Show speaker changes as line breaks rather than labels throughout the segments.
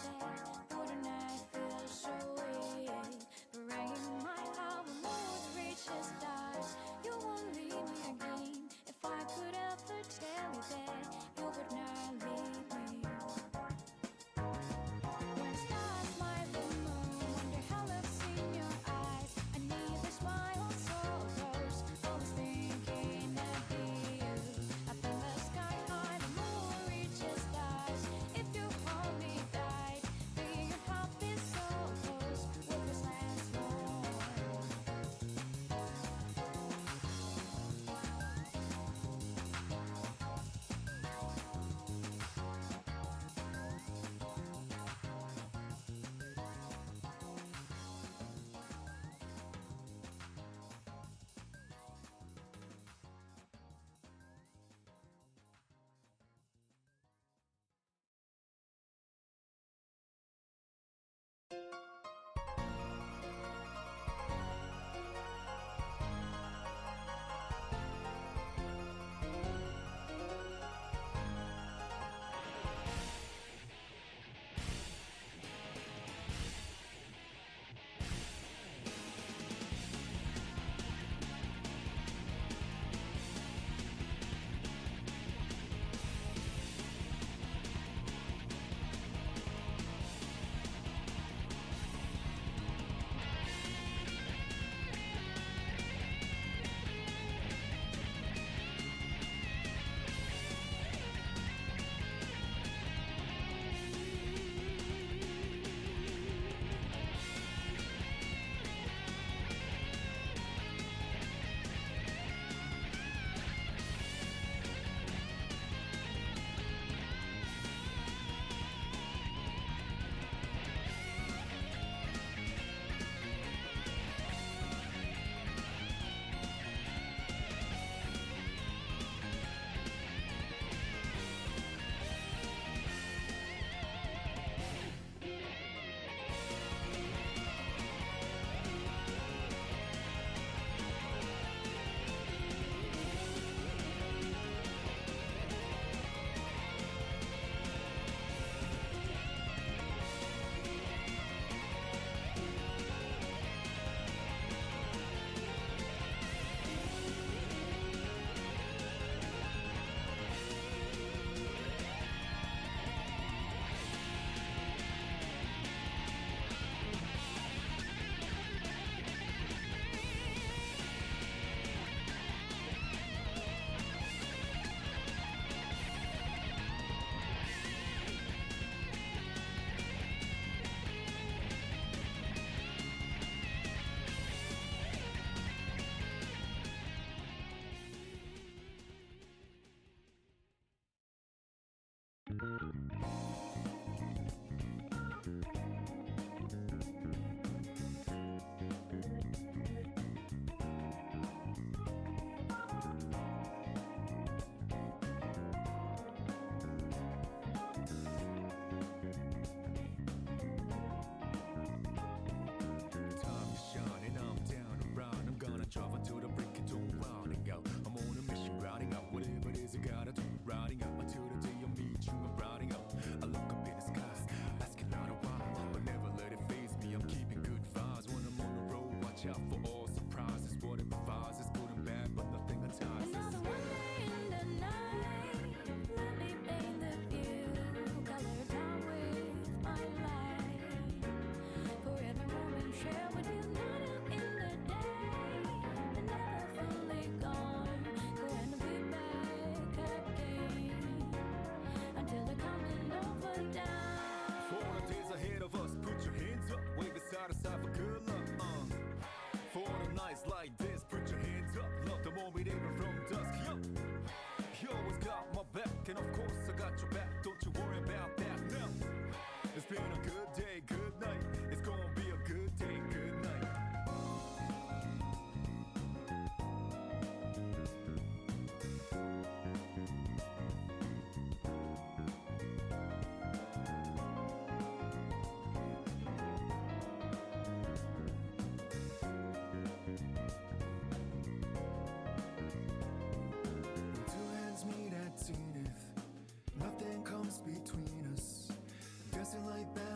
that, wouldn't I feel so weak? But right in my heart, when moods reach the stars, you won't leave me again. If I could ever tell you that, you would not leave me. When stars smile the moon, wonder how love's in your eyes. I need the smile so close, always thinking of you. Up in the sky high, the moon reaches stars. If you hold me tight, feel your heart be so close. Will this last long?
Nothing comes between us. Dancing like that.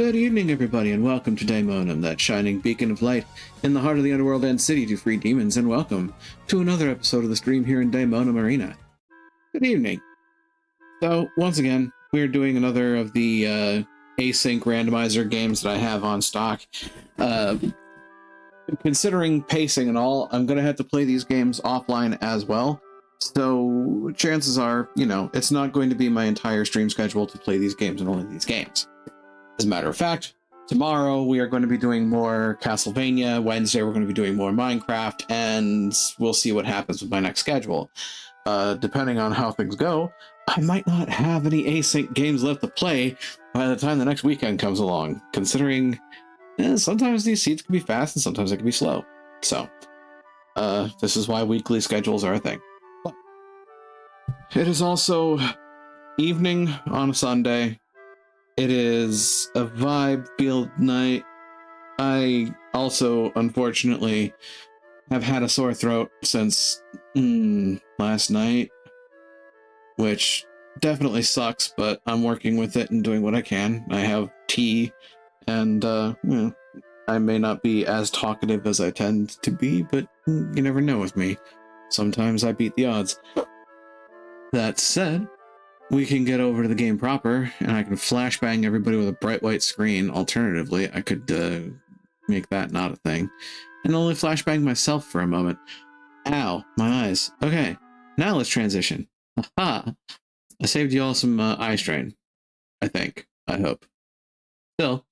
Good evening, everybody, and welcome to Daemonum, that shining beacon of light in the heart of the underworld and city to free demons, and welcome to another episode of the stream here in Daemonum Arena. Good evening. So, once again, we're doing another of the async randomizer games that I have on stock. Considering pacing and all, I'm going to have to play these games offline as well. So, chances are, it's not going to be my entire stream schedule to play these games and only these games. As a matter of fact, tomorrow we are going to be doing more Castlevania. Wednesday we're going to be doing more Minecraft, and we'll see what happens with my next schedule. Depending on how things go, I might not have any async games left to play by the time the next weekend comes along, considering sometimes these seeds can be fast and sometimes they can be slow. So, this is why weekly schedules are a thing. But it is also evening on a Sunday. It is a vibe-filled night. I also, unfortunately, have had a sore throat since last night, which definitely sucks, but I'm working with it and doing what I can. I have tea, and I may not be as talkative as I tend to be, but you never know with me. Sometimes I beat the odds. That said, we can get over to the game proper, and I can flashbang everybody with a bright white screen. Alternatively, I could make that not a thing, and only flashbang myself for a moment. Ow, my eyes. Okay, now let's transition. Aha! I saved you all some eye strain. I think. I hope. Still,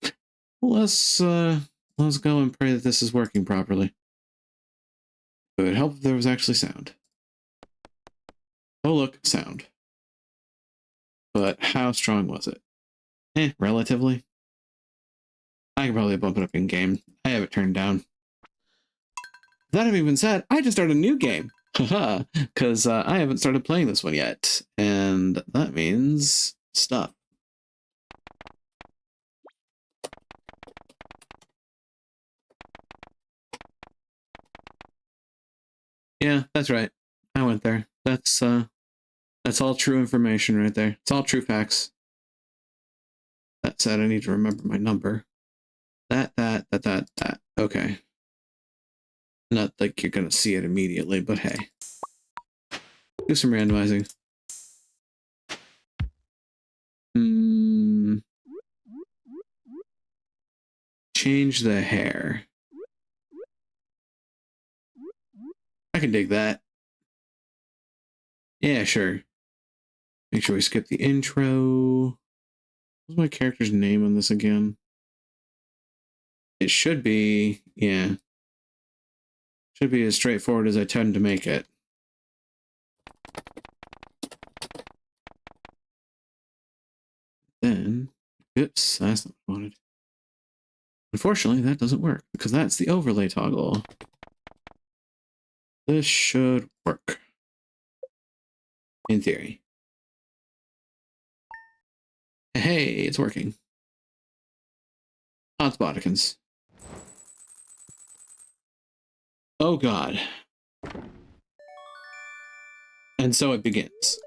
let's go and pray that this is working properly. It would help if there was actually sound. Oh look, sound. But how strong was it? Relatively. I can probably bump it up in game. I have it turned down. That having been said, I just started a new game. Haha, because I haven't started playing this one yet. And that means stuff. Yeah, that's right. I went there. That's all true information right there. It's all true facts. That said, I need to remember my number. That. Okay. Not like you're gonna see it immediately, but hey. Do some randomizing. Change the hair. I can dig that. Yeah, sure. Make sure we skip the intro. What's my character's name on this again? It should be, yeah. Should be as straightforward as I tend to make it. Then, oops, that's not what I wanted. Unfortunately, that doesn't work, because that's the overlay toggle. This should work. In theory. Hey, it's working. Hotspotikins. Oh god. And so it begins.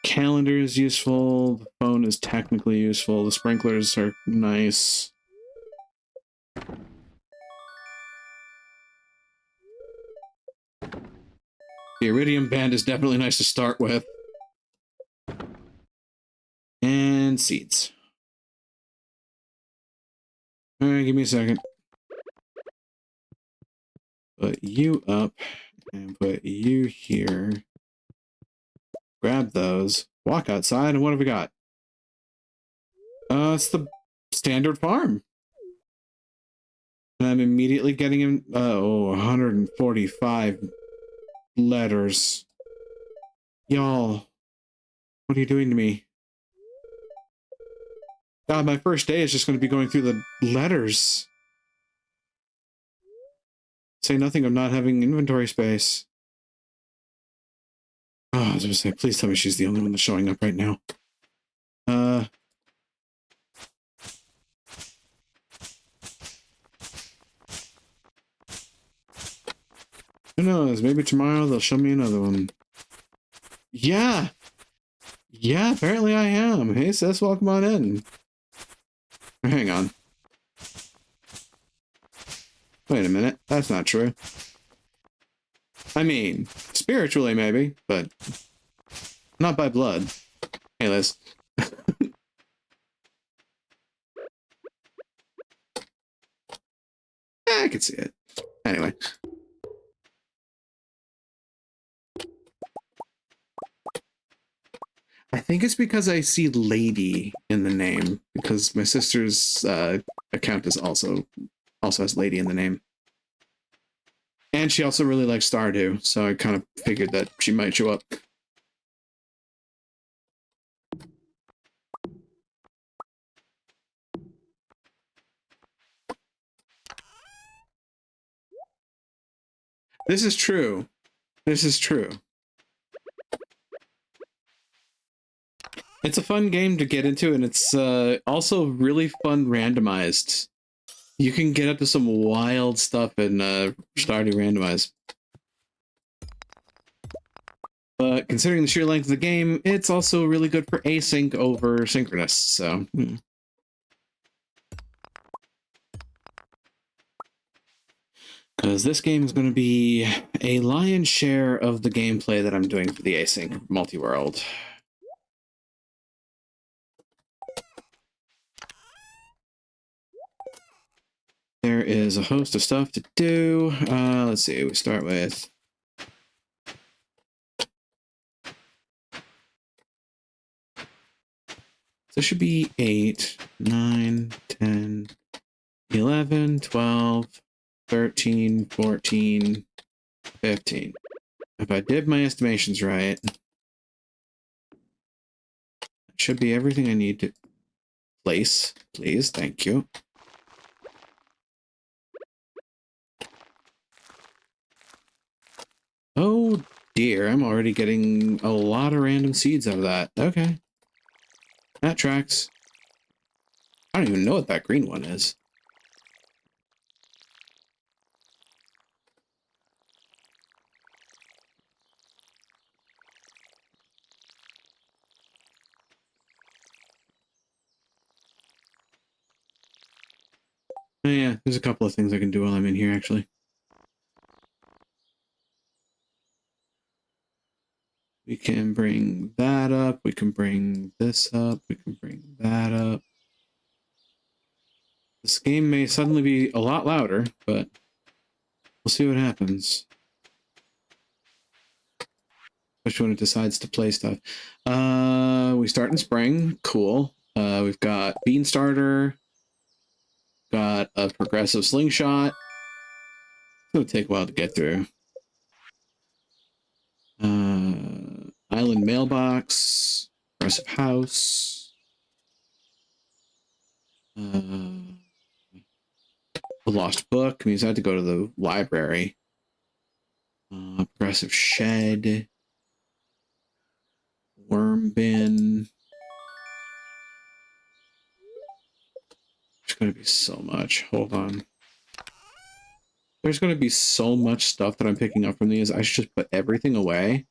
Calendar is useful, the phone is technically useful, the sprinklers are nice. The Iridium Band is definitely nice to start with. And seeds. Alright, give me a second. Put you up, and put you here. Grab those. Walk outside, and what have we got? It's the standard farm. And I'm immediately getting in, 145 letters. Y'all, what are you doing to me? God, my first day is just going to be going through the letters. Say nothing of not having inventory space. Oh, I was going to say, please tell me she's the only one that's showing up right now. Who knows? Maybe tomorrow they'll show me another one. Yeah. Yeah, apparently I am. Hey, sis, welcome on in. Hang on. Wait a minute. That's not true. I mean, spiritually maybe, but not by blood. Hey, Liz. I can see it. Anyway. I think it's because I see lady in the name, because my sister's account is also has lady in the name. And she also really likes Stardew, so I kind of figured that she might show up. This is true. This is true. It's a fun game to get into, and it's also really fun randomized. You can get up to some wild stuff in Stardew randomized. But considering the sheer length of the game, it's also really good for async over synchronous, so... Because this game is going to be a lion's share of the gameplay that I'm doing for the async multi-world. There is a host of stuff to do. Let's see, we start with... So it should be 8, 9, 10, 11, 12, 13, 14, 15. If I did my estimations right, it should be everything I need to place. Please, thank you. Oh dear, I'm already getting a lot of random seeds out of that. Okay. That tracks. I don't even know what that green one is. Oh yeah, there's a couple of things I can do while I'm in here, actually. We can bring that up, we can bring this up, we can bring that up. This game may suddenly be a lot louder, but we'll see what happens. Especially when it decides to play stuff. We start in spring, cool. We've got Bean Starter, got a progressive slingshot. It's gonna take a while to get through. Island mailbox, progressive house. A lost book means I had to go to the library. Progressive shed. Worm bin. There's going to be so much. Hold on. There's going to be so much stuff that I'm picking up from these. I should just put everything away.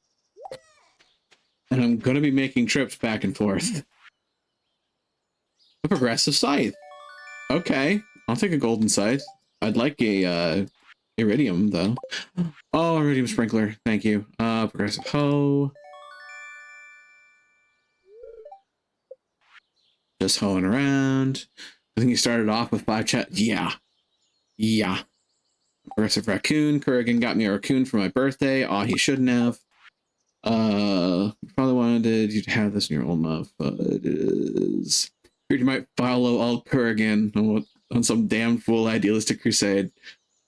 And I'm going to be making trips back and forth. A progressive scythe. Okay. I'll take a golden scythe. I'd like a iridium, though. Oh, iridium sprinkler. Thank you. Progressive hoe. Just hoeing around. I think you started off with 5 chat. Yeah. Yeah. Progressive raccoon. Kurgan got me a raccoon for my birthday. Aw, he shouldn't have. Probably wanted you to have this in your own mouth, but it is... You might follow all Kurgan on some damn fool idealistic crusade.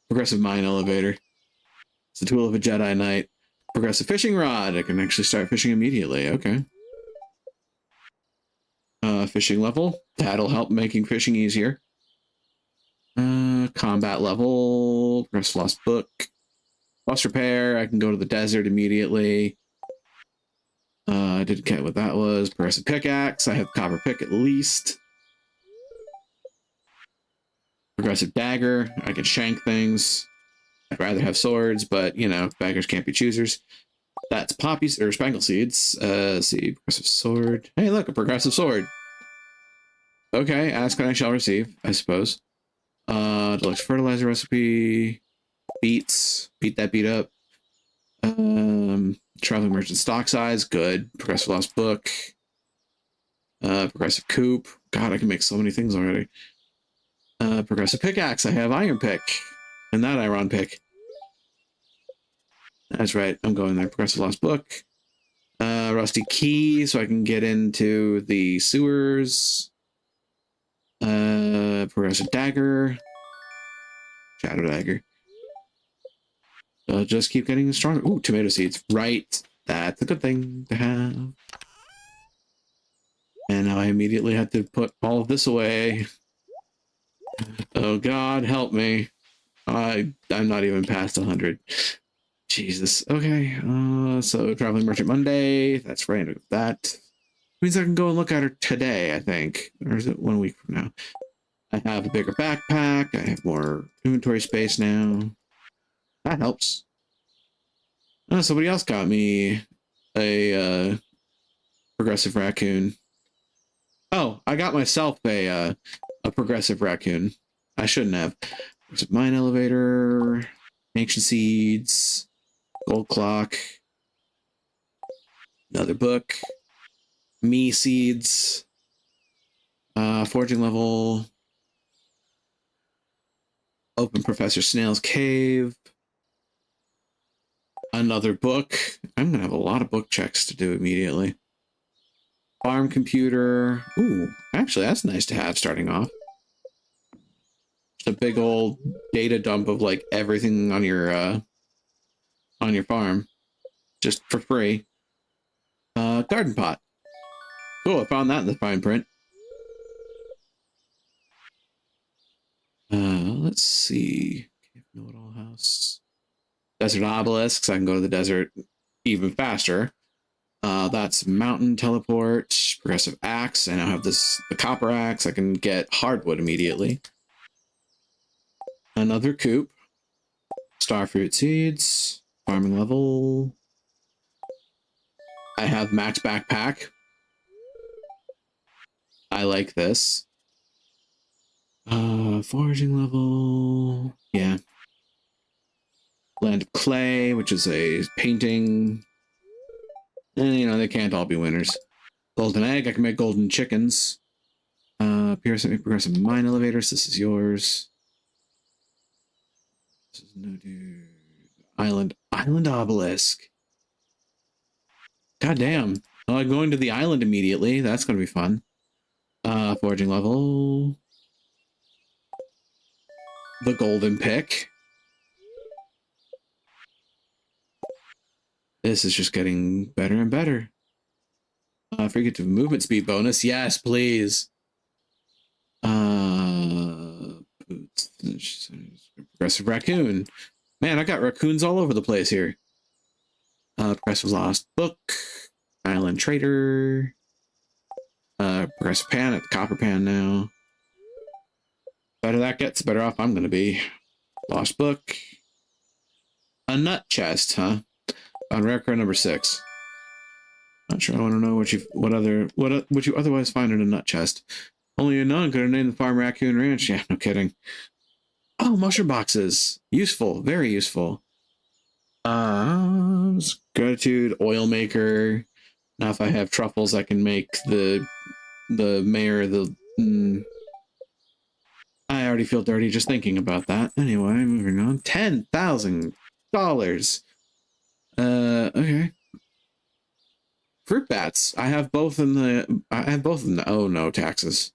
Progressive mine elevator. It's the tool of a Jedi Knight. Progressive fishing rod. I can actually start fishing immediately. Okay. Fishing level. That'll help making fishing easier. Combat level. Progressive lost book. Lost repair. I can go to the desert immediately. I didn't get what that was. Progressive pickaxe. I have copper pick at least. Progressive dagger. I can shank things. I'd rather have swords, but you know, beggars can't be choosers. That's poppies or spangle seeds. See, progressive sword. Hey, look, a progressive sword. Okay, ask and I shall receive, I suppose. Deluxe fertilizer recipe. Beets. Beat that beat up. Traveling merchant stock size. Good. Progressive lost book. Progressive coupe. God, I can make so many things already. Progressive pickaxe. I have iron pick. And that iron pick. That's right. I'm going there. Progressive lost book. Rusty key so I can get into the sewers. Progressive dagger. Shadow dagger. Just keep getting stronger. Ooh, tomato seeds. Right. That's a good thing to have. And now I immediately had to put all of this away. Oh God, help me. I'm not even past 100. Jesus. Okay. So Traveling Merchant Monday. That's right. That means I can go and look at her today, I think. Or is it 1 week from now? I have a bigger backpack. I have more inventory space now. That helps. Oh, somebody else got me a progressive raccoon. Oh, I got myself a progressive raccoon. I shouldn't have. There's a mine elevator, ancient seeds, gold clock, another book, me seeds, foraging level, open Professor Snail's cave, another book. I'm gonna have a lot of book checks to do immediately. Farm computer. Ooh, actually, that's nice to have starting off. Just a big old data dump of like everything on your farm, just for free. Garden pot. Cool, I found that in the fine print. Let's see. Know-it-all house. Desert obelisks. I can go to the desert even faster. That's mountain teleport. Progressive axe. I now have the copper axe. I can get hardwood immediately. Another coop. Starfruit seeds. Farming level. I have max backpack. I like this. Foraging level. Yeah. Land of Clay, which is a painting. And, you know, they can't all be winners. Golden egg, I can make golden chickens. Progressive mine elevators, this is yours. This is no dude. Island obelisk. God damn. Oh, I'm going to the island immediately. That's going to be fun. Foraging level. The golden pick. This is just getting better and better. Forget to movement speed bonus. Yes, please. Progressive raccoon. Man, I got raccoons all over the place here. Progressive lost book. Island trader. Progressive pan at the copper pan now. Better that gets, the better off I'm going to be. Lost book. A nut chest, huh? On rare card number 6. Not sure I want to know what you otherwise find in a nut chest. Only a nun could have named the farm Raccoon Ranch. Yeah, no kidding. Oh, mushroom boxes. Useful. Very useful. Gratitude, oil maker. Now if I have truffles, I can make the mayor, I already feel dirty just thinking about that. Anyway, moving on. $10,000. Okay. Fruit bats. I have both in the, oh no, taxes.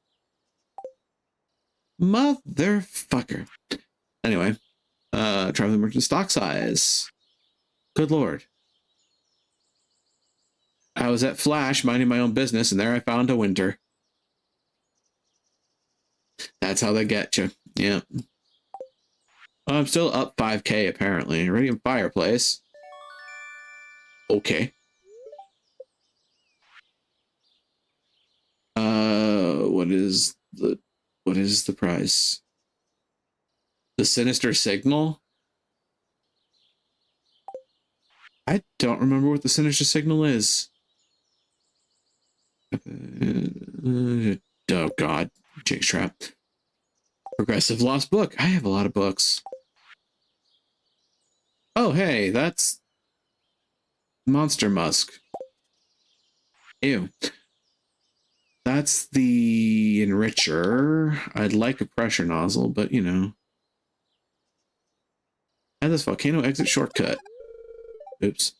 Motherfucker. Anyway, traveling merchant stock size. Good lord. I was at Flash minding my own business, and there I found a winter. That's how they get you. Yeah. I'm still up 5K apparently. Radiant fireplace. Okay. What is the price? The sinister signal? I don't remember what the sinister signal is. Oh god, Jake's trap. Progressive lost book. I have a lot of books. Oh hey, that's Monster Musk. Ew. That's the enricher. I'd like a pressure nozzle, but you know. And this volcano exit shortcut. Oops.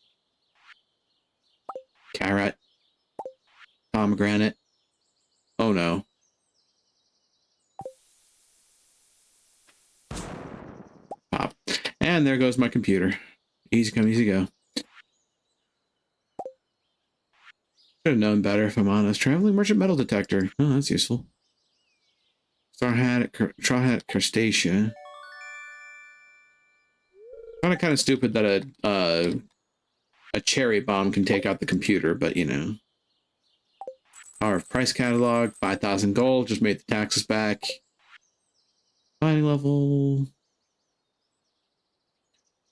Carrot. Pomegranate. Oh no. Pop. And there goes my computer. Easy come, easy go. Should have known better if I'm honest. Traveling merchant metal detector. Oh, that's useful. Straw hat crustacea. Kind of stupid that a cherry bomb can take out the computer, but you know. Our price catalog, 5,000 gold, just made the taxes back. Mining level.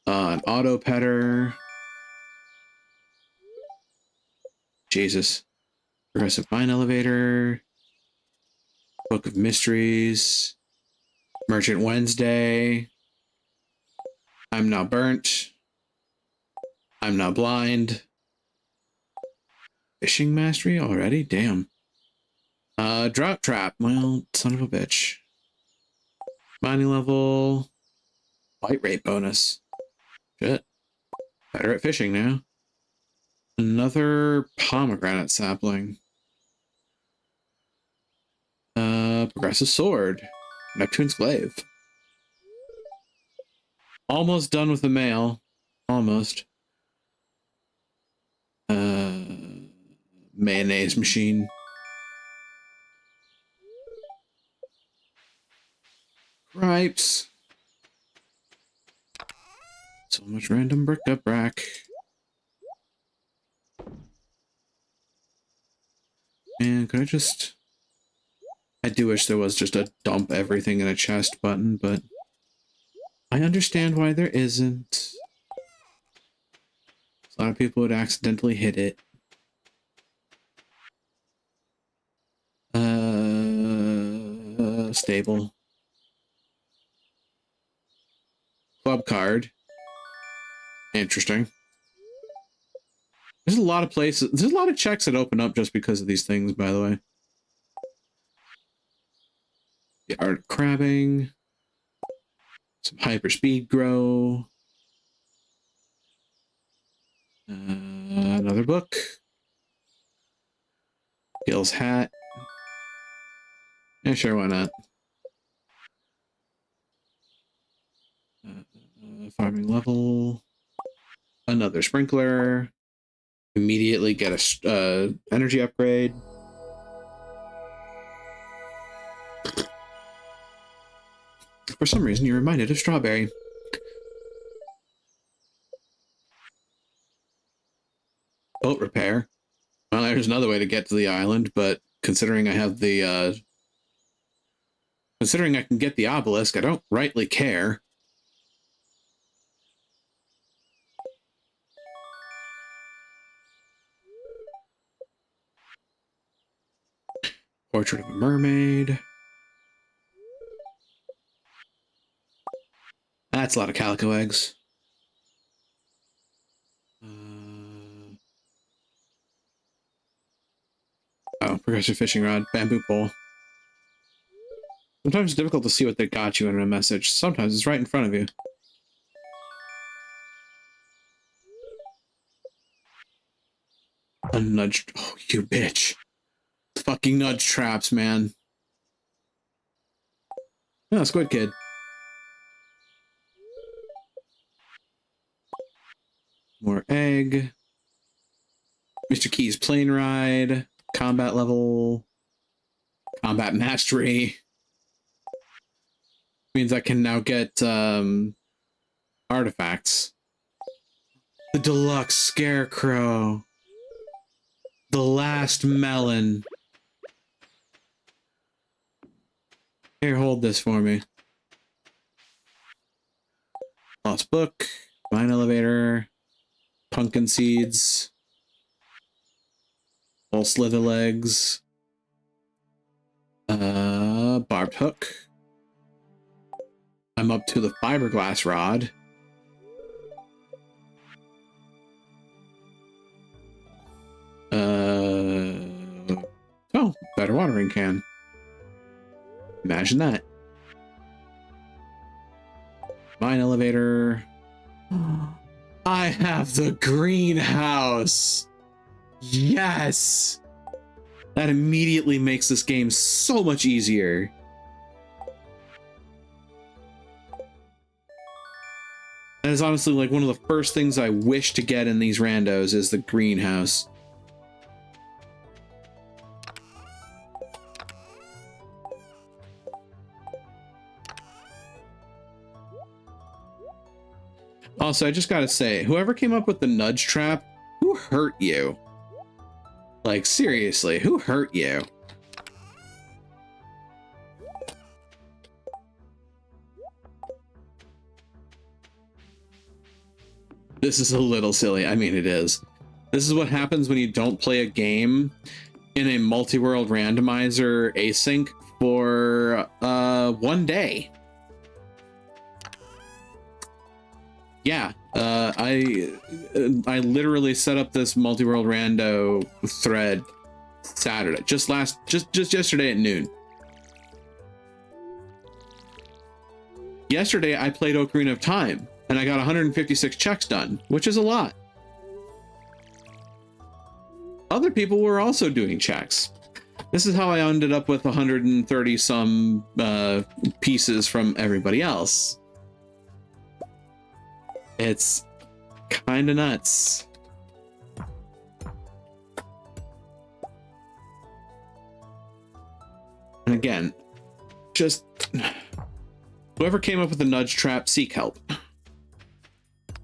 An auto petter. Jesus. Progressive mine elevator. Book of Mysteries. Merchant Wednesday. I'm now burnt. I'm now blind. Fishing mastery already? Damn. Drought trap. Well, son of a bitch. Mining level. White rate bonus. Shit. Better at fishing now. Another pomegranate sapling. Progressive sword. Neptune's glaive. Almost done with the mail. Almost. Mayonnaise machine. Gripes. So much random bric-a-brac. And could I just... I do wish there was just a dump everything in a chest button, but I understand why there isn't. A lot of people would accidentally hit it. Stable. Club card. Interesting. There's a lot of places. There's a lot of checks that open up just because of these things, by the way. The art of crabbing. Some hyper speed grow. Another book. Gil's hat. Yeah, sure, why not? Farming level. Another sprinkler. Immediately get a energy upgrade. For some reason, you're reminded of strawberry. Boat repair. Well, there's another way to get to the island, but considering I have the considering I can get the obelisk, I don't rightly care. Portrait of a mermaid. That's a lot of calico eggs. Oh, progressive fishing rod, bamboo pole. Sometimes it's difficult to see what they got you in a message. Sometimes it's right in front of you. A nudge. Oh, you bitch. Fucking nudge traps, man. Oh, Squid Kid. More egg. Mr. Key's plane ride. Combat level. Combat mastery. Means I can now get artifacts. The deluxe scarecrow. The last melon. Here, hold this for me. Lost book. Mine elevator. pumpkin seeds, all slither legs, barbed hook. I'm up to the fiberglass rod. Oh, better watering can. Imagine that. Mine elevator. I have the greenhouse. Yes. That immediately makes this game so much easier. That is honestly like one of the first things I wish to get in these randos is the greenhouse. Also, I just gotta say, whoever came up with the nudge trap, who hurt you? Like, seriously, who hurt you? This is a little silly. I mean, it is. This is what happens when you don't play a game in a multi-world randomizer async for 1 day. Yeah, I literally set up this multi-world rando thread Saturday, just yesterday at noon. Yesterday I played Ocarina of Time and I got 156 checks done, which is a lot. Other people were also doing checks. This is how I ended up with 130 some pieces from everybody else. It's kind of nuts. And again, just whoever came up with the nudge trap, seek help.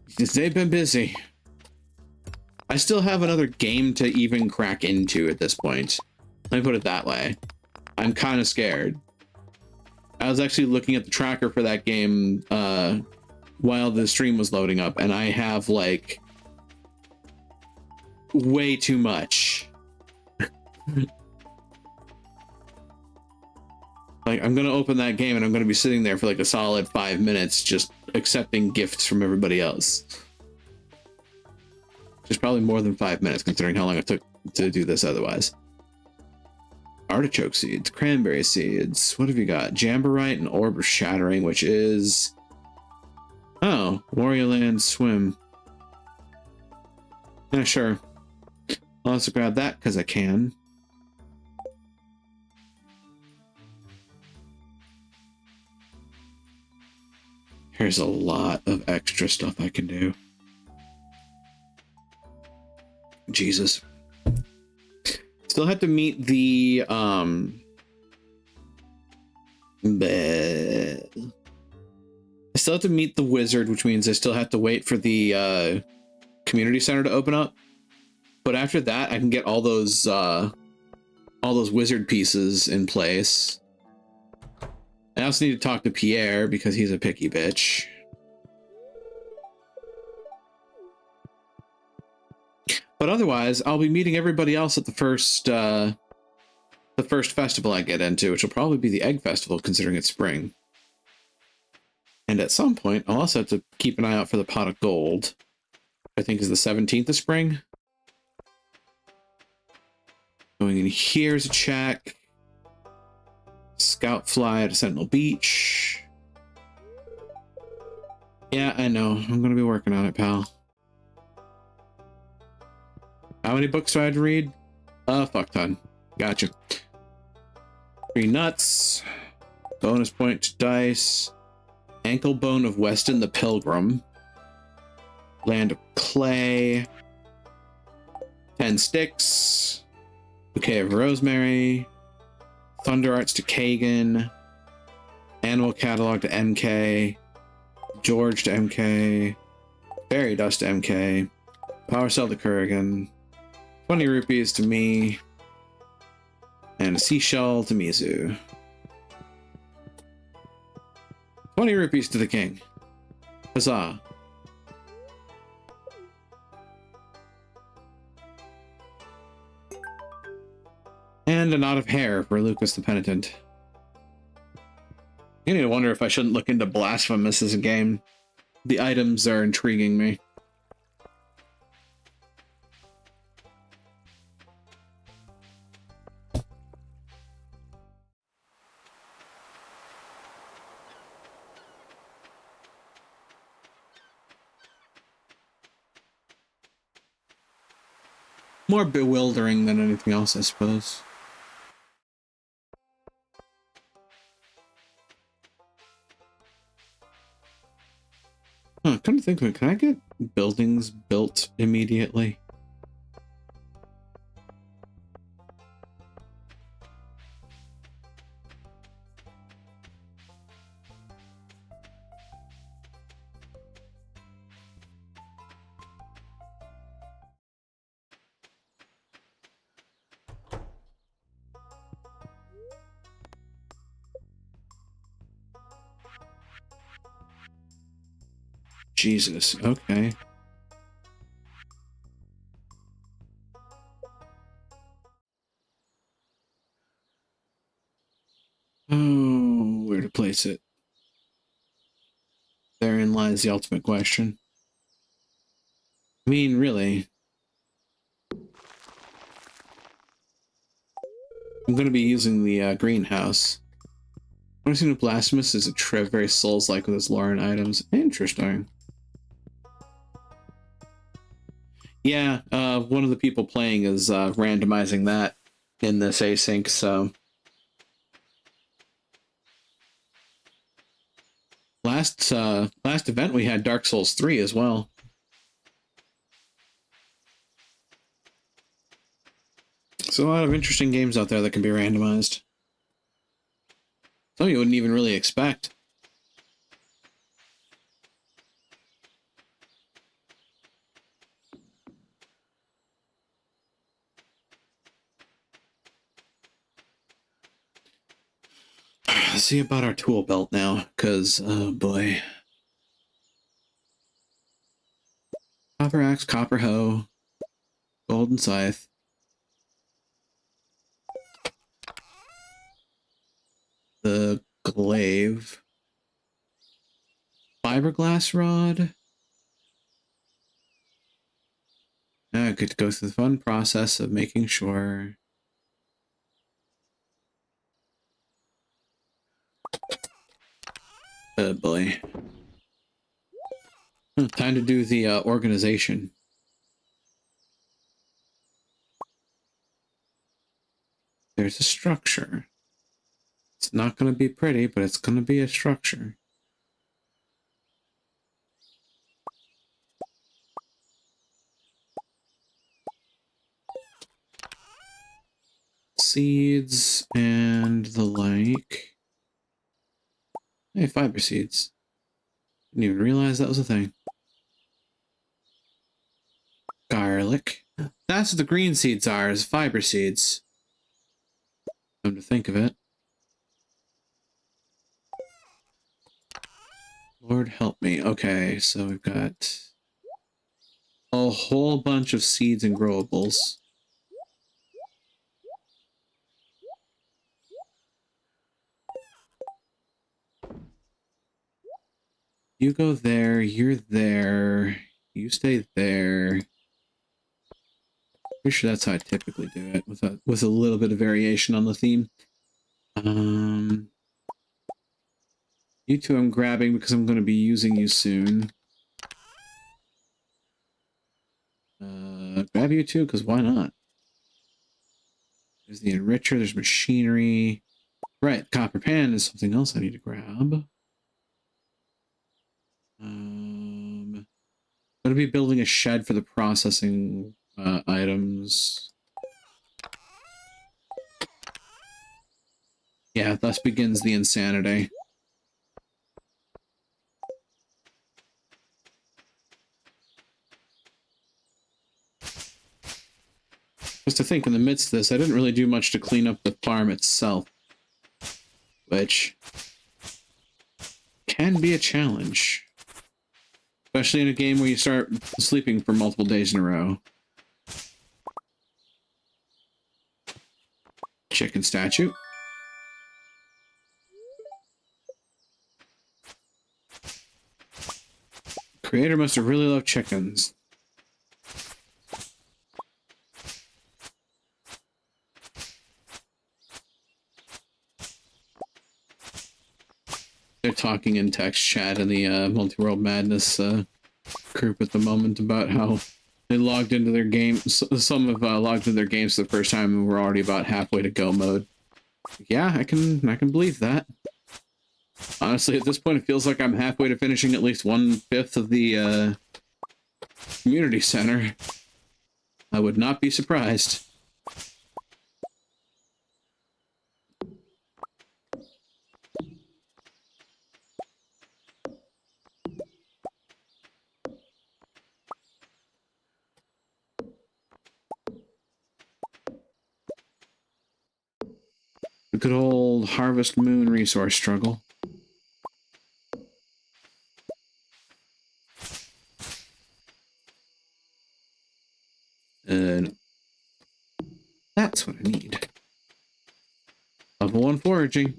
Because they've been busy. I still have another game to even crack into at this point. Let me put it that way. I'm kind of scared. I was actually looking at the tracker for that game while the stream was loading up, and I have like way too much. Like, I'm gonna open that game and I'm gonna be sitting there for like a solid 5 minutes just accepting gifts from everybody else. Just probably more than 5 minutes considering how long it took to do this otherwise. Artichoke seeds, cranberry seeds. What have you got? Jamborite and Orb of Shattering, which is... Oh, Warrior Land Swim. Yeah, sure. I'll also grab that because I can. Here's a lot of extra stuff I can do. Jesus. Still have to meet the I still have to meet the wizard, which means I still have to wait for the community center to open up. But after that, I can get all those wizard pieces in place. I also need to talk to Pierre because he's a picky bitch. But otherwise, I'll be meeting everybody else at the first festival I get into, which will probably be the Egg Festival, considering it's spring. And at some point, I'll also have to keep an eye out for the Pot of Gold. I think is the 17th of spring. Going in here's a check. Scout fly to Sentinel Beach. Yeah, I know. I'm gonna be working on it, pal. How many books do I have to read? Fuck ton. Gotcha. 3 nuts. Bonus point to dice. Ankle bone of Weston the Pilgrim. Land of Clay. 10 sticks. Bouquet of Rosemary. Thunder Arts to Kagan. Animal Catalog to MK. George to MK. Fairy Dust to MK. Power Cell to Kurgan. 20 rupees to me. And a seashell to Mizu. 20 rupees to the king. Huzzah. And a knot of hair for Lucas the Penitent. I need to wonder if I shouldn't look into Blasphemous as a game. The items are intriguing me. More bewildering than anything else, I suppose. Huh, come to think of it, can I get buildings built immediately? Jesus, okay. Oh, where to place it? Therein lies the ultimate question. I mean, really. I'm going to be using the greenhouse. What I've seen with Blasphemous is a trip very Souls-like with its lore and items. Interesting. Yeah, one of the people playing is randomizing that in this async, so... Last event we had Dark Souls 3 as well. So a lot of interesting games out there that can be randomized. Some you wouldn't even really expect. Let's see about our tool belt now, because, oh boy. Copper axe, copper hoe, golden scythe. The glaive. Fiberglass rod. Now I get to go through the fun process of making sure. Oh boy. Time to do the organization. There's a structure. It's not going to be pretty, but it's going to be a structure. Seeds and the like. Hey, fiber seeds. Didn't even realize that was a thing. Garlic. That's what the green seeds are, is fiber seeds. Come to think of it. Lord help me. Okay, so we've got a whole bunch of seeds and growables. You go there, you're there, you stay there. Pretty sure that's how I typically do it, with a little bit of variation on the theme. You two I'm grabbing because I'm going to be using you soon. Grab you two, because why not? There's the enricher, there's machinery. Right, copper pan is something else I need to grab. I'm going to be building a shed for the processing items. Yeah, thus begins the insanity. Just to think, in the midst of this, I didn't really do much to clean up the farm itself, which can be a challenge. Especially in a game where you start sleeping for multiple days in a row. Chicken statue. Creator must have really loved chickens. They're talking in text chat in the Multi-World Madness group at the moment about how they logged into their game. Some have logged into their games for the first time and we're already about halfway to go mode. Yeah, I can believe that. Honestly, at this point, it feels like I'm halfway to finishing at least 1/5 of the community center. I would not be surprised. The good old Harvest Moon resource struggle. And that's what I need. Level 1 foraging.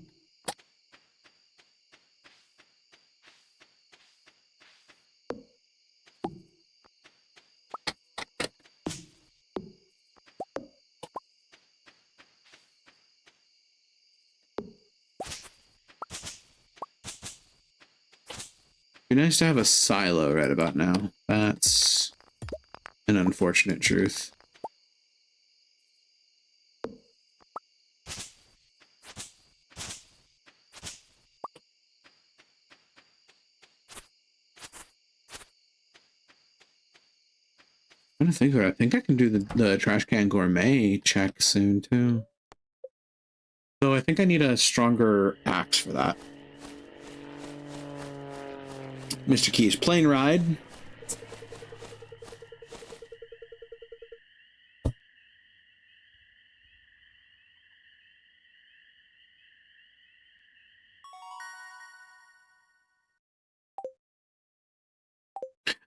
Be nice to have a silo right about now. That's an unfortunate truth. I'm gonna think about it. I think I can do the trash can gourmet check soon too. So I think I need a stronger axe for that. Mr. Key's plane ride.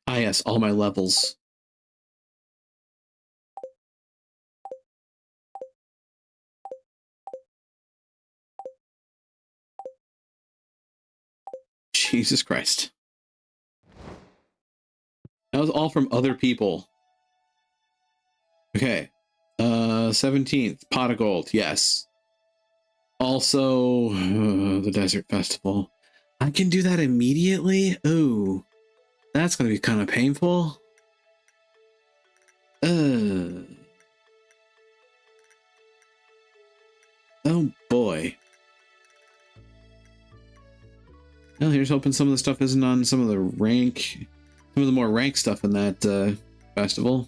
Ah yes, all my levels. Jesus Christ. That was all from other people. Okay. 17th, pot of gold, yes. Also, the Desert Festival. I can do that immediately? Ooh. That's gonna be kind of painful. Oh boy. Well, here's hoping some of the stuff isn't on some of the more rank stuff in that festival.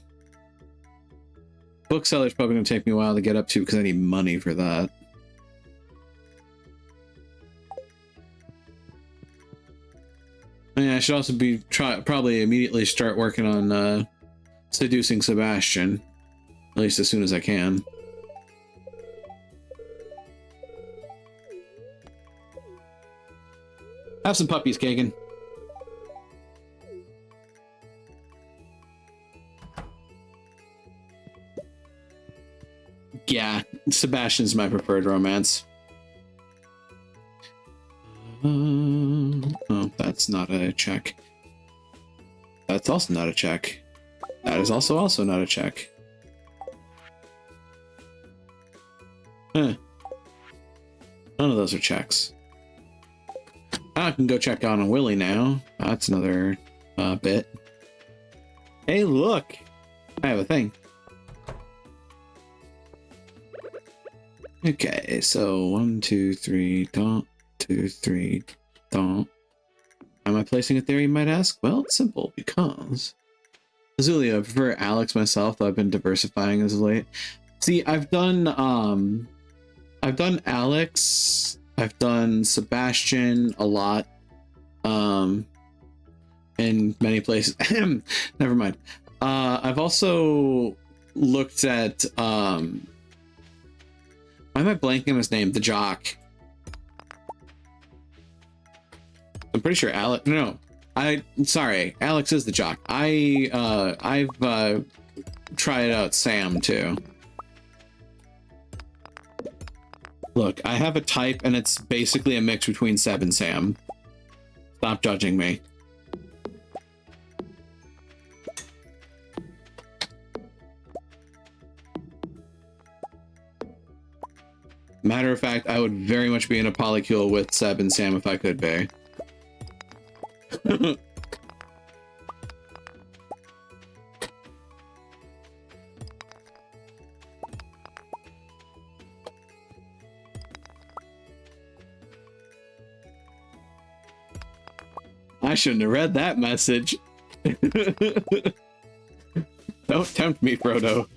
Bookseller's probably going to take me a while to get up to because I need money for that. Yeah, I should also probably immediately start working on seducing Sebastian, at least as soon as I can. Have some puppies, Kagan. Yeah, Sebastian's my preferred romance. Oh, that's not a check. That's also not a check. That is also not a check. Huh. None of those are checks. I can go check on a Willy now. That's another bit. Hey, look! I have a thing. Okay, so 1, 2, 3, don't. 2, 3, don't. Am I placing a theory, you might ask? Well, it's simple, because... Azulia, I prefer Alex myself, though I've been diversifying as of late. See, I've done Alex, I've done Sebastian a lot, in many places. Never mind. I've also looked at, why am I blanking on his name? The Jock. I'm pretty sure Alex, no, sorry, Alex is the Jock. I've tried out Sam too. Look, I have a type, and it's basically a mix between Seb and Sam. Stop judging me. Matter of fact, I would very much be in a polycule with Seb and Sam if I could be. I shouldn't have read that message. Don't tempt me, Frodo.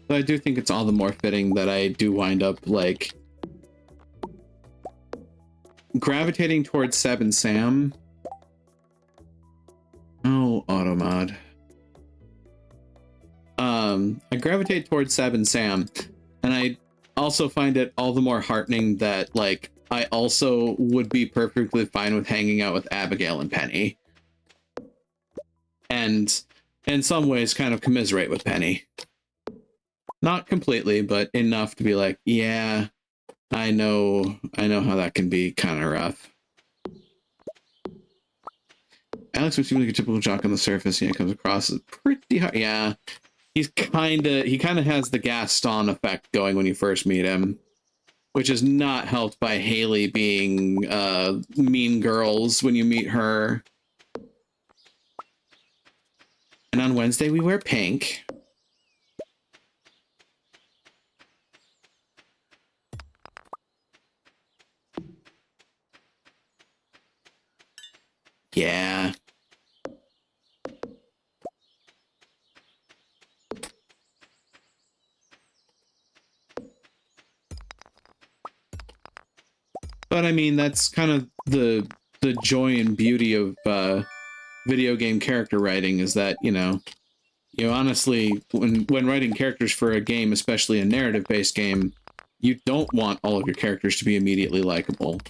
But I do think it's all the more fitting that I do wind up, like, gravitating towards Seb and Sam. Oh, Automod. I gravitate towards Seb and Sam, and I also find it all the more heartening that, like, I also would be perfectly fine with hanging out with Abigail and Penny. And in some ways kind of commiserate with Penny. Not completely, but enough to be like, yeah, I know how that can be kind of rough. Alex would seem like a typical jock on the surface. Yeah, comes across as pretty hard. Yeah, he kind of has the Gaston effect going when you first meet him, which is not helped by Haley being mean girls when you meet her. And on Wednesday we wear pink. Yeah. But I mean, that's kind of the joy and beauty of video game character writing, is that, you know, honestly, when writing characters for a game, especially a narrative-based game, you don't want all of your characters to be immediately likable.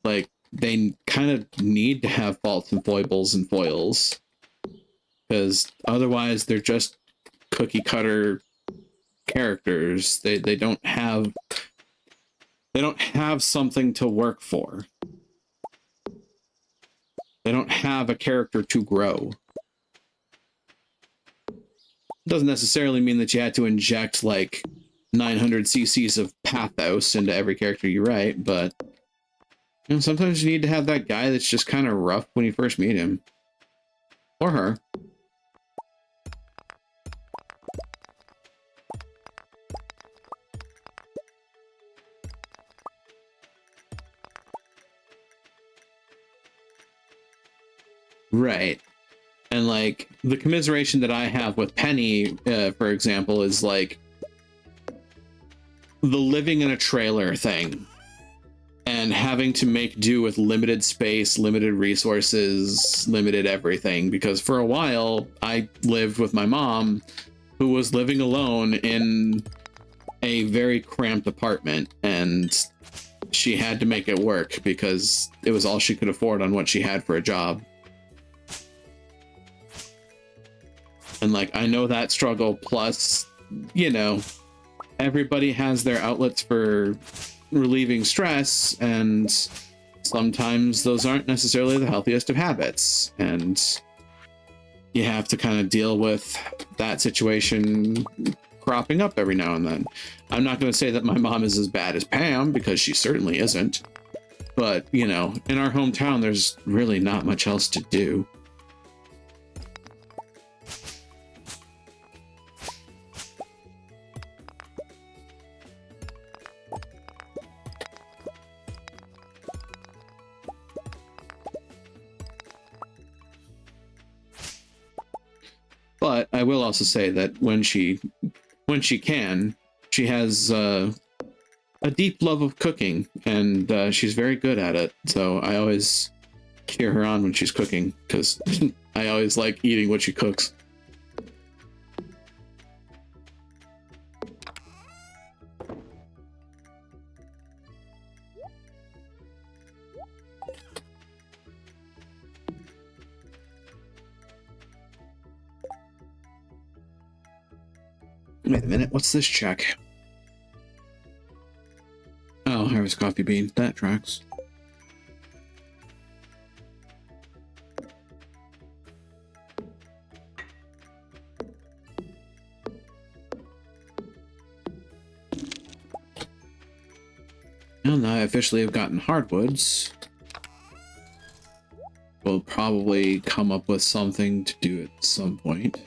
Like, they kind of need to have faults and foibles and foils, because otherwise they're just cookie cutter characters. They don't have something to work for. They don't have a character to grow. Doesn't necessarily mean that you had to inject like 900 cc's of pathos into every character you write, but you know, sometimes you need to have that guy that's just kind of rough when you first meet him. Or her. Right. And like the commiseration that I have with Penny, for example, is like the living in a trailer thing and having to make do with limited space, limited resources, limited everything. Because for a while I lived with my mom, who was living alone in a very cramped apartment, and she had to make it work because it was all she could afford on what she had for a job. And like, I know that struggle, plus, you know, everybody has their outlets for relieving stress, and sometimes those aren't necessarily the healthiest of habits. And you have to kind of deal with that situation cropping up every now and then. I'm not going to say that my mom is as bad as Pam, because she certainly isn't. But, you know, in our hometown, there's really not much else to do. I will also say that when she can, she has a deep love of cooking, and she's very good at it. So I always cheer her on when she's cooking, because I always like eating what she cooks. Wait a minute, what's this check? Oh, harvest coffee bean. That tracks. Well, now I officially have gotten hardwoods. We'll probably come up with something to do at some point.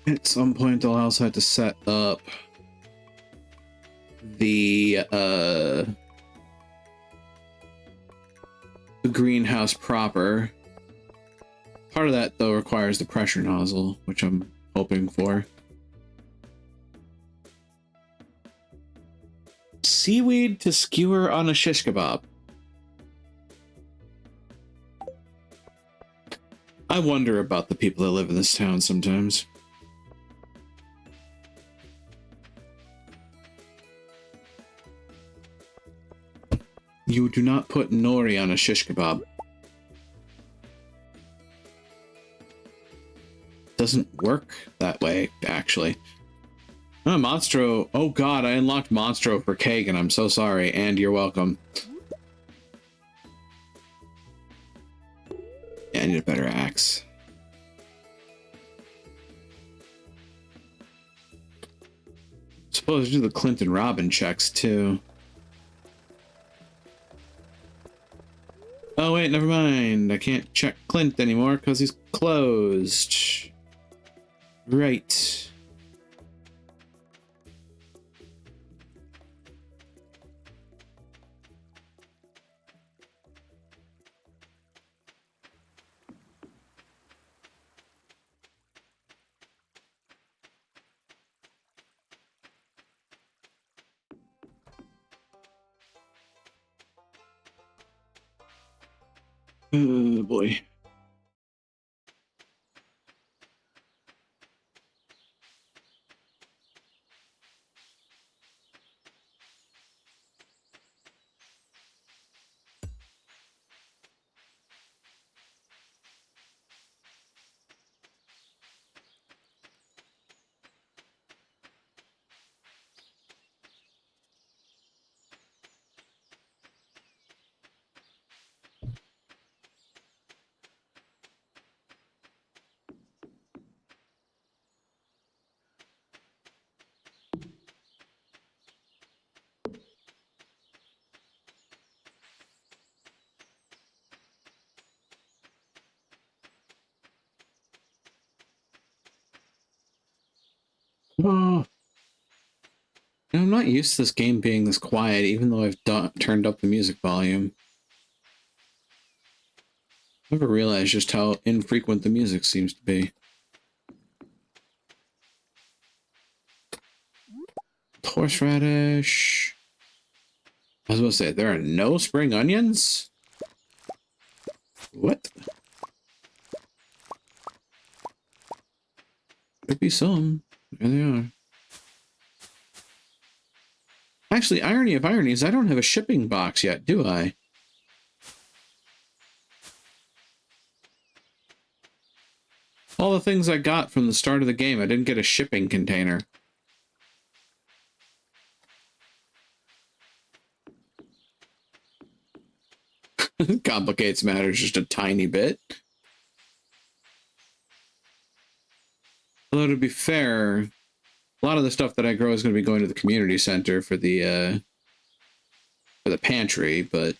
At some point, I'll also have to set up the greenhouse proper. Part of that, though, requires the pressure nozzle, which I'm hoping for. Seaweed to skewer on a shish kebab. I wonder about the people that live in this town sometimes. You do not put nori on a shish kebab. Doesn't work that way, actually. Oh, Monstro. Oh god, I unlocked Monstro for Kagan. I'm so sorry, and you're welcome. Yeah, I need a better axe. Suppose do the Clinton Robin checks too. Oh wait, never mind. I can't check Clint anymore because he's closed. Right. Oh boy. Oh. I'm not used to this game being this quiet, even though I've turned up the music volume. I never realized just how infrequent the music seems to be. Horseradish. I was going to say, there are no spring onions? What? Could be some. There they are. Actually, irony of ironies, I don't have a shipping box yet, do I? All the things I got from the start of the game, I didn't get a shipping container. Complicates matters just a tiny bit. Although to be fair, a lot of the stuff that I grow is going to be going to the community center for the pantry, but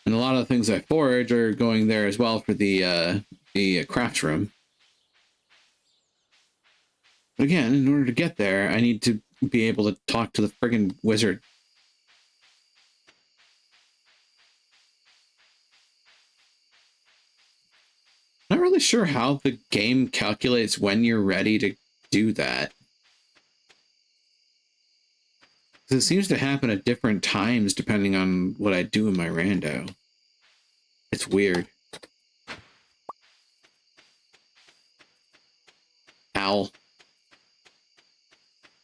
and a lot of the things I forage are going there as well for the crafts room. But again, in order to get there, I need to be able to talk to the friggin' wizard. Not really sure how the game calculates when you're ready to do that. It seems to happen at different times depending on what I do in my rando. It's weird. Owl.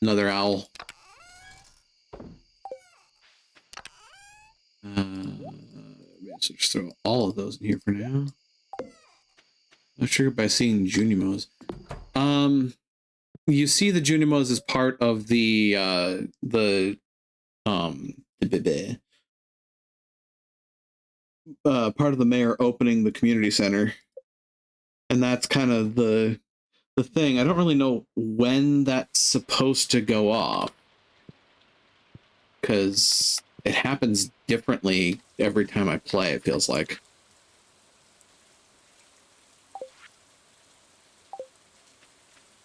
Another owl. So just throw all of those in here for now. Not sure by seeing Junimos. You see the Junimos as part of the part of the mayor opening the community center, and that's kind of the thing. I don't really know when that's supposed to go off because it happens differently every time I play. It feels like.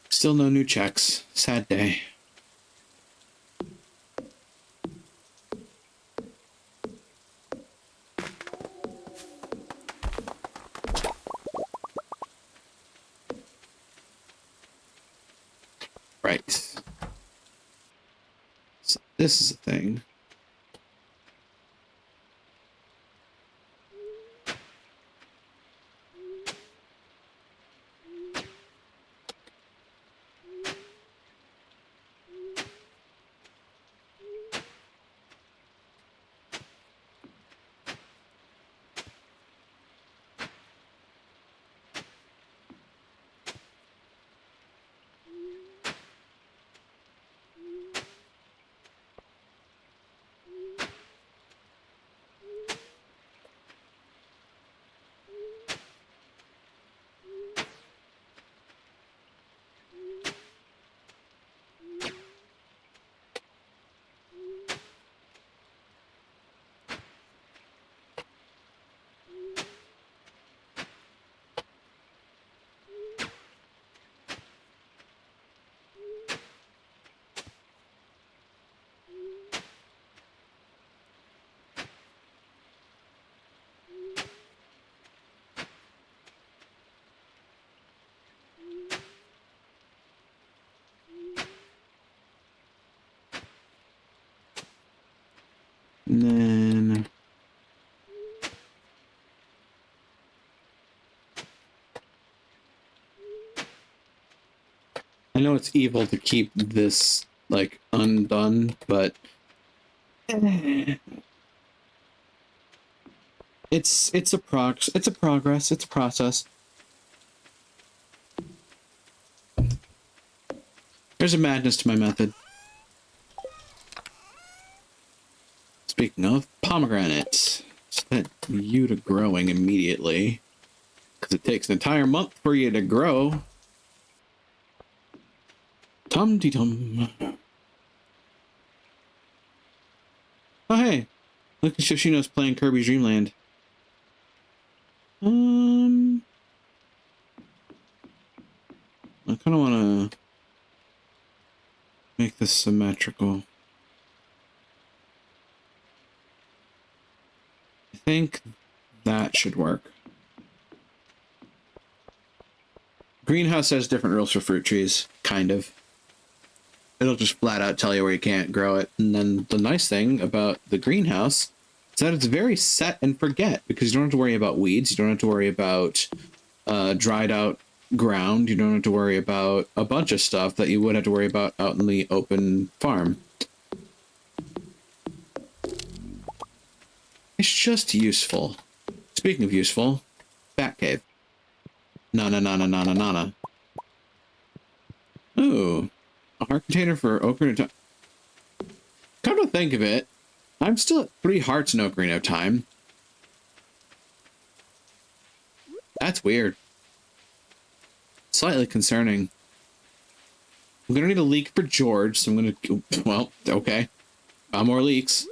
Still no new checks. Sad day. Right. So this is a thing. And then I know it's evil to keep this like undone, but it's a progress, it's a process. There's a madness to my method. Speaking of pomegranates, set you to growing immediately because it takes an entire month for you to grow. Tum-de-tum. Oh, hey. Look at Shoshino's playing Kirby's Dream Land. I kind of want to make this symmetrical. I think that should work. Greenhouse has different rules for fruit trees, kind of. It'll just flat out tell you where you can't grow it. And then the nice thing about the greenhouse is that it's very set and forget, because you don't have to worry about weeds. You don't have to worry about dried out ground. You don't have to worry about a bunch of stuff that you would have to worry about out in the open farm. It's just useful. Speaking of useful, Batcave. Nana. Ooh. A heart container for Ocarina of Time. Come to think of it, I'm still at 3 hearts in Ocarina of Time. That's weird. Slightly concerning. I'm gonna need a leak for George, so I'm gonna... Well, okay. More leaks.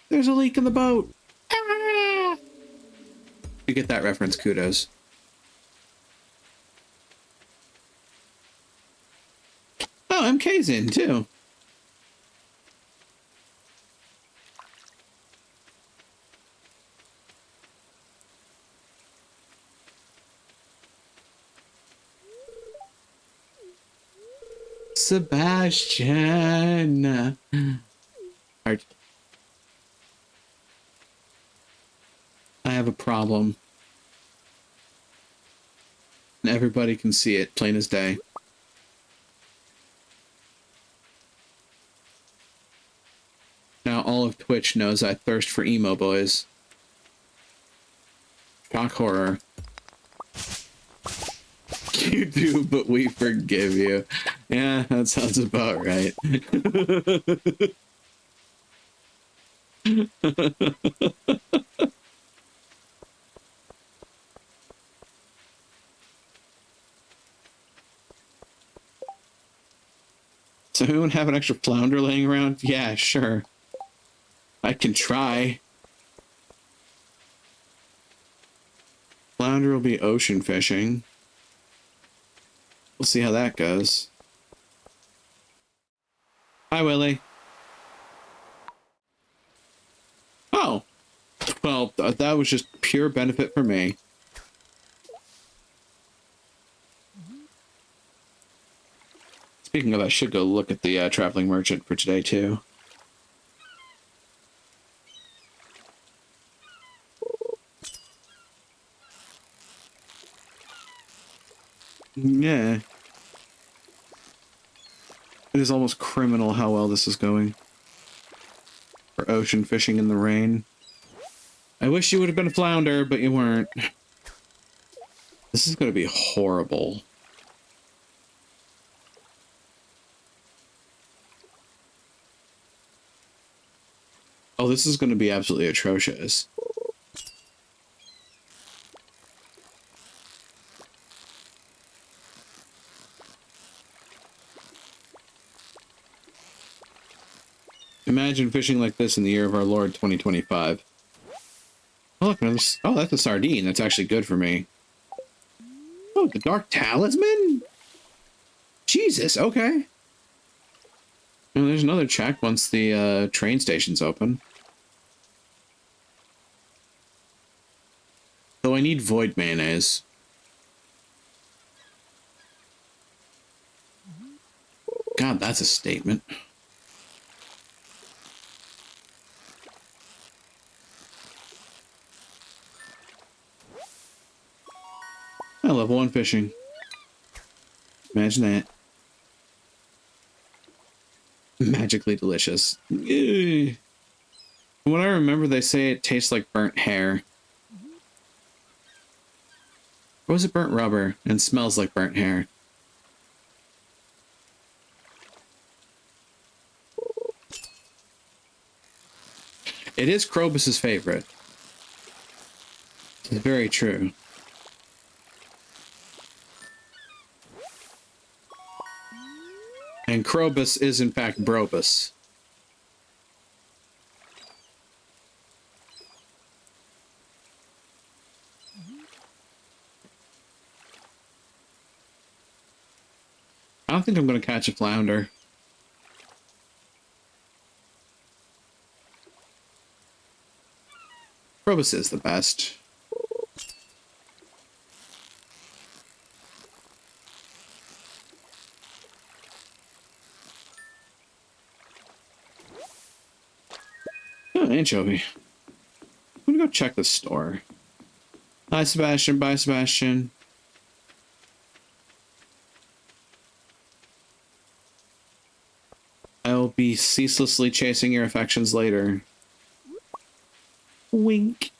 There's a leak in the boat! Ah! You get that reference, kudos. K's in too. Sebastian. All right. I have a problem. And everybody can see it, plain as day. Now all of Twitch knows I thirst for emo boys. Shock horror. You do, but we forgive you. Yeah, that sounds about right. So anyone have an extra flounder laying around? Yeah, sure. I can try. Flounder will be ocean fishing. We'll see how that goes. Hi, Willie. Oh. Well, that was just pure benefit for me. Speaking of, I should go look at the traveling merchant for today, too. Yeah. It is almost criminal how well this is going. For ocean fishing in the rain. I wish you would have been a flounder, but you weren't. This is going to be horrible. Oh, this is going to be absolutely atrocious. Imagine fishing like this in the year of our Lord 2025. Oh, look, oh, that's a sardine. That's actually good for me. Oh, the Dark Talisman? Jesus, okay. And there's another check once the train station's open. Though I need void mayonnaise. God, that's a statement. I level 1 fishing. Imagine that. Magically delicious. Ew. From what I remember, they say it tastes like burnt hair. Or was it burnt rubber and smells like burnt hair? It is Krobus's favorite. It's very true. And Krobus is in fact Brobus. I don't think I'm going to catch a flounder. Brobus is the best. Oh, anchovy. I'm gonna go check the store. Hi, Sebastian. Bye, Sebastian. I'll be ceaselessly chasing your affections later. Wink.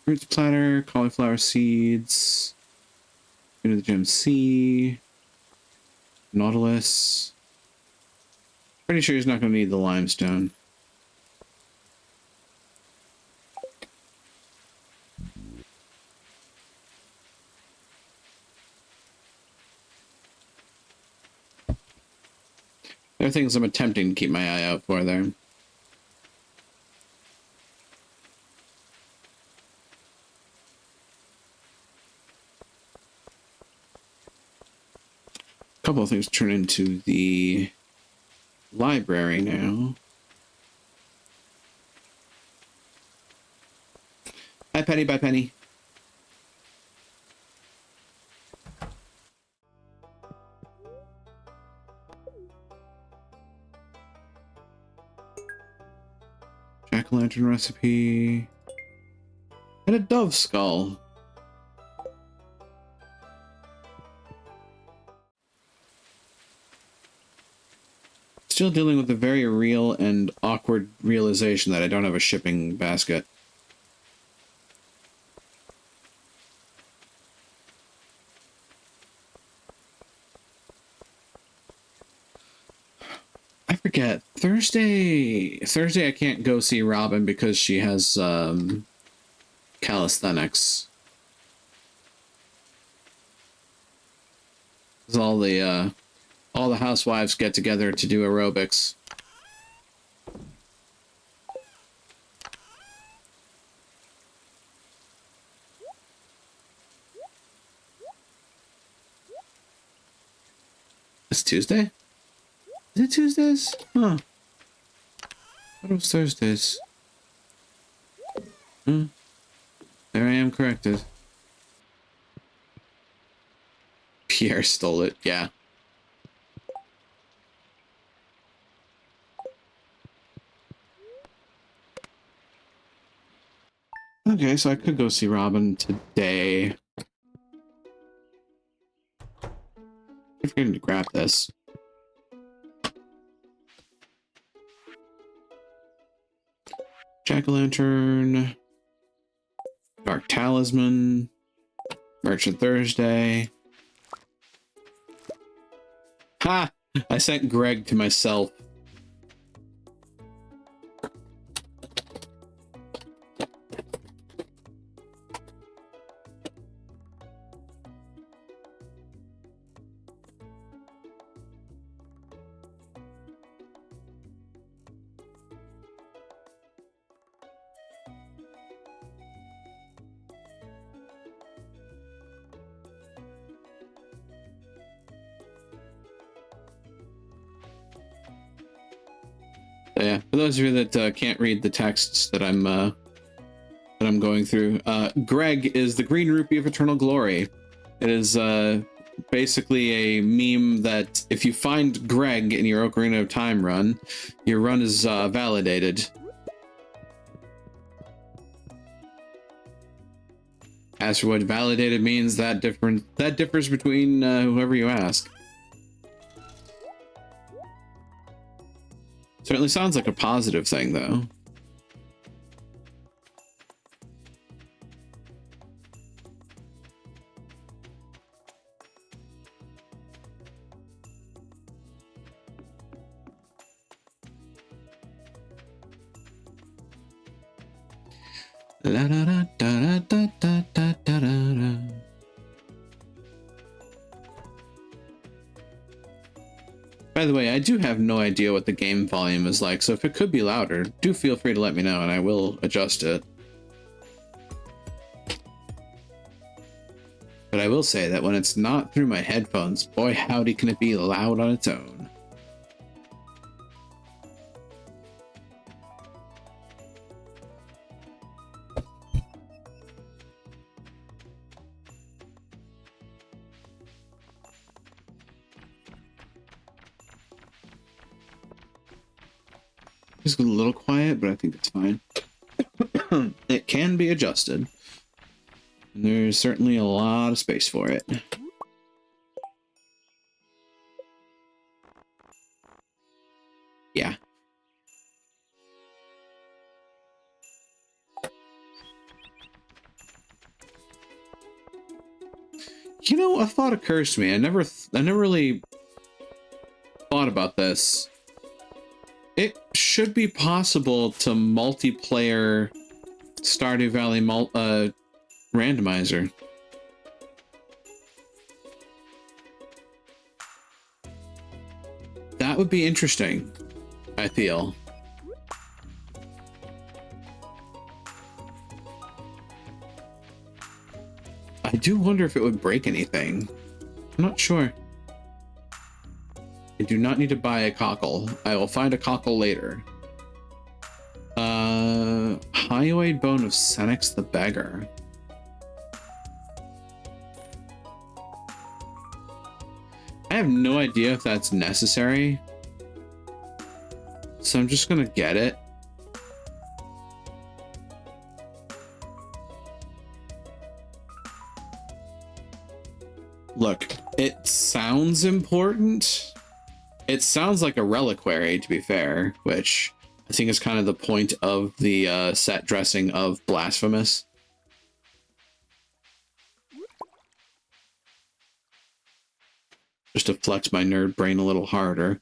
Fruits platter, cauliflower seeds. Go to the gem C. Nautilus. Pretty sure he's not going to need the limestone. There are things I'm attempting to keep my eye out for there. A couple of things turn into the library now. Hi, Penny. Bye, Penny. Jack-o'-lantern recipe. And a dove skull. Still dealing with the very real and awkward realization that I don't have a shipping basket. I forget. Thursday I can't go see Robin because she has calisthenics. All the housewives get together to do aerobics. It's Tuesday? Is it Tuesdays? Huh. What was Thursdays? Hmm. There I am corrected. Pierre stole it, yeah. Okay, so I could go see Robin today. I'm forgetting to grab this. Jack-o'-lantern. Dark Talisman. Merchant Thursday. Ha! I sent Greg to myself. So yeah, for those of you that can't read the texts that I'm going through, Greg is the green rupee of eternal glory. It is basically a meme that if you find Greg in your Ocarina of Time run, your run is validated. As for what validated means, that differs between whoever you ask. Certainly sounds like a positive thing, though. La da da da da da da da da. By the way, I do have no idea what the game volume is like, so if it could be louder, do feel free to let me know and I will adjust it. But I will say that when it's not through my headphones, boy howdy can it be loud on its own. It's a little quiet, but I think it's fine. It can be adjusted. And there's certainly a lot of space for it. Yeah. You know, a thought occurs to me. I never really thought about this. It should be possible to multiplayer Stardew Valley randomizer. That would be interesting, I feel. I do wonder if it would break anything. I'm not sure. I do not need to buy a cockle. I will find a cockle later. Hyoid bone of Senex the Beggar. I have no idea if that's necessary, so I'm just gonna get it. Look, it sounds important. It sounds like a reliquary, to be fair, which I think is kind of the point of the set dressing of Blasphemous. Just to flex my nerd brain a little harder.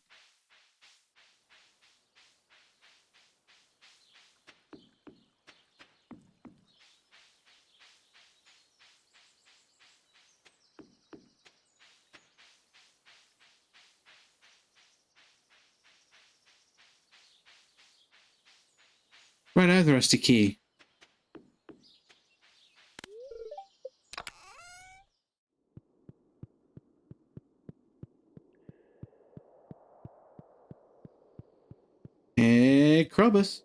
Right, I have the rusty key. Hey, Krobus.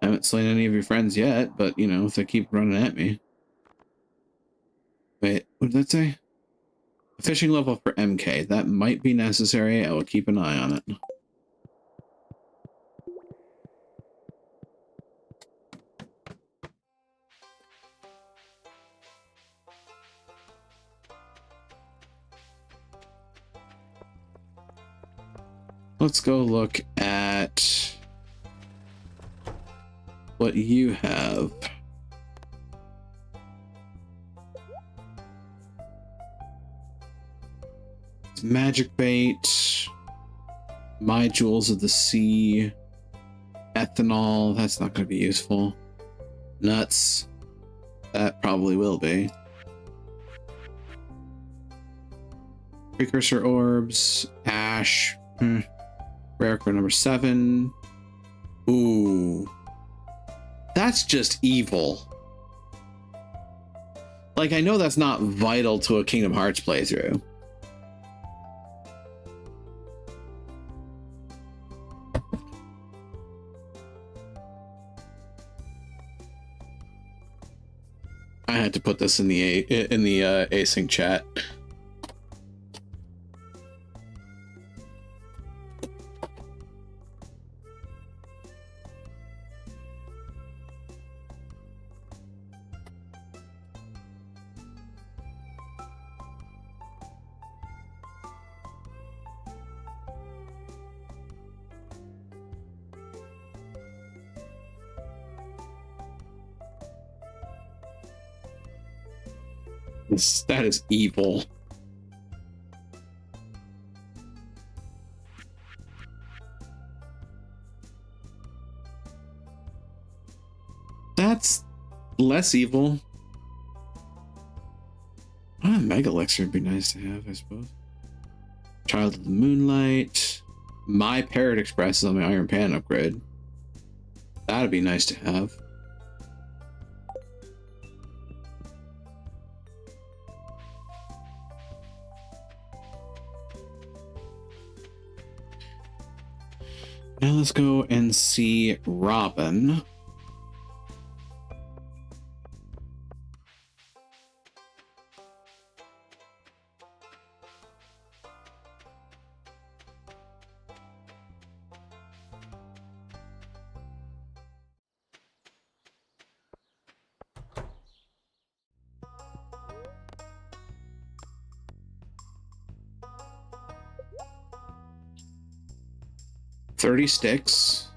I haven't slain any of your friends yet, but, you know, if they keep running at me. Wait, what did that say? A fishing level for MK. That might be necessary. I will keep an eye on it. Let's go look at what you have. Magic bait, my jewels of the sea, ethanol. That's not going to be useful. Nuts. That probably will be. Precursor orbs, ash. Rare card number 7. Ooh. That's just evil. Like, I know that's not vital to a Kingdom Hearts playthrough. I had to put this in the async chat. That is evil. That's less evil. Mega Elixir would be nice to have, I suppose. Child of the Moonlight. My Parrot Express is on my Iron Pan upgrade. That'd be nice to have. Now let's go and see Robin. $30 sticks.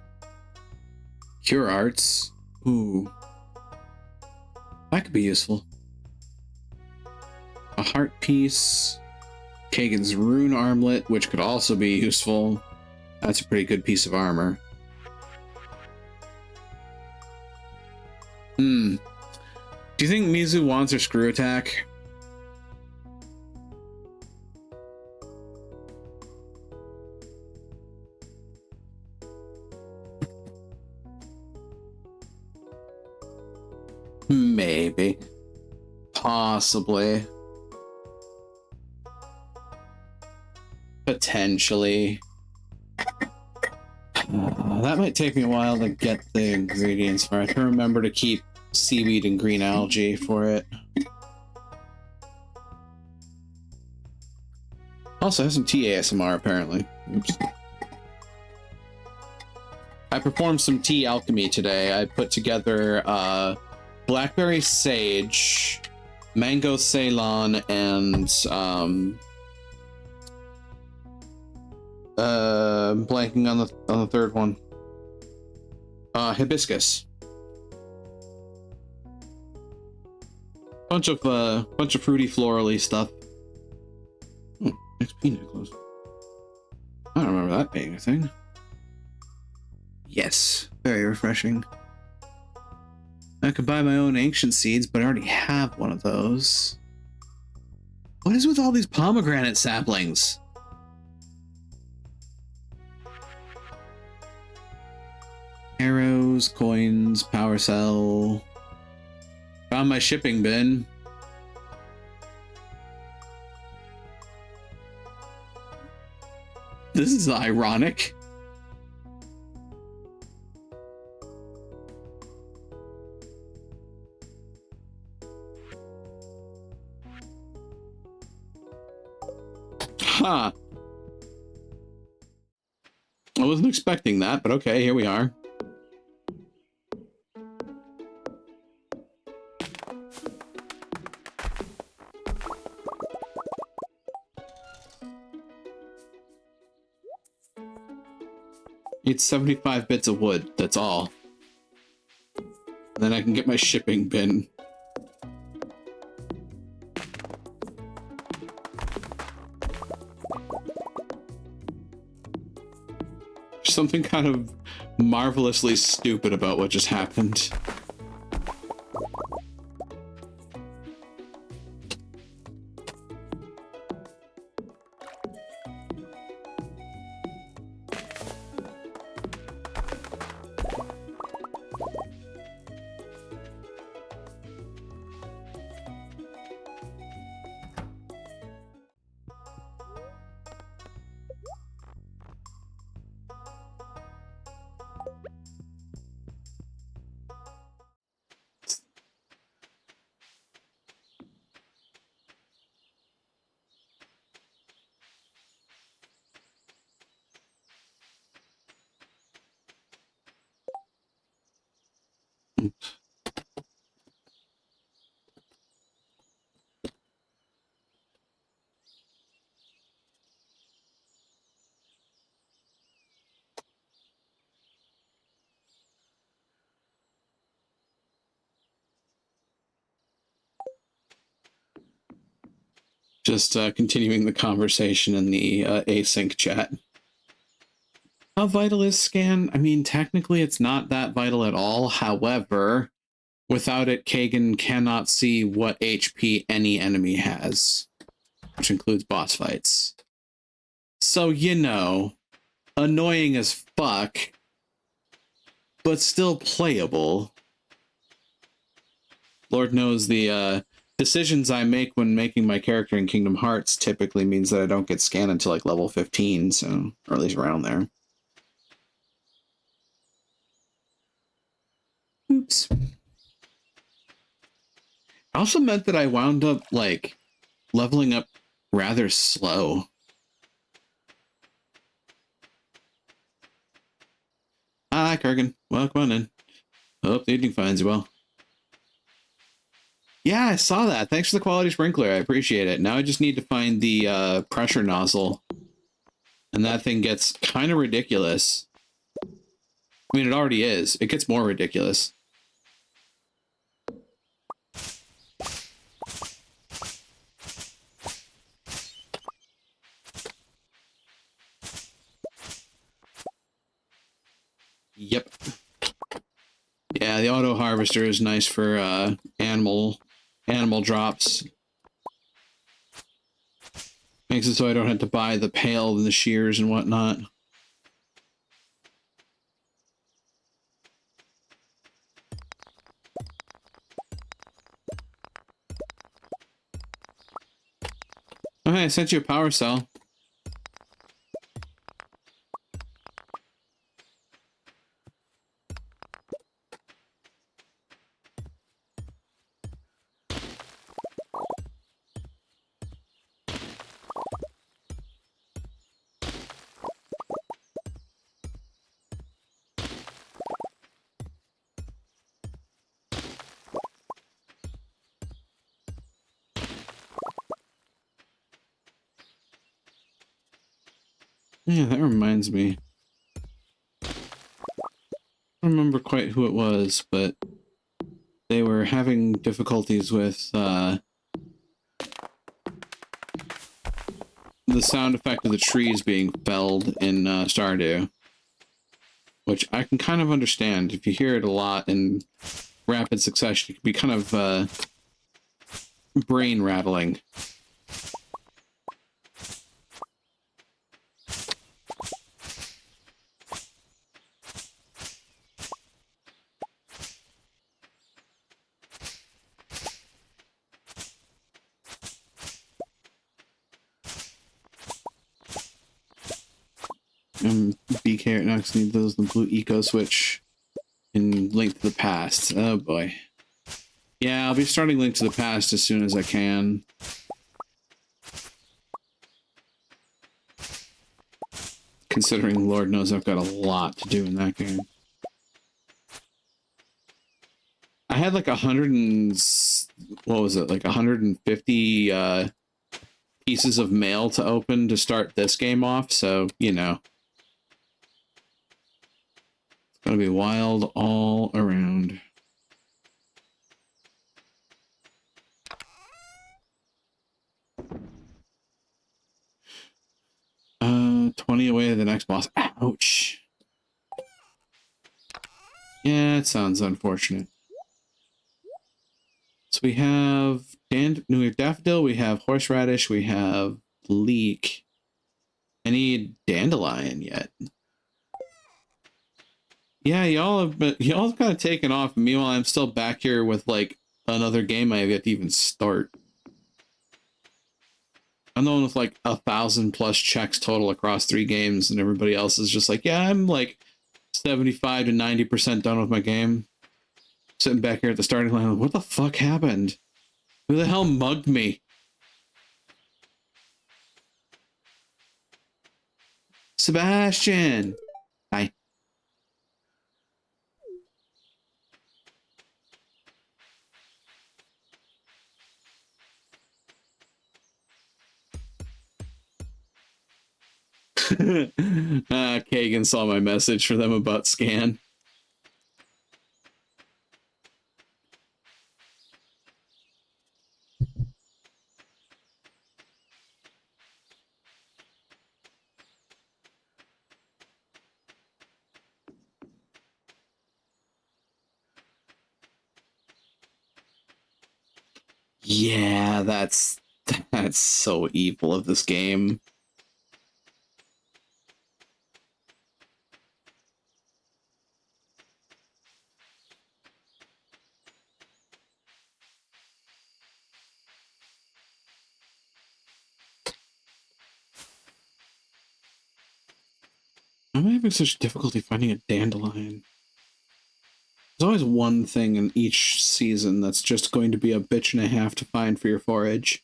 Cure Arts. Ooh. That could be useful. A heart piece. Kagan's rune armlet, which could also be useful. That's a pretty good piece of armor. Do you think Mizu wants her screw attack? Maybe. Possibly. Potentially. That might take me a while to get the ingredients for it. I can remember to keep seaweed and green algae for it. Also, I have some tea ASMR apparently. Oops. I performed some tea alchemy today. I put together blackberry sage, mango Ceylon, and I'm blanking on the third one. Hibiscus. Bunch of fruity florally stuff. XP necklace. I don't remember that being a thing. Yes, very refreshing. I could buy my own ancient seeds, but I already have one of those. What is with all these pomegranate saplings? Arrows, coins, power cell. Found my shipping bin. This is ironic. Huh. I wasn't expecting that, but okay, here we are. Need 75 bits of wood, that's all. And then I can get my shipping bin. There's something kind of marvelously stupid about what just happened. Just continuing the conversation in the async chat. How vital is scan? I mean, technically it's not that vital at all. However, without it, Kagan cannot see what HP any enemy has, which includes boss fights. So, you know, annoying as fuck, but still playable. Lord knows the decisions I make when making my character in Kingdom Hearts typically means that I don't get scanned until like level 15, so, or at least around there. Oops. Also meant that I wound up, like, leveling up rather slow. Hi, Kurgan. Welcome on in. Hope the evening finds you well. Yeah, I saw that. Thanks for the quality sprinkler. I appreciate it. Now I just need to find the pressure nozzle. And that thing gets kind of ridiculous. I mean, it already is. It gets more ridiculous. Yep. Yeah, the auto harvester is nice for animal drops. Makes it so I don't have to buy the pail and the shears and whatnot. Oh, hey, I sent you a power cell. Yeah, that reminds me. I don't remember quite who it was, but they were having difficulties with the sound effect of the trees being felled in Stardew. Which I can kind of understand. If you hear it a lot in rapid succession, it can be kind of brain rattling. Be careful, next need those the blue eco switch in Link to the Past. Oh boy. Yeah, I'll be starting Link to the Past as soon as I can. Considering Lord knows I've got a lot to do in that game. I had like 100 and... what was it? Like 150 pieces of mail to open to start this game off, so, you know. It's gonna be wild all around. 20 away to the next boss. Ouch. Yeah, it sounds unfortunate. So we have we have daffodil, we have horseradish, we have leek. Any dandelion yet? Yeah, y'all have kind of taken off. Meanwhile, I'm still back here with like another game I have yet to even start. I'm the one with like 1,000+ checks total across 3 games, and everybody else is just like, yeah, I'm like 75 to 90% done with my game. Sitting back here at the starting line, what the fuck happened? Who the hell mugged me? Sebastian! Hi. Kagan saw my message for them about Scan. Yeah, that's so evil of this game. I'm having such difficulty finding a dandelion. There's always one thing in each season that's just going to be a bitch and a half to find for your forage.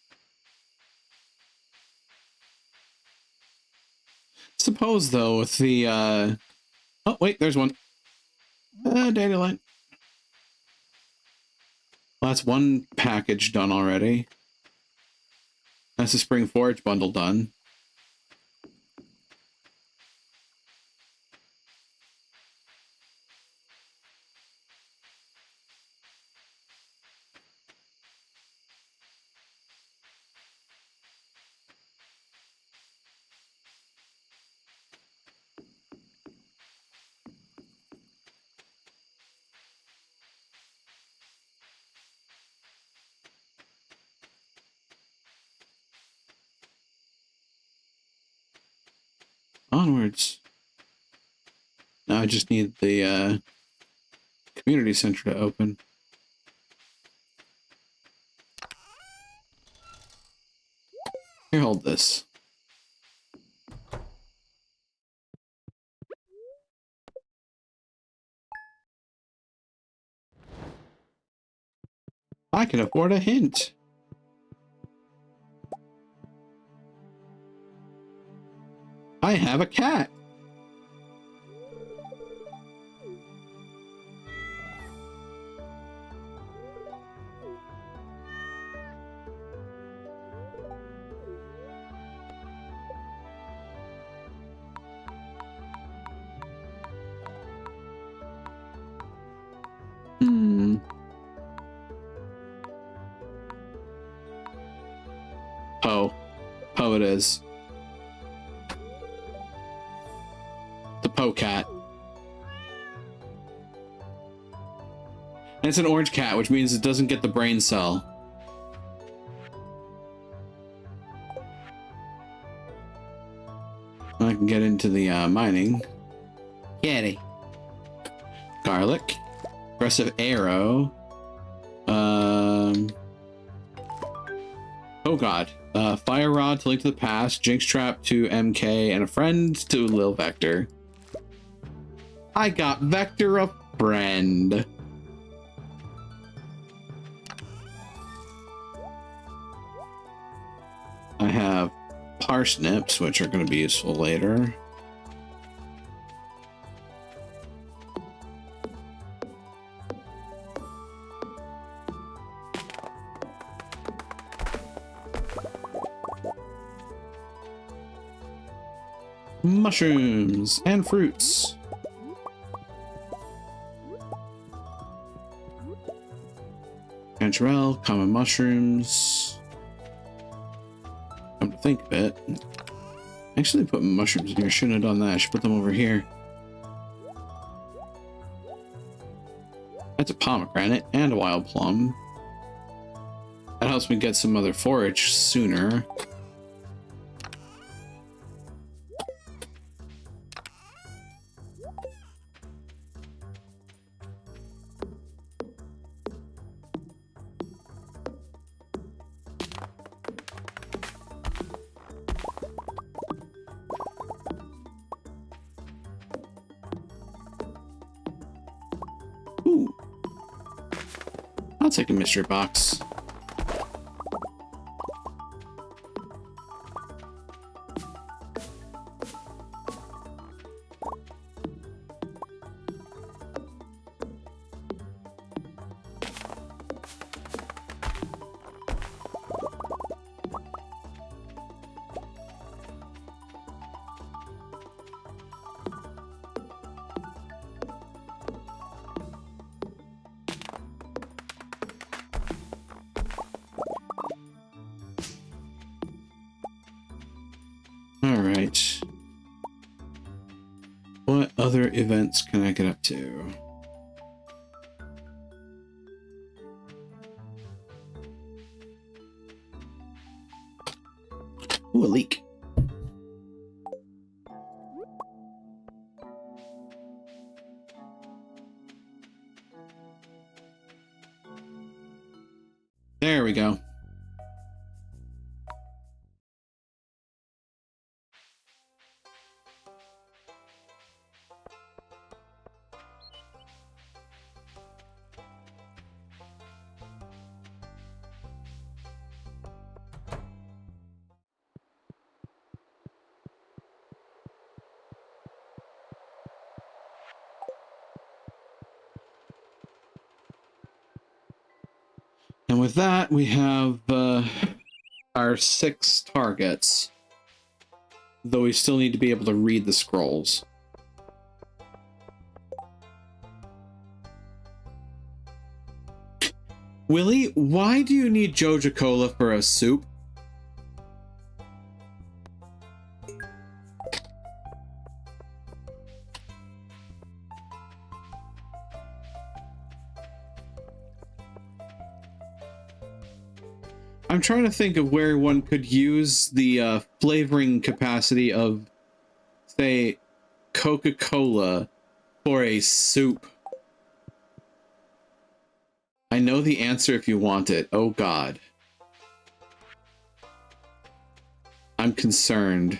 Suppose, though, with the, oh, wait, there's one. Dandelion. Well, that's one package done already. That's the spring forage bundle done. Onwards. Now I just need the community center to open. Here, hold this. I can afford a hint. I have a cat. Poe it is. The Poe cat. And it's an orange cat, which means it doesn't get the brain cell. I can get into the mining. Kitty. Garlic. Aggressive arrow. Oh god. Fire rod to link to the past. Jinx trap to MK. And a friend to Lil Vector. I got Vector a friend. I have parsnips, which are going to be useful later. Mushrooms and fruits. Chanterelle, common mushrooms. Come to think of it, actually put mushrooms in here. Shouldn't have done that. I should put them over here. That's a pomegranate and a wild plum. That helps me get some other forage sooner. Ooh. I'll take a mystery box. Alright. What other events can I get up to? Ooh, a leak. There we go. And with that, we have our 6 targets. Though we still need to be able to read the scrolls. Willie, why do you need Joja Cola for a soup? I'm trying to think of where one could use the flavoring capacity of say Coca-Cola for a soup? I know the answer if you want it. Oh God. I'm concerned.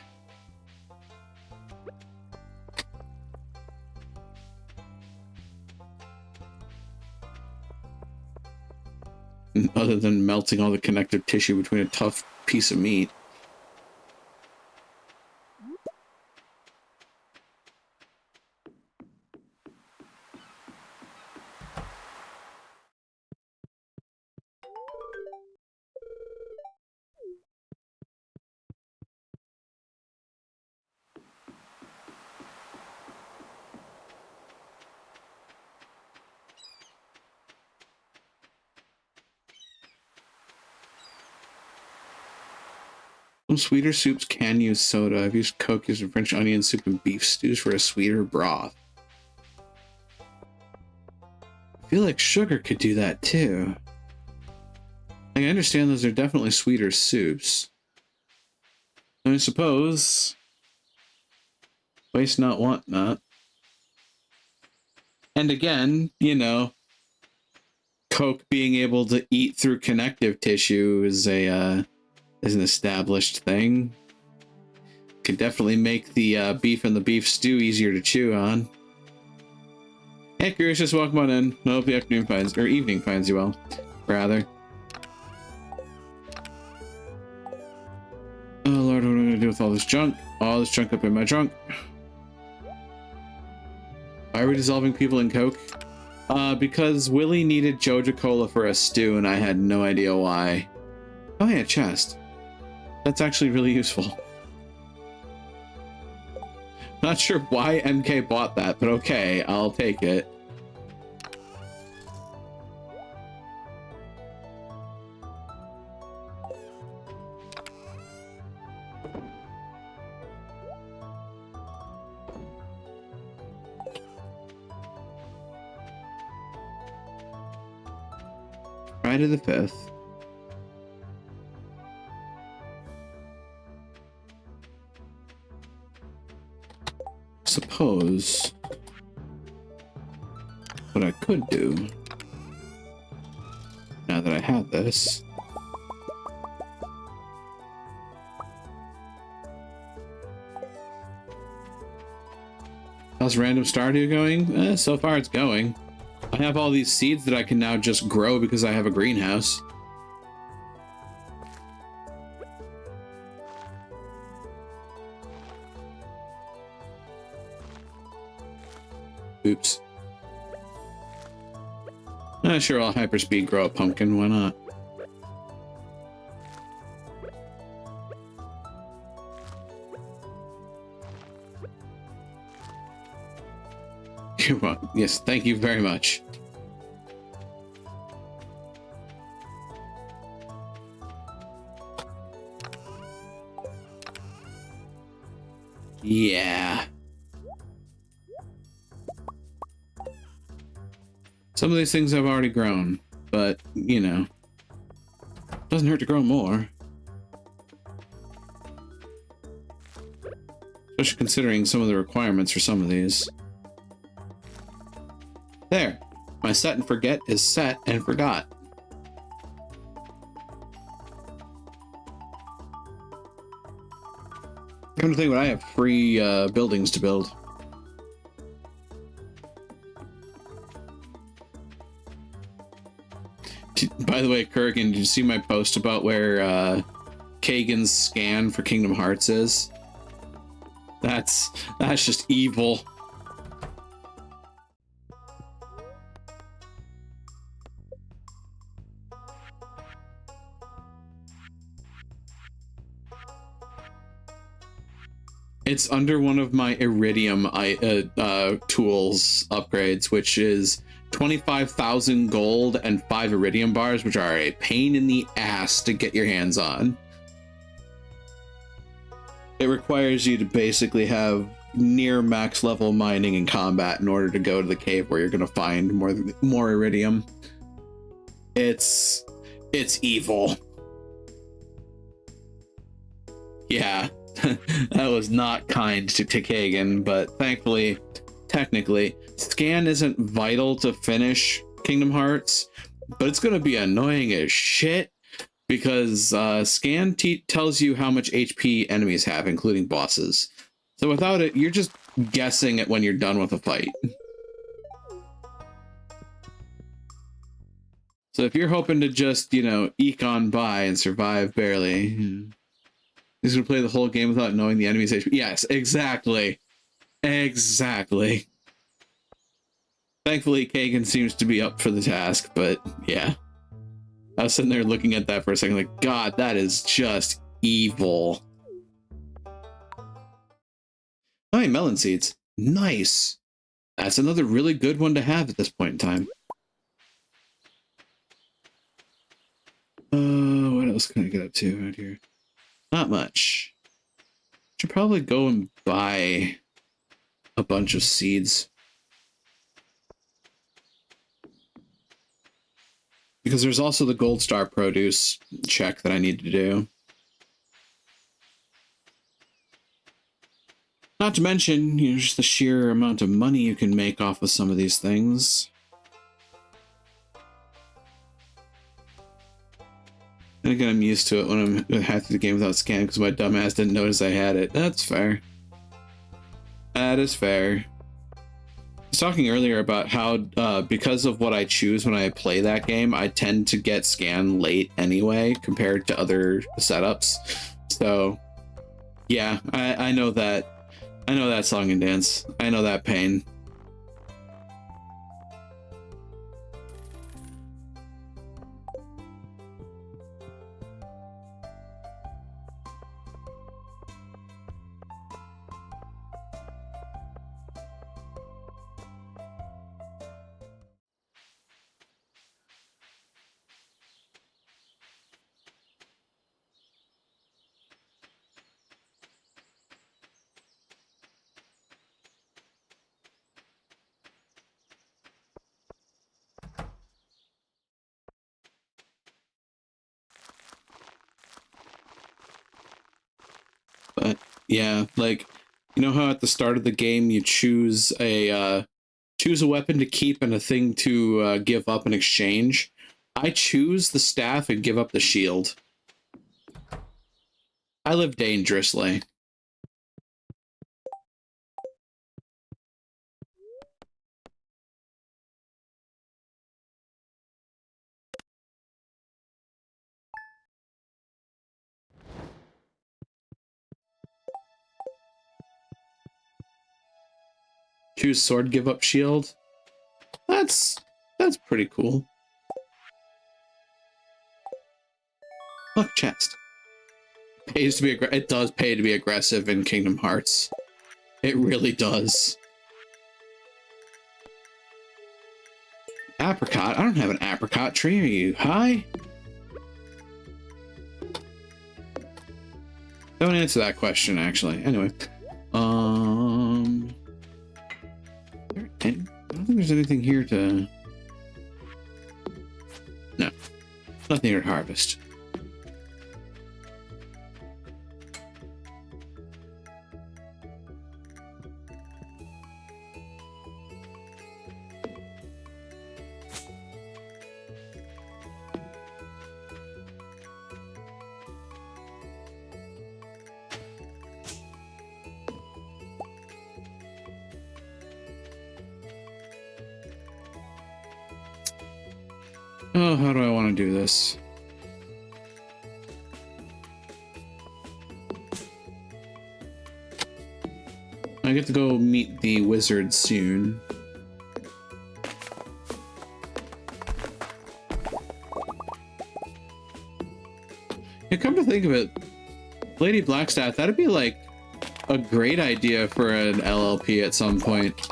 Other than melting all the connective tissue between a tough piece of meat. Some sweeter soups can use soda. I've used Coke, using French onion soup and beef stews for a sweeter broth. I feel like sugar could do that too. I understand those are definitely sweeter soups. I suppose. Waste not, want not. And again, you know, Coke being able to eat through connective tissue is an established thing. Could definitely make the beef and the beef stew easier to chew on. Hey, curious, just welcome on in. I hope the afternoon finds, or evening finds you well, rather. Oh Lord, what am I gonna do with all this junk? All this junk up in my trunk. Why are we dissolving people in Coke? Because Willie needed Joja Cola for a stew, and I had no idea why. Oh yeah, chest. That's actually really useful. Not sure why MK bought that, but okay, I'll take it. Friday the 5th. Suppose what I could do, now that I have this, how's random Stardew going? So far it's going. I have all these seeds that I can now just grow because I have a greenhouse. Oops. Sure, I'll hyperspeed grow a pumpkin, why not? You're welcome. Yes, thank you very much. Yeah. Some of these things I've already grown, but, you know, doesn't hurt to grow more. Especially considering some of the requirements for some of these. There. My set and forget is set and forgot. Come to think, when I have free buildings to build. By the way, Kurgan, did you see my post about where Kagan's scan for Kingdom Hearts is? That's just evil. It's under one of my Iridium tools upgrades, which is 25,000 gold and 5 Iridium bars, which are a pain in the ass to get your hands on. It requires you to basically have near max level mining and combat in order to go to the cave where you're going to find more Iridium. It's evil. Yeah. That was not kind to Kagan, but thankfully, technically, scan isn't vital to finish Kingdom Hearts, but it's going to be annoying as shit because scan tells you how much HP enemies have, including bosses. So without it, you're just guessing it when you're done with a fight. So if you're hoping to just, you know, eke on by and survive barely, he's going to play the whole game without knowing the enemy's HP. Yes, exactly. Exactly. Thankfully, Kagan seems to be up for the task, but yeah. I was sitting there looking at that for a second like, God, that is just evil. Oh, hey, melon seeds. Nice. That's another really good one to have at this point in time. What else can I get up to out here? Not much. Should probably go and buy a bunch of seeds. Because there's also the Gold Star produce check that I need to do. Not to mention, you know, just the sheer amount of money you can make off of some of these things. And again, I'm used to it when I'm half through the game without scan because my dumbass didn't notice I had it. That's fair. That is fair. I was talking earlier about how, because of what I choose when I play that game, I tend to get scan late anyway compared to other setups. So, yeah, I know that. I know that song and dance. I know that pain. But yeah, like, you know how at the start of the game you choose a weapon to keep and a thing to give up in exchange? I choose the staff and give up the shield. I live dangerously. Choose sword, give up shield. That's pretty cool. Look, chest. Pays to be it does pay to be aggressive in Kingdom Hearts. It really does. Apricot? I don't have an apricot tree. Are you high? Don't answer that question, actually. Anyway. I don't think there's anything here to... No. Nothing here to harvest. Oh, how do I want to do this? I get to go meet the wizard soon. Yeah, come to think of it, Lady Blackstaff, that'd be like a great idea for an LLP at some point.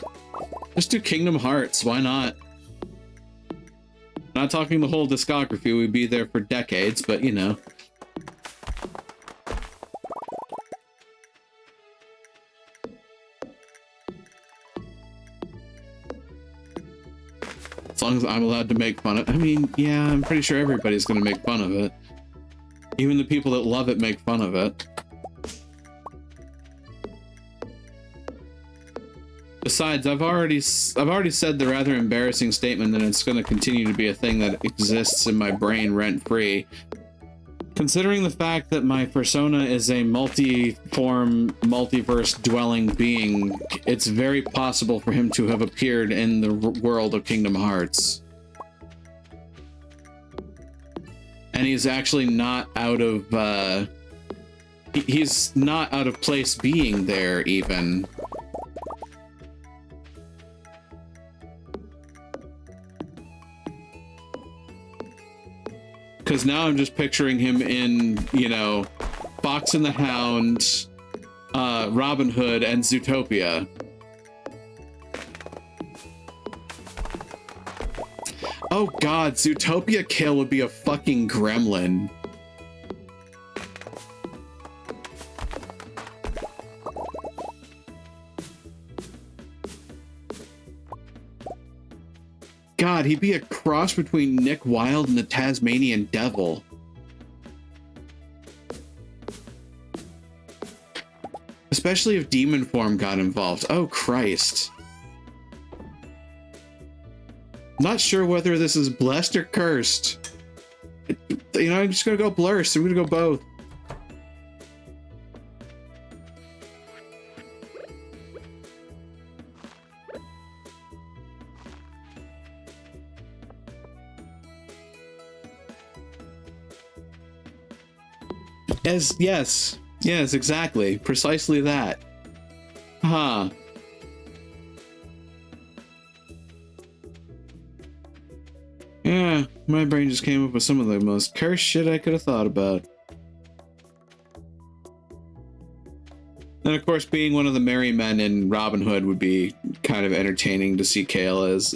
Just do Kingdom Hearts, why not? Not talking the whole discography, we'd be there for decades, but you know. As long as I'm allowed to make fun of it. I mean, yeah, I'm pretty sure everybody's gonna make fun of it. Even the people that love it make fun of it. Besides, I've already said the rather embarrassing statement that it's going to continue to be a thing that exists in my brain rent-free. Considering the fact that my persona is a multi-form, multiverse-dwelling being, it's very possible for him to have appeared in the world of Kingdom Hearts. And he's actually not out of, he's not out of place being there, even. Because now I'm just picturing him in, you know, Fox and the Hound, Robin Hood, and Zootopia. Oh god, Zootopia Kale would be a fucking gremlin. God, he'd be a cross between Nick Wilde and the Tasmanian Devil. Especially if demon form got involved. Oh, Christ. Not sure whether this is blessed or cursed. You know, I'm just gonna go blurst. I'm gonna go both. Yes, exactly. Precisely that. Huh. Yeah, my brain just came up with some of the most cursed shit I could have thought about. And of course, being one of the merry men in Robin Hood would be kind of entertaining to see Kale as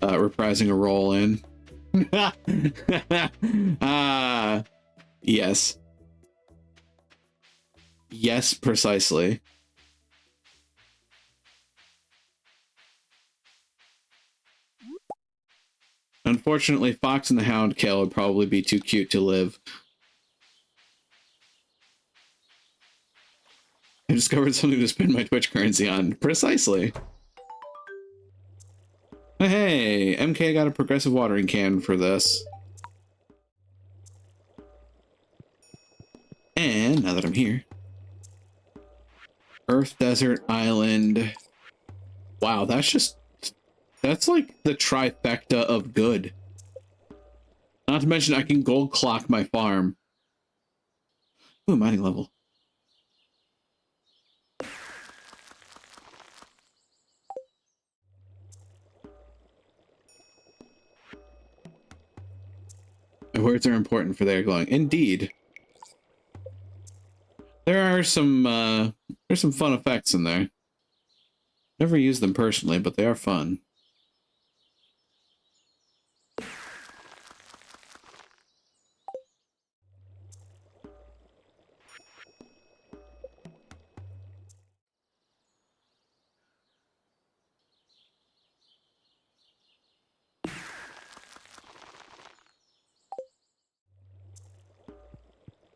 reprising a role in. Yes. Yes, precisely. Unfortunately, Fox and the Hound Kale would probably be too cute to live. I discovered something to spend my Twitch currency on. Precisely. Hey, MK got a progressive watering can for this. And now that I'm here. Earth, desert, island. Wow, that's like the trifecta of good. Not to mention I can gold clock my farm. Ooh, mining level. My words are important for their glowing. Indeed. There are some there's some fun effects in there. Never used them personally, but they are fun.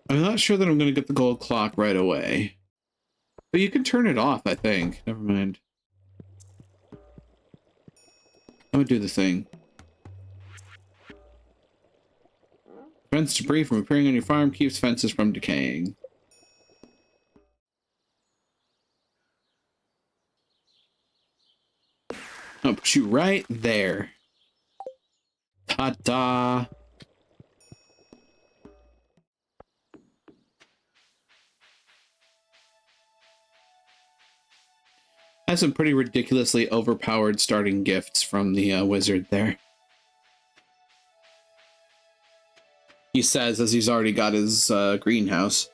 I'm not sure that I'm going to get the gold clock right away. But you can turn it off, I think. Never mind. I'm going to do the thing. Prevents debris from appearing on your farm, keeps fences from decaying. I'll put you right there. Ta-da! Has some pretty ridiculously overpowered starting gifts from the wizard there. He says as he's already got his greenhouse.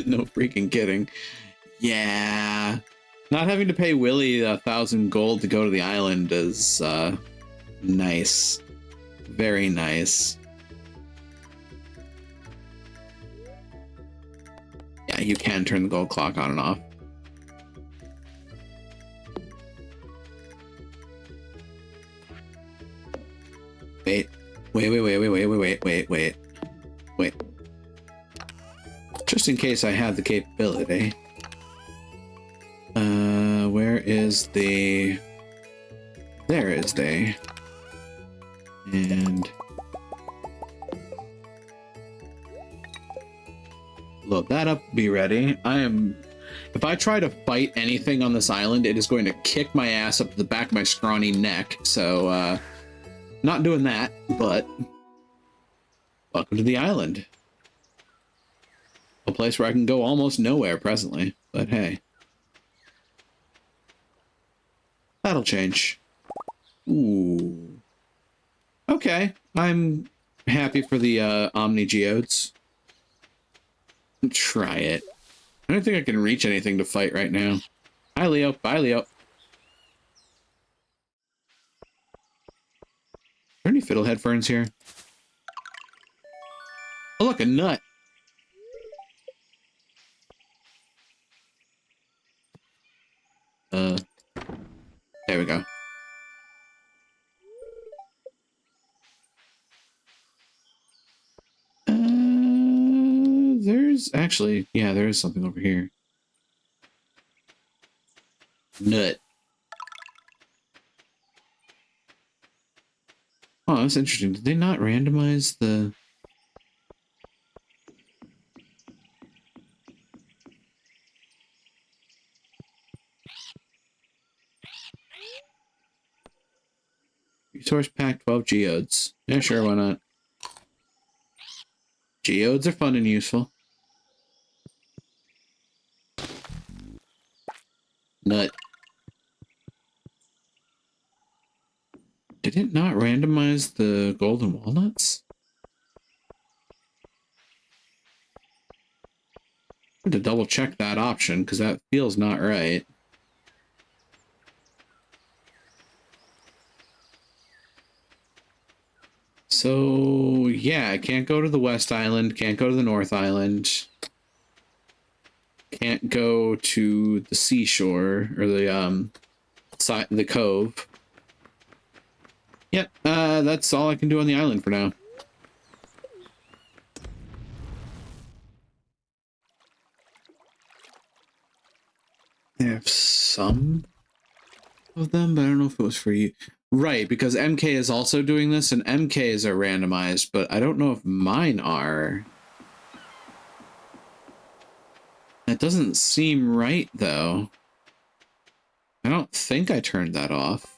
No freaking kidding. Yeah. Not having to pay Willy 1,000 gold to go to the island is nice. Very nice. Yeah, you can turn the gold clock on and off. Wait. Just in case I have the capability. is the... There is the... And... Load that up, be ready. I am... If I try to fight anything on this island, it is going to kick my ass up to the back of my scrawny neck. So, not doing that, but... Welcome to the island. A place where I can go almost nowhere presently, but hey. That'll change. Ooh. Okay, I'm happy for the Omni Geodes. Try it. I don't think I can reach anything to fight right now. Hi, Leo. Bye, Leo. Are there any fiddlehead ferns here? Oh, look, a nut. There we go. There's actually, yeah, there is something over here. Nut. Oh, that's interesting. Did they not randomize the... Resource pack 12 geodes. Yeah, sure, why not? Geodes are fun and useful. Nut. Did it not randomize the golden walnuts? I have to double check that option because that feels not right. So, yeah, I can't go to the West Island, can't go to the North Island, can't go to the seashore, or the cove. Yep, that's all I can do on the island for now. I have some of them, but I don't know if it was for you. Right, because MK is also doing this, and MKs are randomized, but I don't know if mine are. That doesn't seem right, though. I don't think I turned that off.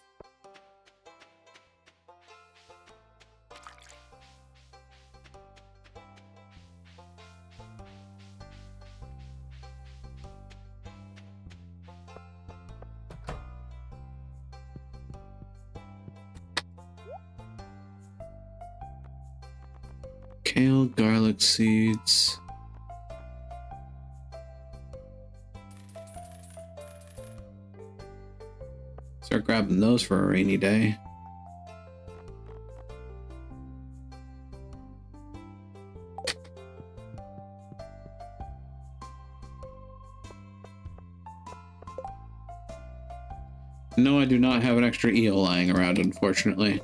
Kale, garlic seeds. Start grabbing those for a rainy day. No, I do not have an extra eel lying around, unfortunately.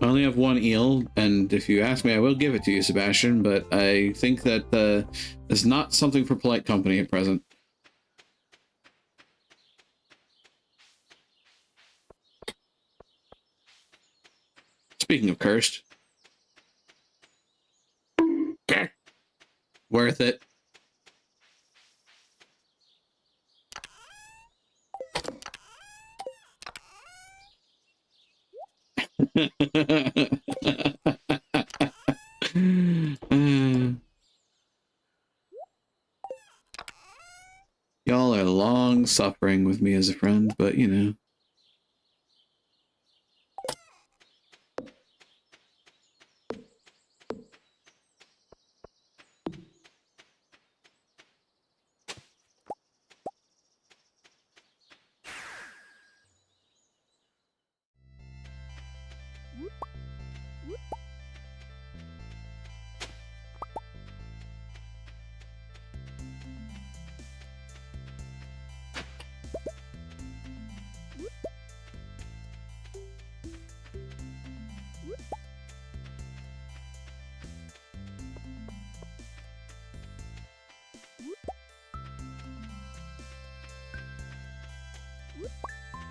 I only have one eel, and if you ask me, I will give it to you, Sebastian, but I think that it's not something for polite company at present. Speaking of cursed. Okay. Worth it. Y'all are long suffering with me as a friend, but you know.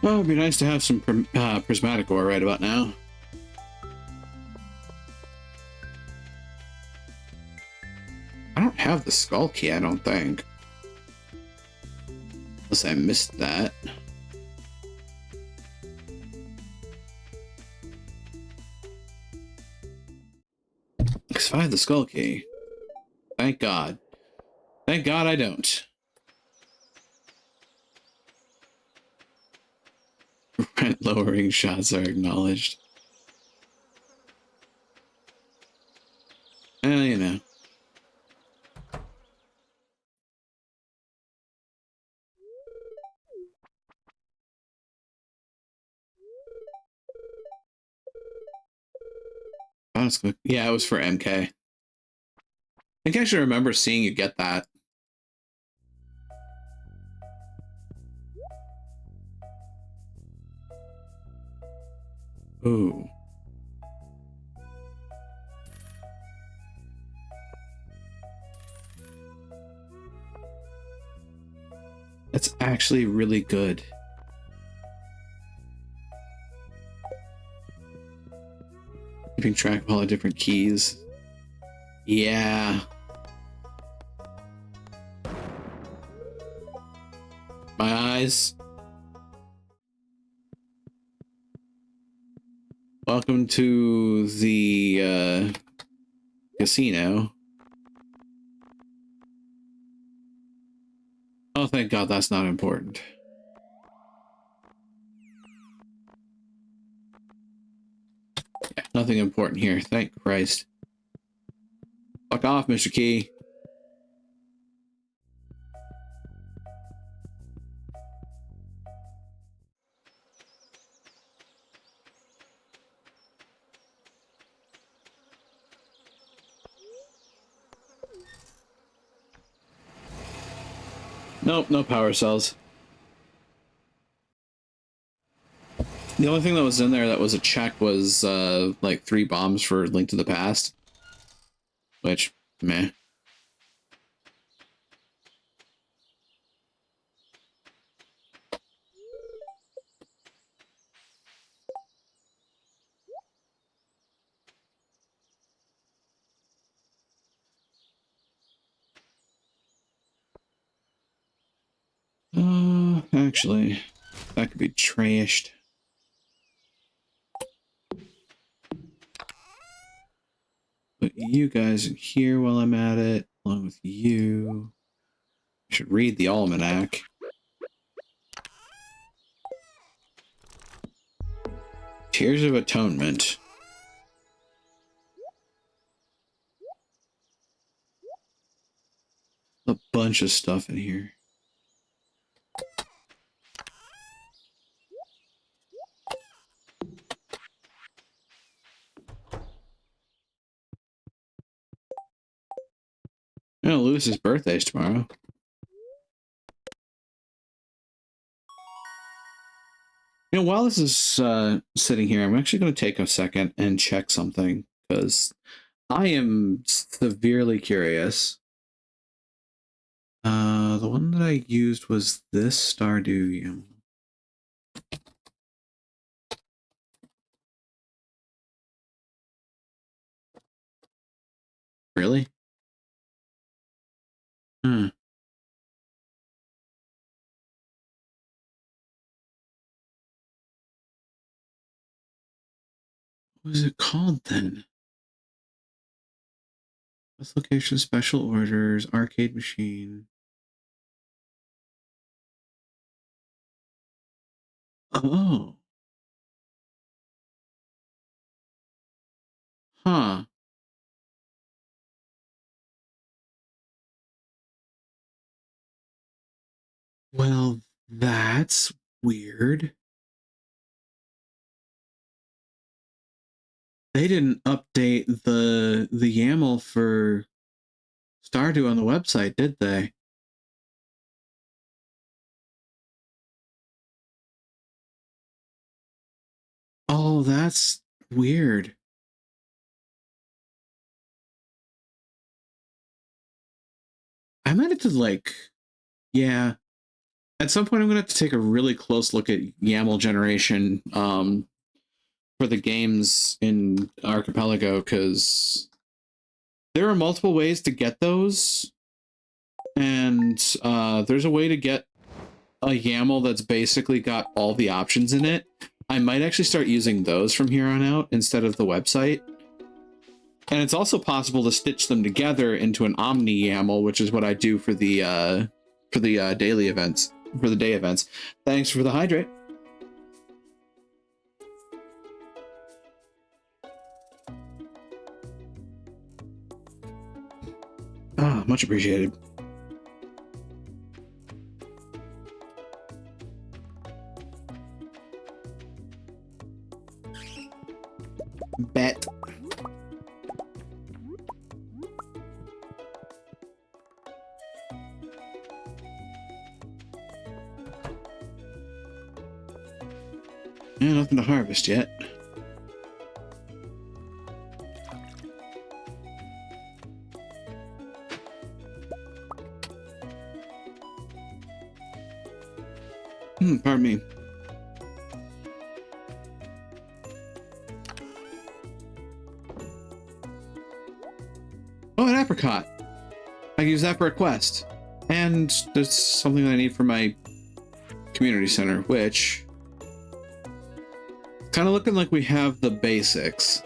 Oh, it'd be nice to have some prismatic ore right about now. I don't have the skull key, I don't think. Unless I missed that. Because if I have the skull key. Thank God. Thank God I don't. Rent lowering shots are acknowledged. You know. Yeah, it was for MK. I think I should remember seeing you get that. Ooh. That's actually really good. Keeping track of all the different keys. Yeah. My eyes. Welcome to the casino. Oh, thank God that's not important. Yeah, nothing important here. Thank Christ. Fuck off, Mr. Key. Nope, no power cells. The only thing that was in there that was a check was like 3 bombs for Link to the Past. Which, meh. Actually, that could be trashed. Put you guys in here while I'm at it, along with you. I should read the almanac. Tears of Atonement. A bunch of stuff in here. Oh, Lewis's birthday's tomorrow. You know, while this is sitting here, I'm actually going to take a second and check something, because I am severely curious. The one that I used was this Stardew YAML. Really? Hmm. What was it called then? This location, special orders, arcade machine. Oh. Huh. Well, that's weird. They didn't update the YAML for Stardew on the website, did they? Oh, that's weird. I meant it to, like, yeah. At some point, I'm gonna have to take a really close look at YAML generation for the games in Archipelago, because there are multiple ways to get those, and there's a way to get a YAML that's basically got all the options in it. I might actually start using those from here on out instead of the website. And it's also possible to stitch them together into an Omni YAML, which is what I do for the daily events, for the day events. Thanks for the hydrate. Ah, much appreciated. Bet. Yeah, nothing to harvest yet. Pardon me. Oh, an apricot. I can use that for a quest. And there's something that I need for my community center, which kind of looking like we have the basics.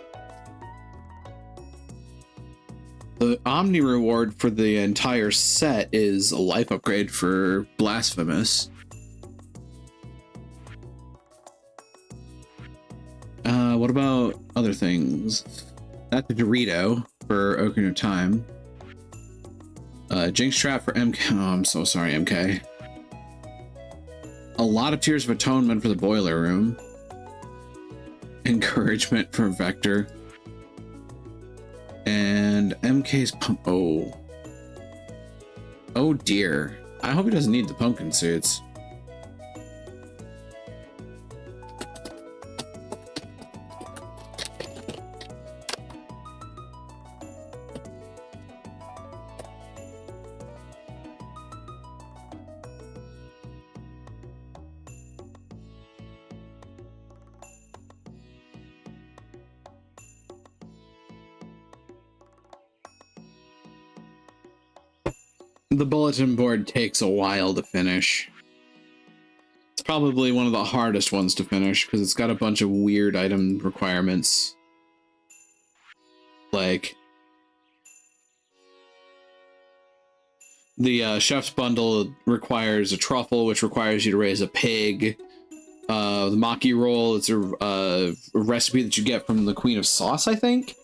The Omni reward for the entire set is a life upgrade for Blasphemous. What about other things? That's a Dorito for Ocarina of Time. Jinx Trap for MK. Oh, I'm so sorry, MK. A lot of Tears of Atonement for the Boiler Room. Encouragement for Vector. And MK's pump. Oh. Oh dear. I hope he doesn't need the pumpkin suits. The bulletin board takes a while to finish. It's probably one of the hardest ones to finish because it's got a bunch of weird item requirements. Like the chef's bundle requires a truffle, which requires you to raise a pig. The maki roll is a recipe that you get from the Queen of Sauce, I think.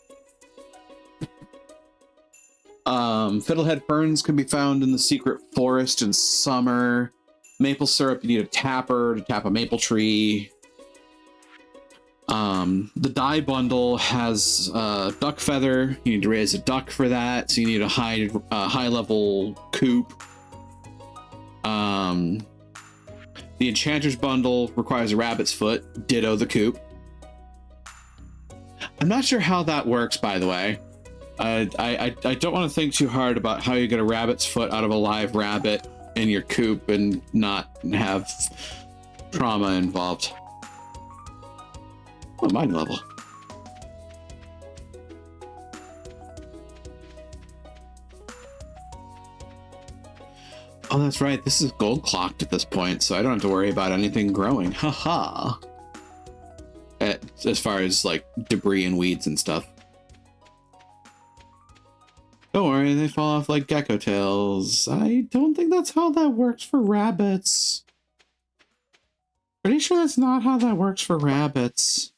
Fiddlehead ferns can be found in the secret forest in summer. Maple syrup, you need a tapper to tap a maple tree. The dye bundle has duck feather. You need to raise a duck for that, so you need a high level coop. The enchanter's bundle requires a rabbit's foot. Ditto the coop. I'm not sure how that works, by the way. I don't want to think too hard about how you get a rabbit's foot out of a live rabbit in your coop and not have trauma involved. Oh, mind level. Oh, that's right. This is gold clocked at this point, so I don't have to worry about anything growing. Haha. As far as like debris and weeds and stuff. Don't worry, they fall off like gecko tails. I don't think that's how that works for rabbits. Pretty sure that's not how that works for rabbits.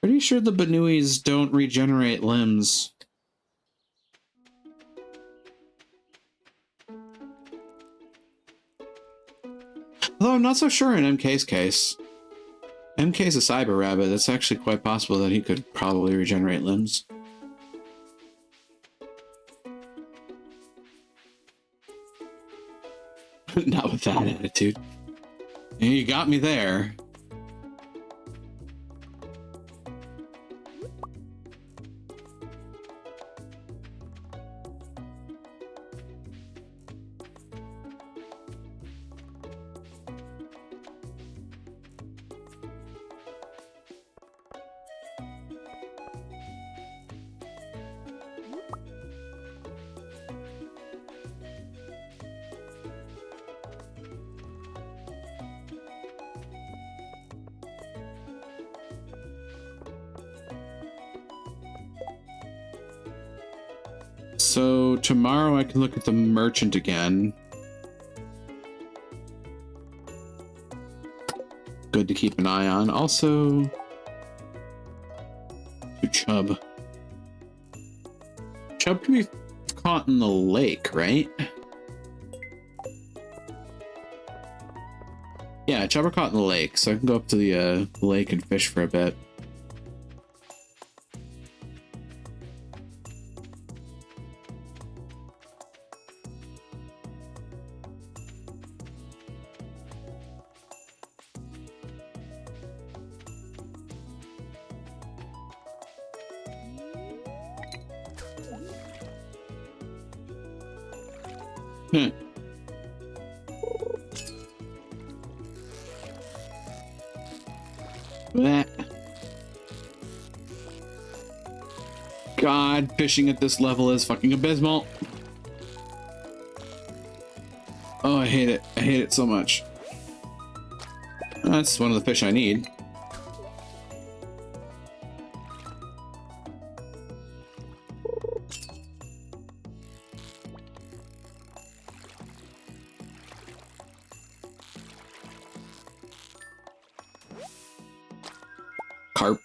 Pretty sure the Banuis don't regenerate limbs. Although I'm not so sure in MK's case. MK's a cyber rabbit. It's actually quite possible that he could probably regenerate limbs. Not with that attitude. You got me there. So tomorrow I can look at the merchant again. Good to keep an eye on. Also, to Chub. Chub can be caught in the lake, right? Yeah, Chub are caught in the lake, so I can go up to the lake and fish for a bit. God, fishing at this level is fucking abysmal. Oh, I hate it. I hate it so much. That's one of the fish I need. Carp.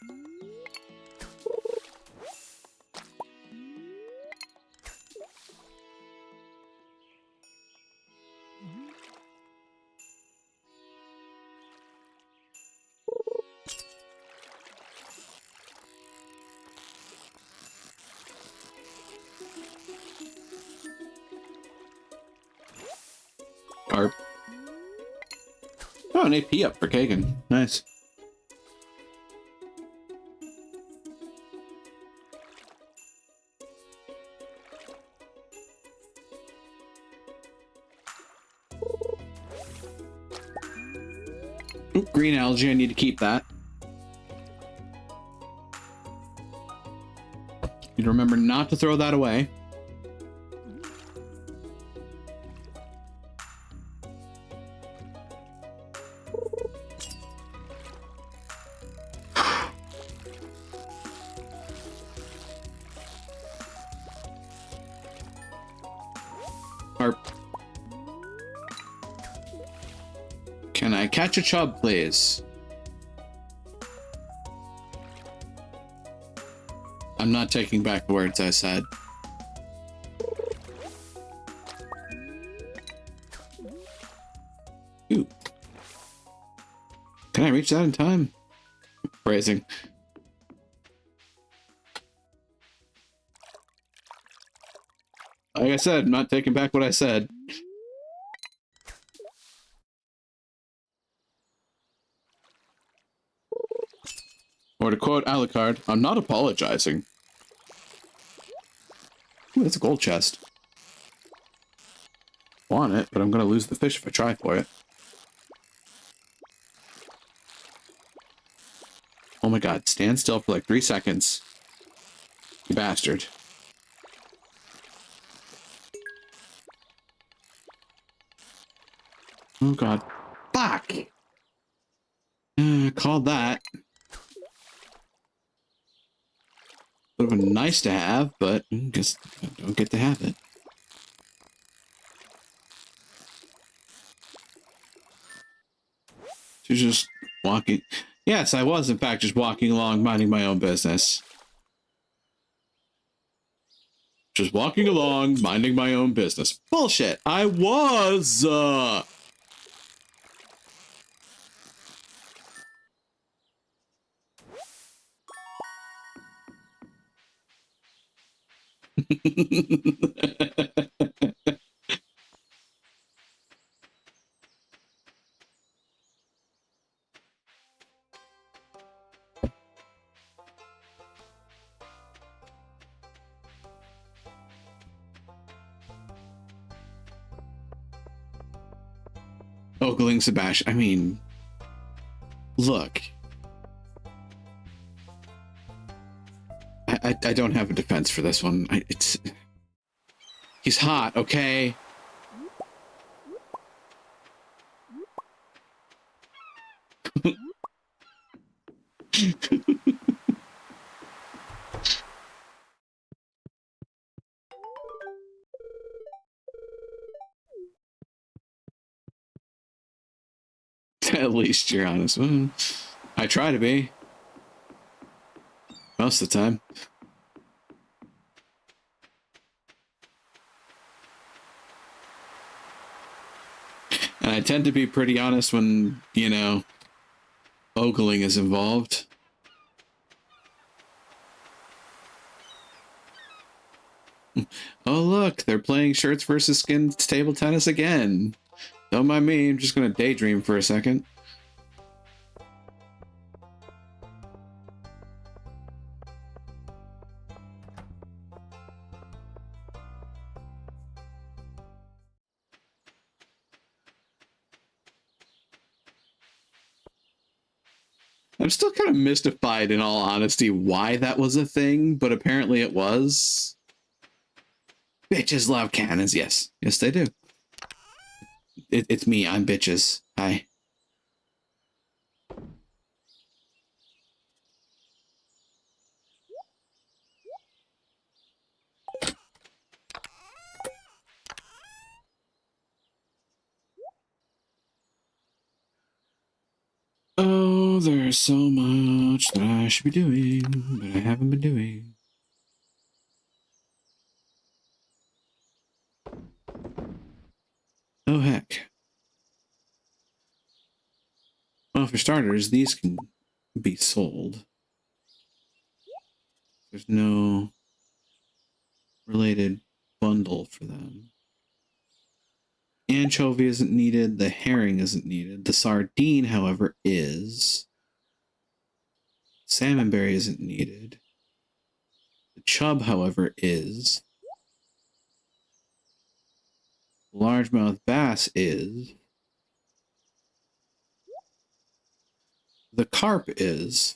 Carp. Oh, an AP up for Kagan. Nice. Ooh, green algae, I need to keep that. You remember not to throw that away. Carp. Can I catch a chub, please? I'm not taking back the words I said. Ooh. Can I reach that in time? Phrasing. Like I said, I'm not taking back what I said. Or to quote Alucard, I'm not apologizing. Ooh, that's a gold chest. Want it, but I'm gonna lose the fish if I try for it. Oh my god, stand still for like 3 seconds. You bastard. Oh god. Fuck! Called that. Would have been nice to have, but I guess I don't get to have it. She's just walking. Yes, I was in fact just walking along, minding my own business. Just walking along, minding my own business. Bullshit. I was. Ogling Sebastian. I mean, look. I don't have a defense for this one. He's hot, okay? At least you're honest. I try to be. Most of the time. And I tend to be pretty honest when, you know, ogling is involved. Oh, look, they're playing shirts versus skins table tennis again. Don't mind me, I'm just going to daydream for a second. I'm still kind of mystified, in all honesty, why that was a thing, but apparently it was. Bitches love cannons, yes. Yes, they do. It's me, I'm bitches. Hi. Oh, there's so much that I should be doing, but I haven't been doing. Oh, heck. Well, for starters, these can be sold. There's no related bundle for them. Anchovy isn't needed. The herring isn't needed. The sardine, however, is. Salmonberry isn't needed. The chub, however, is. Largemouth bass is. The carp is.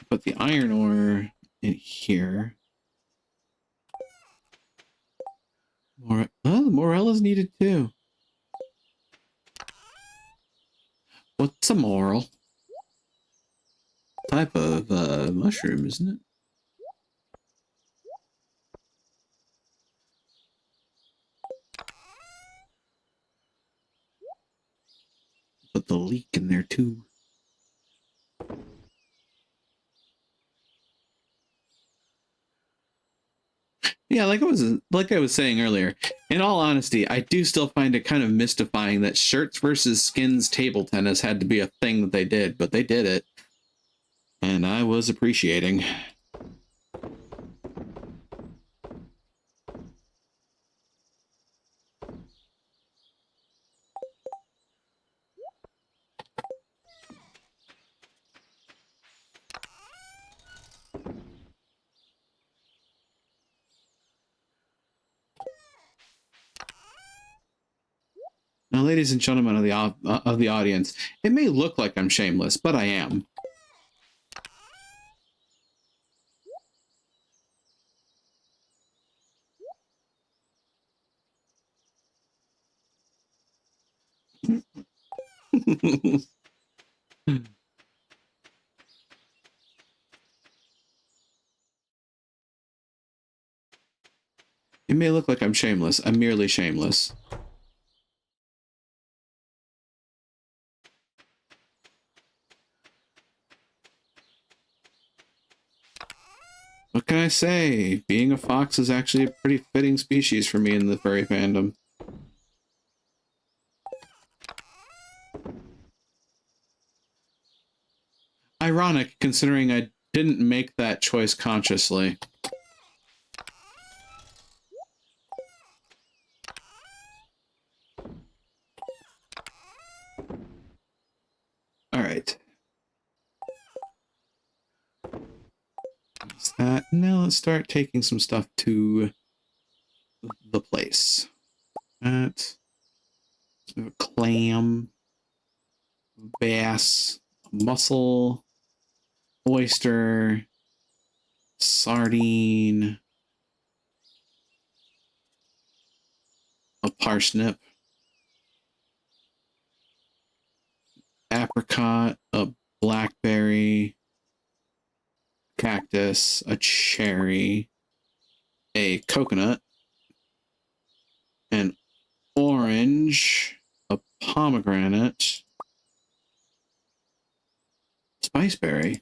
Put the iron ore in here. Morel is needed too. What's a morel? Type of mushroom, isn't it? Put the leek in there too. Yeah, like I was saying earlier, in all honesty, I do still find it kind of mystifying that shirts versus skins table tennis had to be a thing that they did, but they did it. And I was appreciating. Now, ladies and gentlemen of the audience, it may look like I'm shameless, but I am. It may look like I'm shameless. I'm merely shameless. What can I say? Being a fox is actually a pretty fitting species for me in the furry fandom. Ironic, considering I didn't make that choice consciously. All right. That's that. Now let's start taking some stuff to the place. That. A clam. Bass. Mussel. Oyster. Sardine. A parsnip. Apricot. A blackberry. cactus, a cherry, a coconut, an orange, a pomegranate, spiceberry,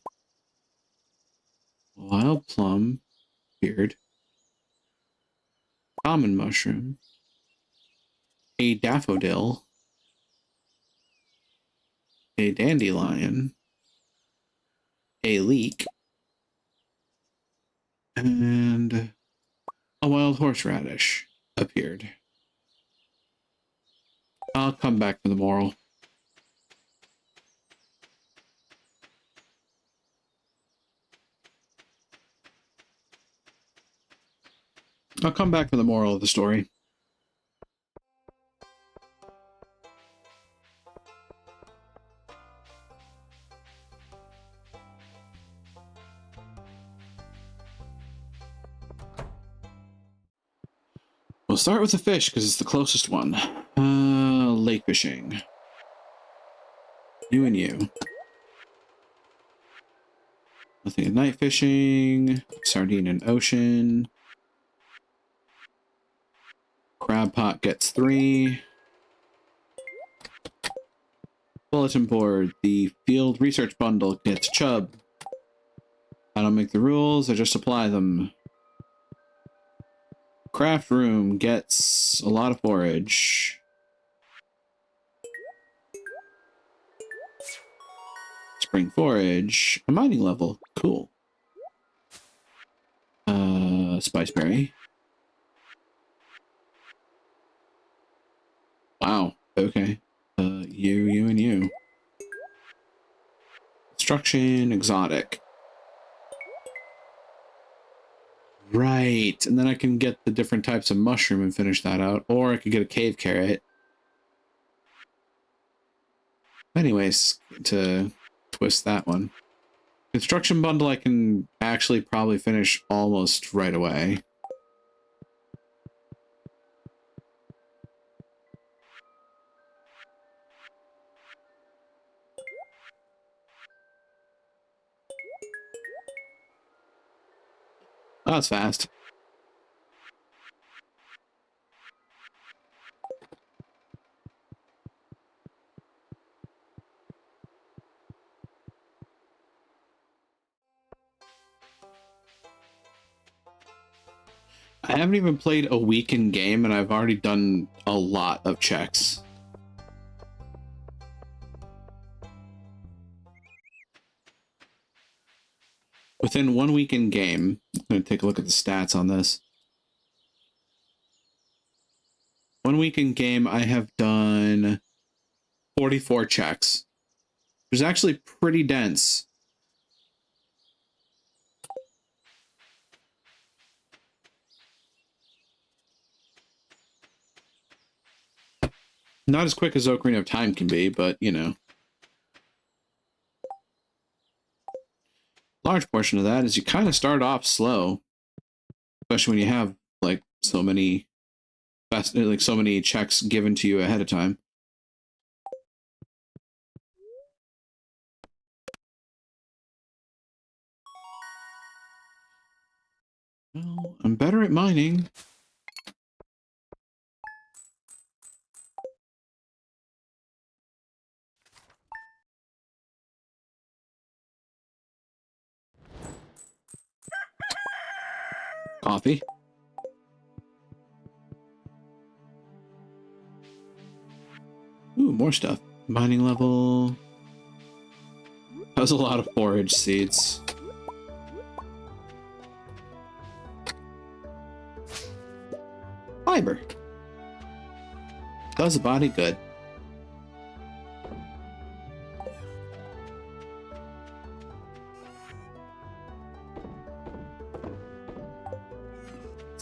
wild plum, beard, common mushroom, a daffodil, a dandelion, a leek, and a wild horseradish appeared. I'll come back to the moral. I'll come back to the moral of the story. We'll start with the fish because it's the closest one. Lake fishing. You and you. Nothing at night fishing. Sardine in ocean. Crab pot gets 3. Bulletin board. The field research bundle gets chub. I don't make the rules, I just apply them. Craft room gets a lot of forage. Spring forage. A mining level. Cool. Spiceberry. Wow. Okay. You and you. Construction, exotic. Right. And then I can get the different types of mushroom and finish that out. Or I could get a cave carrot. Anyways, to twist that one. Construction bundle I can actually probably finish almost right away. Oh, that's fast. I haven't even played a week in game and I've already done a lot of checks. Within 1 week in game, I'm going to take a look at the stats on this. 1 week in game, I have done 44 checks. It was actually pretty dense. Not as quick as Ocarina of Time can be, but, you know. Large portion of that is you kind of start off slow. Especially when you have, like, so many checks given to you ahead of time. Well, I'm better at mining. Coffee. Ooh, more stuff. Mining level. That was a lot of forage seeds. Fiber. Does the body good.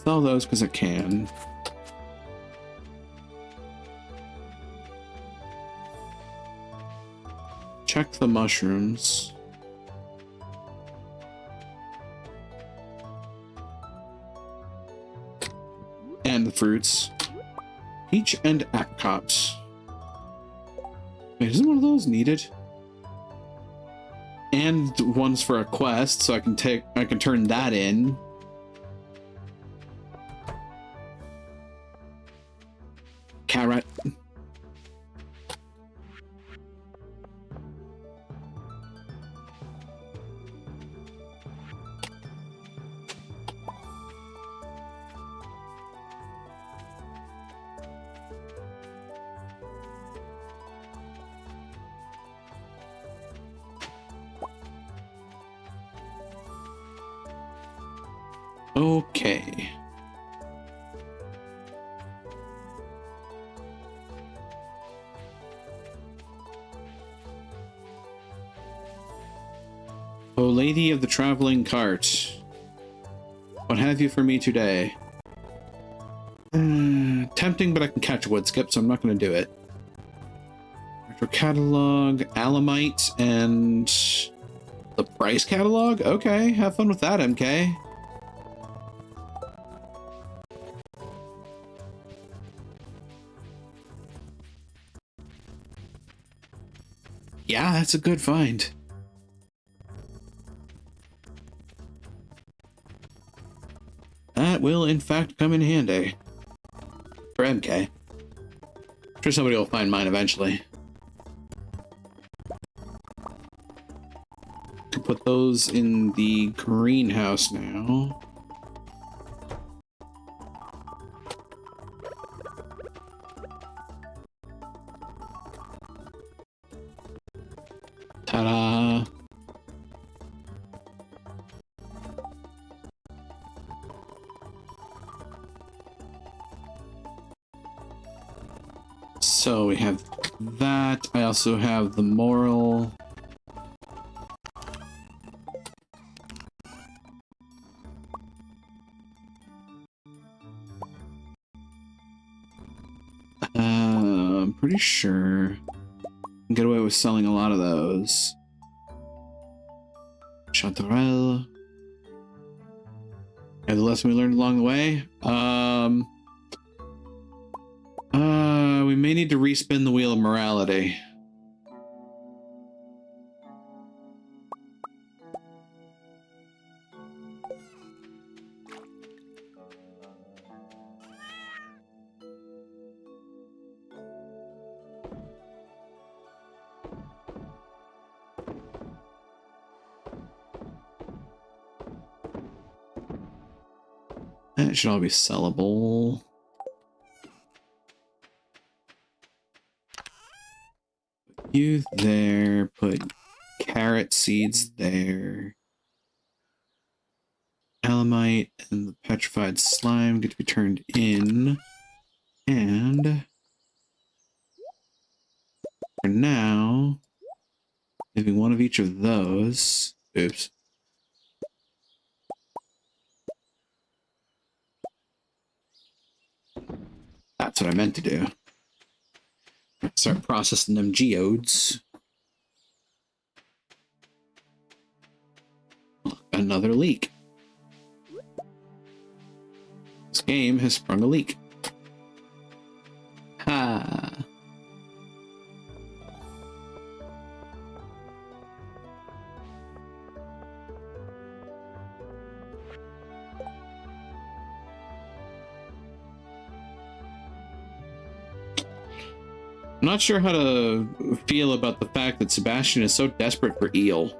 Sell those because I can. Check the mushrooms. And the fruits. Peach and apricot. Wait, isn't one of those needed? and one's for a quest, so I can turn that in. Carrot. Okay. O Lady of the Traveling Cart, what have you for me today? Tempting, but I can catch a wood skip, so I'm not going to do it. Retro catalog, Alamite, and the price catalog? Okay, have fun with that, MK. Yeah, that's a good find. That will, in fact, come in handy. For MK. I'm sure somebody will find mine eventually. Can put those in the greenhouse now. Ta-da! So we have that. I also have the moral. I'm pretty sure I can get away with selling a lot of those. Chanterelle. And the lesson we learned along the way. We may need to respin the wheel of morality. That should all be sellable. You there, put carrot seeds there. Alamite and the petrified slime get to be turned in. And for now, giving one of each of those. Oops. That's what I meant to do. Start processing them geodes. Another leak. This game has sprung a leak. Ha! I'm not sure how to feel about the fact that Sebastian is so desperate for eel.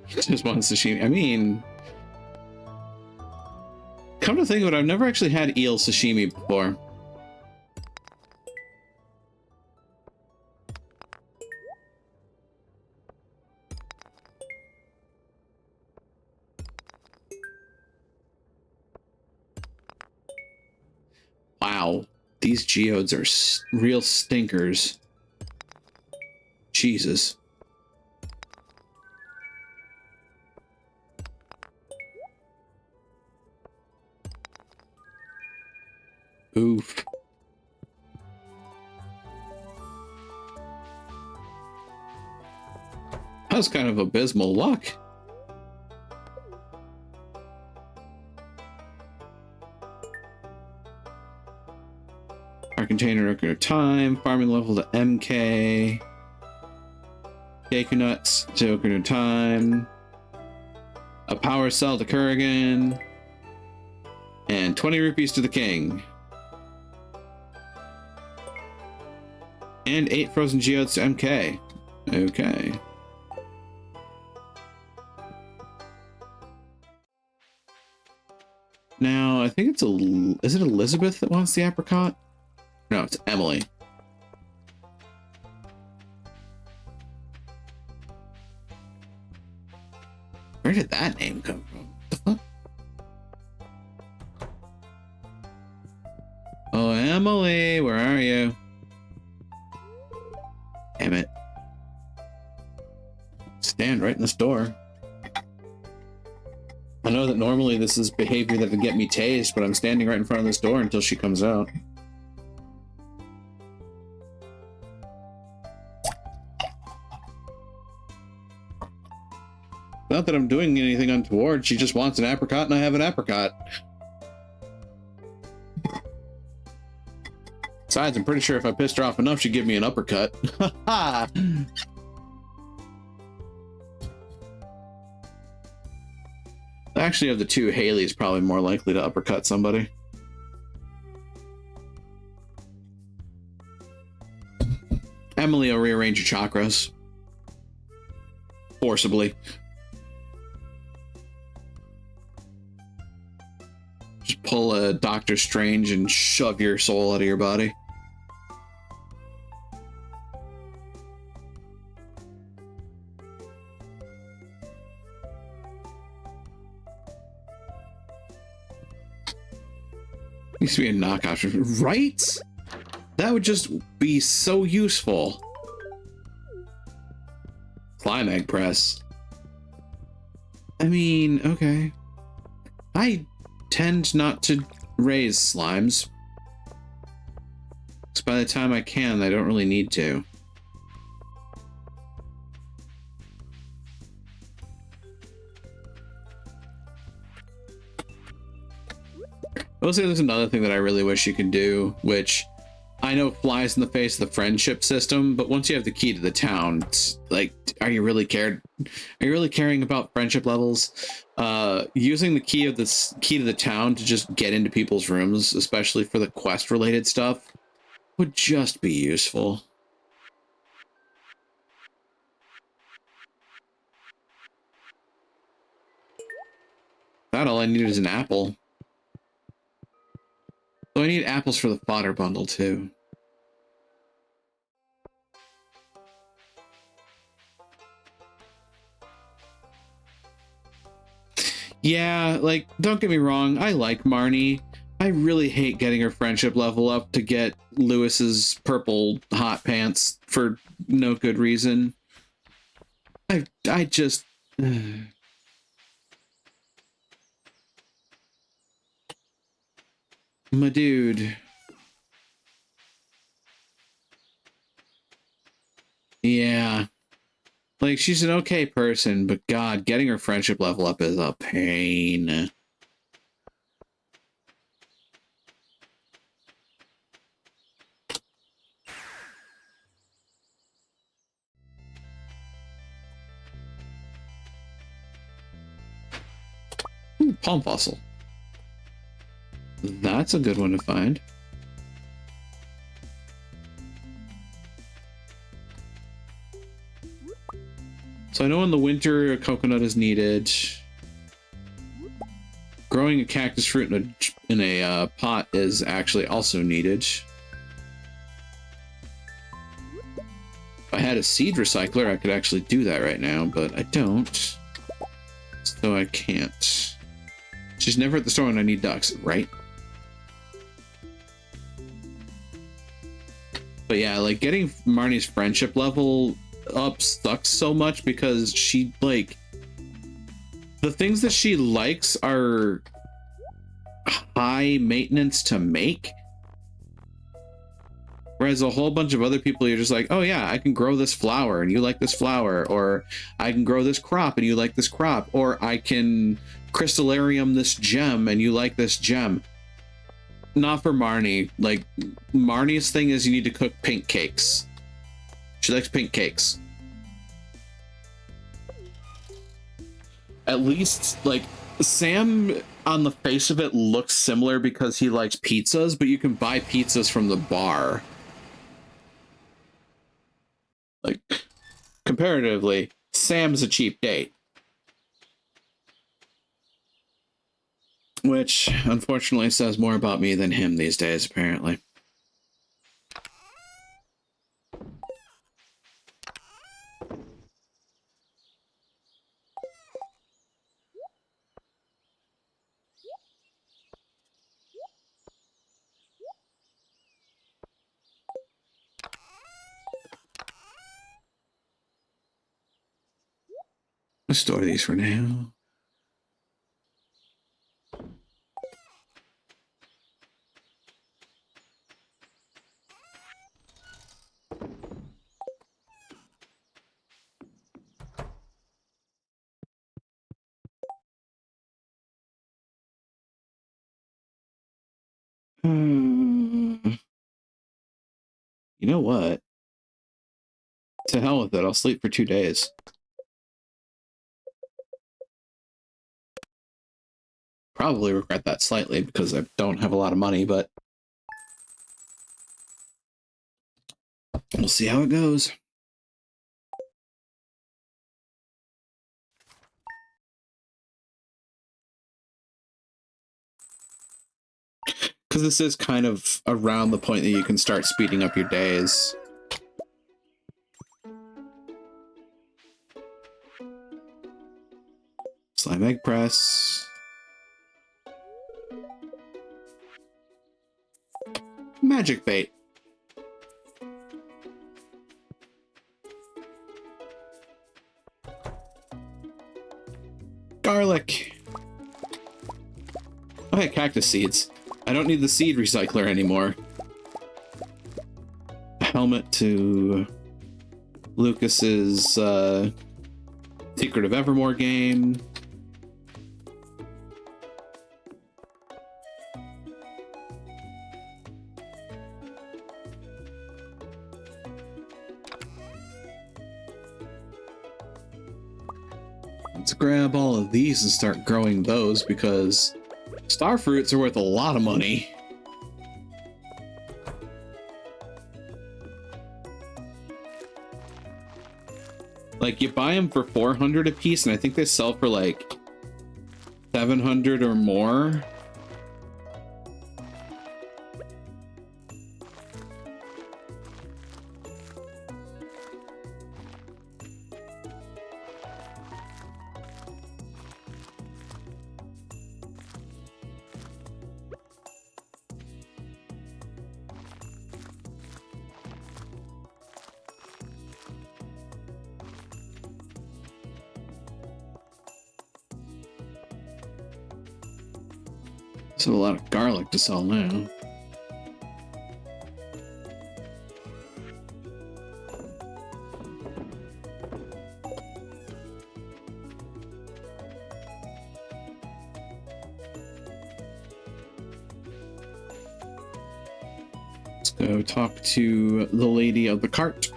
Just wants sashimi. I mean, come to think of it, I've never actually had eel sashimi before. Wow, these geodes are real stinkers. Jesus. Oof. was kind of abysmal luck. Our container record time, farming level to MK. Cake nuts to Ocarina time. A power cell to Kurgan. And 20 rupees to the king. And 8 frozen geodes to MK. Okay. Now, I think it's is it Elizabeth that wants the apricot? No, it's Emily. Where did that name come from? The fuck? Oh, Emily, where are you? Damn it. Stand right in this door. I know that normally this is behavior that would get me tased, but I'm standing right in front of this door until she comes out. Not that I'm doing anything untoward. She just wants an apricot and I have an apricot. Besides, I'm pretty sure if I pissed her off enough, she'd give me an uppercut. Actually, of the two, Haley's probably more likely to uppercut somebody. Emily will rearrange your chakras. Forcibly. Just pull a Doctor Strange and shove your soul out of your body. Needs to be a knock option, right? That would just be so useful. Slime egg press. I mean, okay. I tend not to raise slimes. Because by the time I can, I don't really need to. I will say there's another thing that I really wish you could do, which I know flies in the face of the friendship system, but once you have the key to the town, it's like, are you really caring about friendship levels? Using the key to the town to just get into people's rooms, especially for the quest related stuff, would just be useful. That all I needed is an apple. So I need apples for the fodder bundle too. Yeah, like, don't get me wrong, I like Marnie. I really hate getting her friendship level up to get Lewis's purple hot pants for no good reason. I just... My dude. Yeah. Like, she's an okay person, but God, getting her friendship level up is a pain. Ooh, palm fossil. That's a good one to find. So I know in the winter a coconut is needed. Growing a cactus fruit in a pot is actually also needed. If I had a seed recycler, I could actually do that right now, but I don't. So I can't. She's never at the store when I need ducks, right? But yeah, like, getting Marnie's friendship level up sucks so much because she, like, the things that she likes are high maintenance to make. Whereas a whole bunch of other people, you're just like, oh yeah, I can grow this flower and you like this flower, or I can grow this crop and you like this crop, or I can crystallarium this gem and you like this gem. Not for Marnie. Like, Marnie's thing is you need to cook pink cakes. She likes pink cakes. At least, like, Sam, on the face of it, looks similar because he likes pizzas, but you can buy pizzas from the bar. Like, comparatively, Sam's a cheap date. Which, unfortunately, says more about me than him these days, apparently. Let's store these for now. You know what? To hell with it. I'll sleep for 2 days. Probably regret that slightly because I don't have a lot of money, but we'll see how it goes. Because this is kind of around the point that you can start speeding up your days. Slime egg press. Magic bait. Garlic. Okay, cactus seeds. I don't need the seed recycler anymore. A helmet to Lucas's Secret of Evermore game. Let's grab all of these and start growing those because star fruits are worth a lot of money. Like, you buy them for 400 a piece, and I think they sell for like 700 or more. There's a lot of garlic to sell now. Let's go talk to the lady of the cart.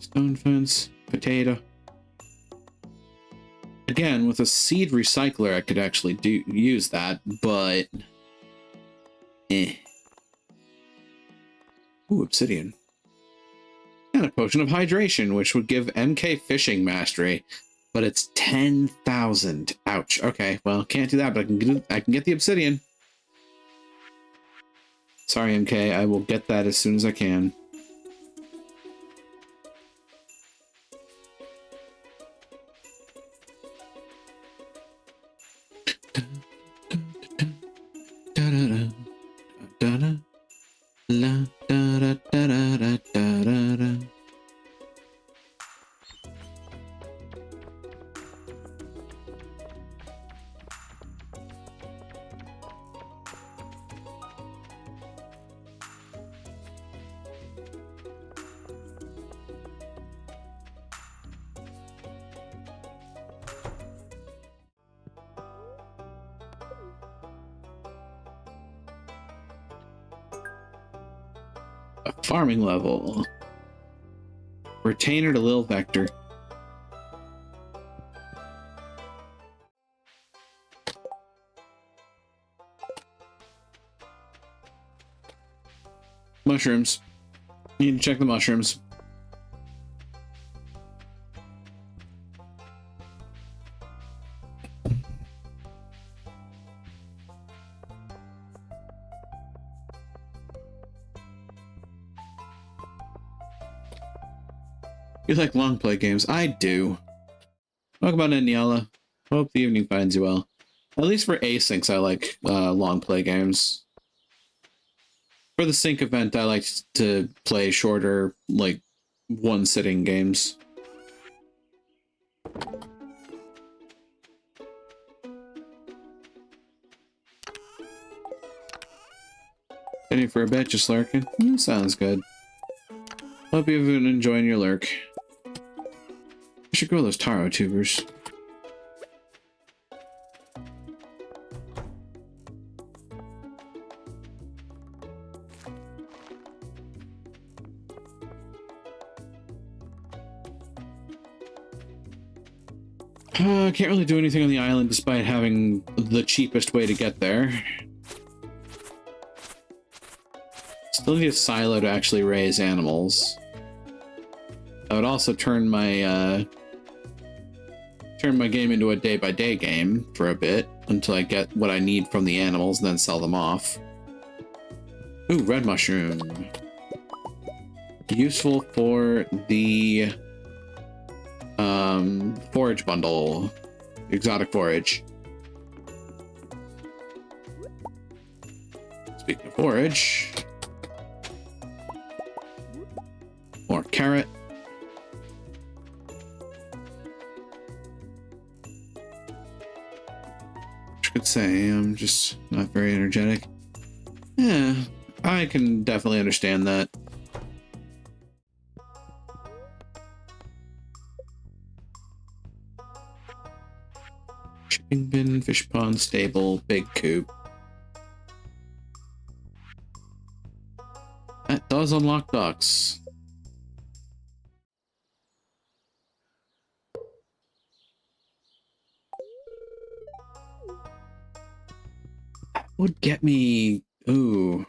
Stone fence, potato. Again, with a seed recycler, I could actually use that, but eh. Ooh, obsidian. And a potion of hydration, which would give MK fishing mastery, but it's 10,000. Ouch. Okay, well, can't do that, but I can get the obsidian. Sorry, MK, I will get that as soon as I can. A farming level. Retainer to Lil Vector. Mushrooms. Need to check the mushrooms. You like long play games? I do. Welcome on in, Niala. Hope the evening finds you well. At least for asyncs, I like long play games. For the sync event, I like to play shorter, like, one-sitting games. Ready for a bit, just lurking? Sounds good. Hope you've been enjoying your lurk. I should grow those taro tubers. Can't really do anything on the island despite having the cheapest way to get there. Still need a silo to actually raise animals. I would also turn my game into a day-by-day game for a bit until I get what I need from the animals and then sell them off. Ooh, red mushroom. Useful for the forage bundle. Exotic forage. Speaking of forage, more carrot. I could say I'm just not very energetic. Yeah, I can definitely understand that. Shipping bin, fish pond, stable, big coop. That does unlock ducks. That would get me... Ooh.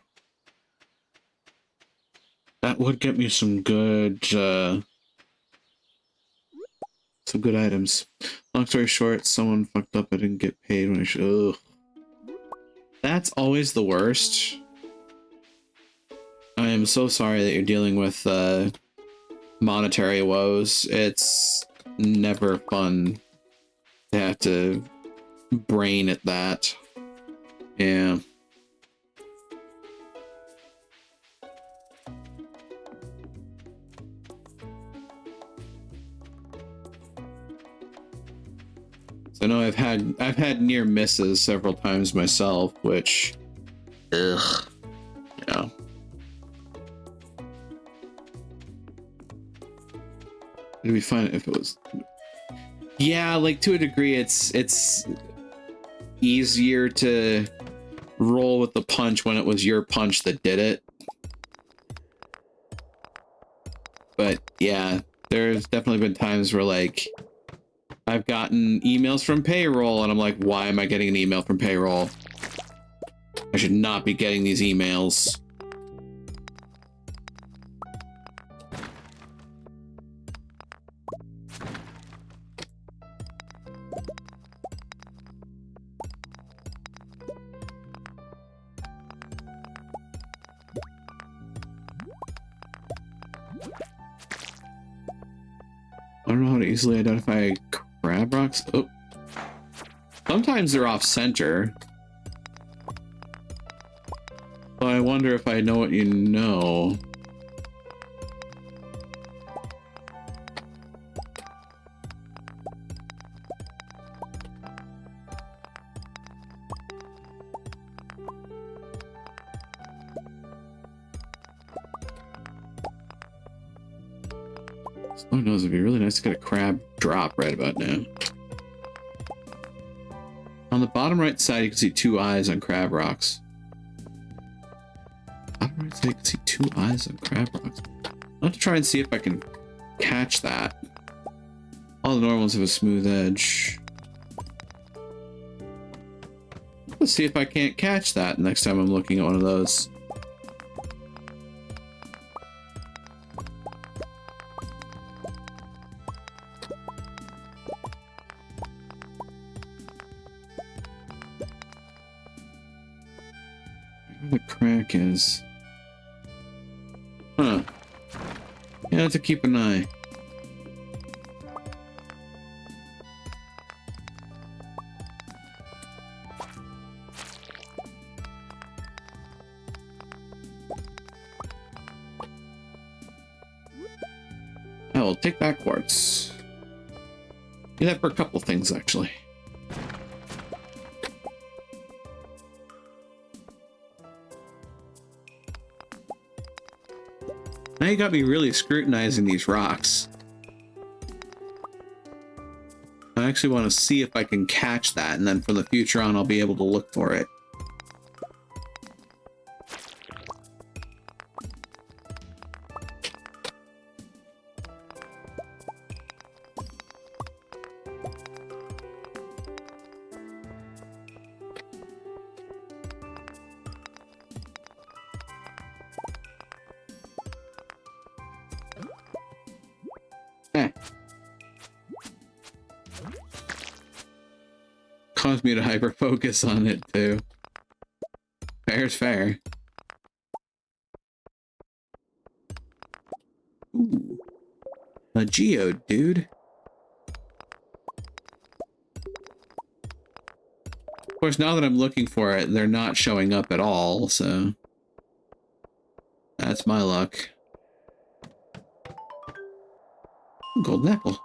That would get me some good items. Long story short, someone fucked up. I didn't get paid when I should. Ugh. That's always the worst. I am so sorry that you're dealing with monetary woes. It's never fun to have to brain at that. Yeah. I know I've had near misses several times myself, which, ugh, yeah. It'd be fun if it was, yeah, like to a degree, it's easier to roll with the punch when it was your punch that did it. But yeah, there's definitely been times where like I've gotten emails from payroll and I'm like, why am I getting an email from payroll? I should not be getting these emails. I don't know how to easily identify crab rocks. Oh, sometimes they're off center. But I wonder if I know what you know. Lord knows, it'd be really nice to get a crab drop right about now. On the bottom right side, you can see two eyes on crab rocks. Bottom right So you can see 2 eyes of crab rocks. I'll have to try and see if I can catch that. All the normals have a smooth edge. Let's see if I can't catch that next time I'm looking at one of those. Where the crack is. Huh. Yeah, I have to keep an eye. I will take that quartz. Do that for a couple things, actually. Now you got me really scrutinizing these rocks. I actually want to see if I can catch that, and then from the future on, I'll be able to look for it. Caused me to hyper focus on it too. Fair's fair. Ooh. A geode, dude. Of course, now that I'm looking for it, they're not showing up at all, so that's my luck. Golden apple.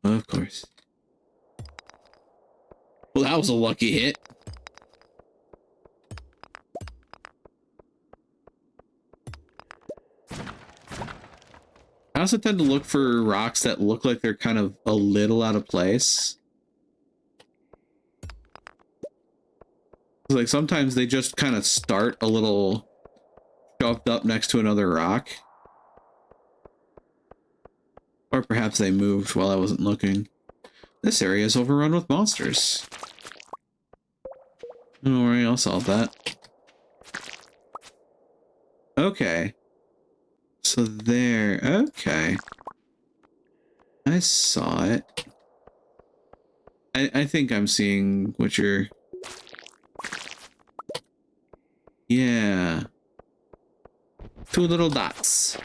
Of course. Well, that was a lucky hit. I also tend to look for rocks that look like they're kind of a little out of place. Like sometimes they just kind of start a little shoved up next to another rock. Or perhaps they moved while I wasn't looking. This area is overrun with monsters. Don't worry, I'll solve that. Okay. So there, okay. I saw it. I think I'm seeing what you're... Yeah. 2 little dots.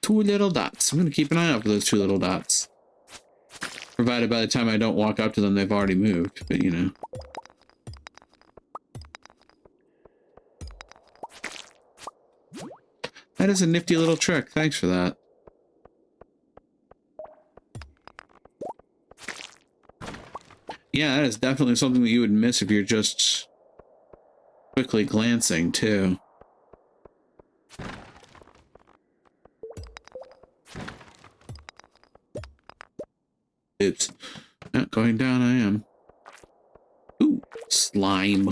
Two little dots. I'm going to keep an eye out for those 2 little dots. Provided by the time I don't walk up to them, they've already moved, but you know. That is a nifty little trick. Thanks for that. Yeah, that is definitely something that you would miss if you're just quickly glancing, too. Oops. Not going down, I am. Ooh, slime.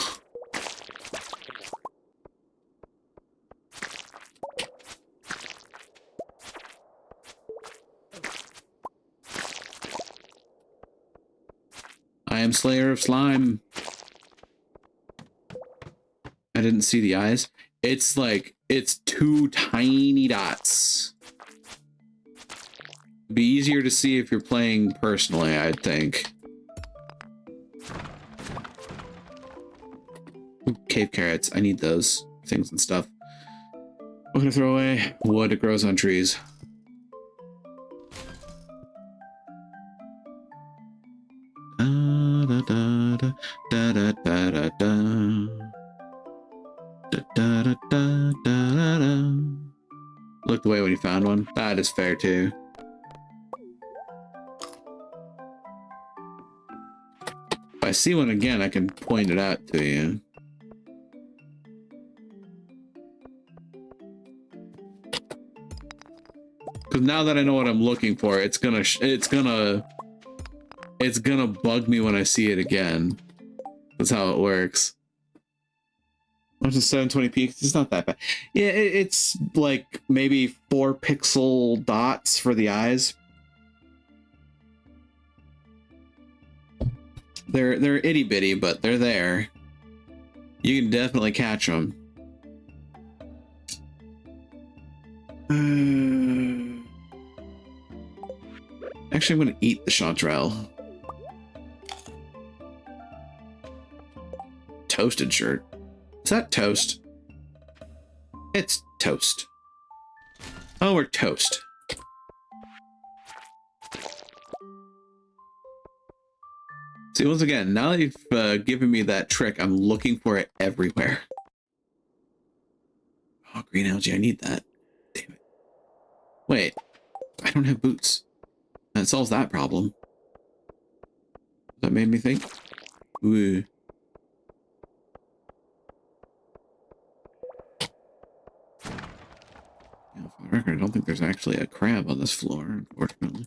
I am Slayer of Slime. I didn't see the eyes. It's like, it's 2 tiny dots. It'd be easier to see if you're playing personally, I think. Ooh, cave carrots. I need those things and stuff. What can I throw away? Wood, it grows on trees. Da da da da da da da da. Da, da, da, da, da, da. Looked away when you found one. That is fair too. If I see one again, I can point it out to you. Because now that I know what I'm looking for, it's gonna bug me when I see it again. That's how it works. What's the 720p? It's not that bad. Yeah, it's like maybe 4 pixel dots for the eyes. They're itty bitty, but they're there. You can definitely catch them. Actually, I'm gonna eat the chanterelle. Toasted shirt. Is that toast? It's toast. Oh, we're toast. See, once again, now that you've given me that trick, I'm looking for it everywhere. Oh, green algae, I need that. Damn it. Wait, I don't have boots. That solves that problem. That made me think. Ooh. Yeah, for the record, I don't think there's actually a crab on this floor, unfortunately.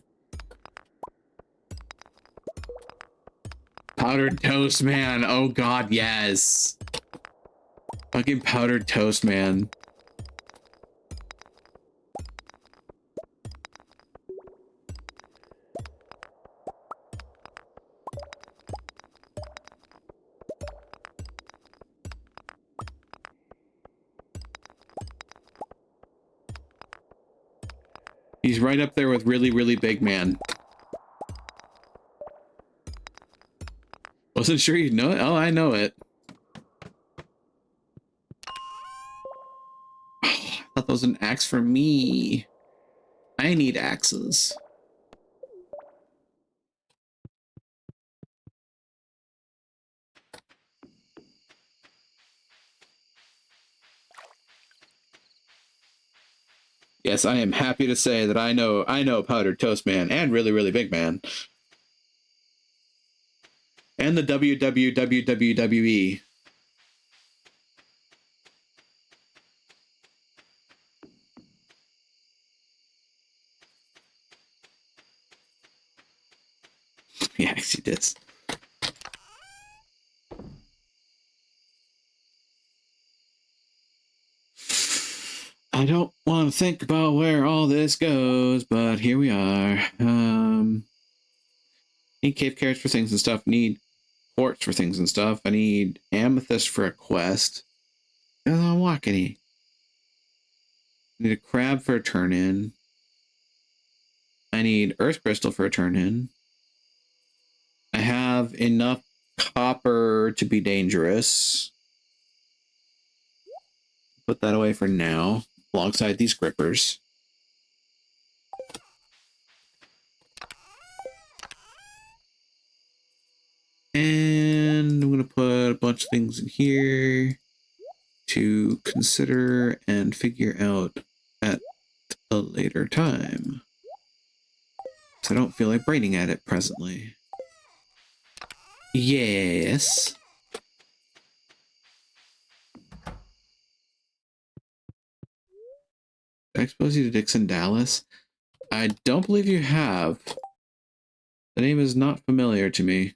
Powdered toast, man. Oh god, yes. Fucking powdered toast, man. He's right up there with really, really big man. Wasn't sure you'd know it? Oh, I know it. Oh, I thought that was an axe for me. I need axes. Yes, I am happy to say that I know Powdered Toast Man and Really, Really Big Man. And the WWE. Yes, he did. I don't want to think about where all this goes, but here we are. Need cave carrots for things and stuff. Need quartz for things and stuff. I need amethyst for a quest. I'm walking. Need a crab for a turn-in. I need earth crystal for a turn-in. I have enough copper to be dangerous. Put that away for now, alongside these grippers. And I'm going to put a bunch of things in here to consider and figure out at a later time. So I don't feel like braining at it presently. Yes. I expose you to Dixon Dallas? I don't believe you have. The name is not familiar to me.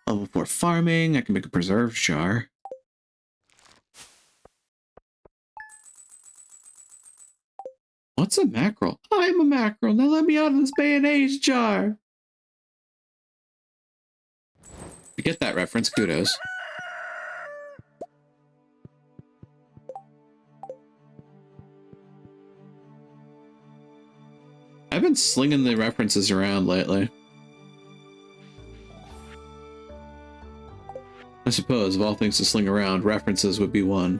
Level 4 farming. I can make a preserved jar. What's a mackerel? I'm a mackerel. Now let me out of this mayonnaise jar. You get that reference. Kudos. I've been slinging the references around lately. I suppose, of all things to sling around, references would be one.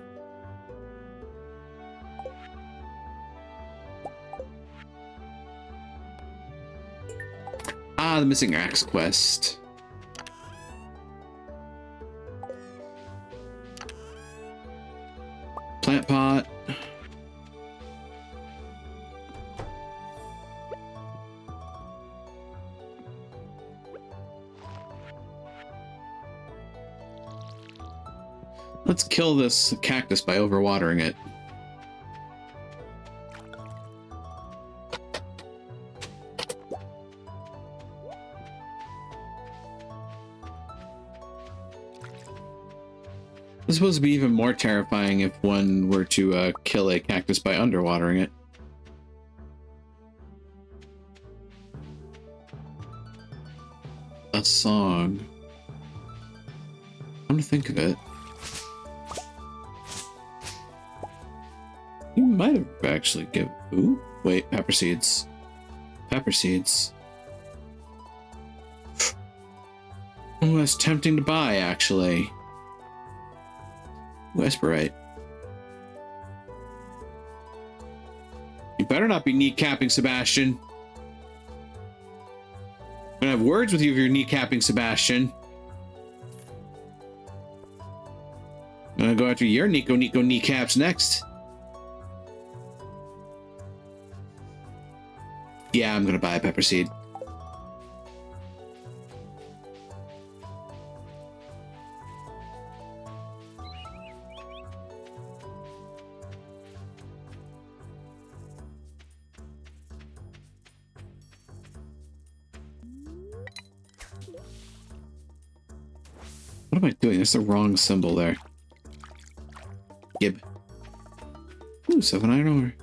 Ah, the missing axe quest. Plant pot. Let's kill this cactus by overwatering it. It's supposed to be even more terrifying if one were to kill a cactus by underwatering it. A song. Come to think of it, you might have actually given. Ooh, wait, pepper seeds. Pepper seeds. Oh, that's tempting to buy, actually. Whisperite. You better not be kneecapping, Sebastian. I'm gonna have words with you if you're kneecapping, Sebastian. I'm gonna go after your Nico kneecaps next. Yeah, I'm gonna buy a pepper seed. What am I doing? That's the wrong symbol there. Gib. Ooh, 7 iron ore.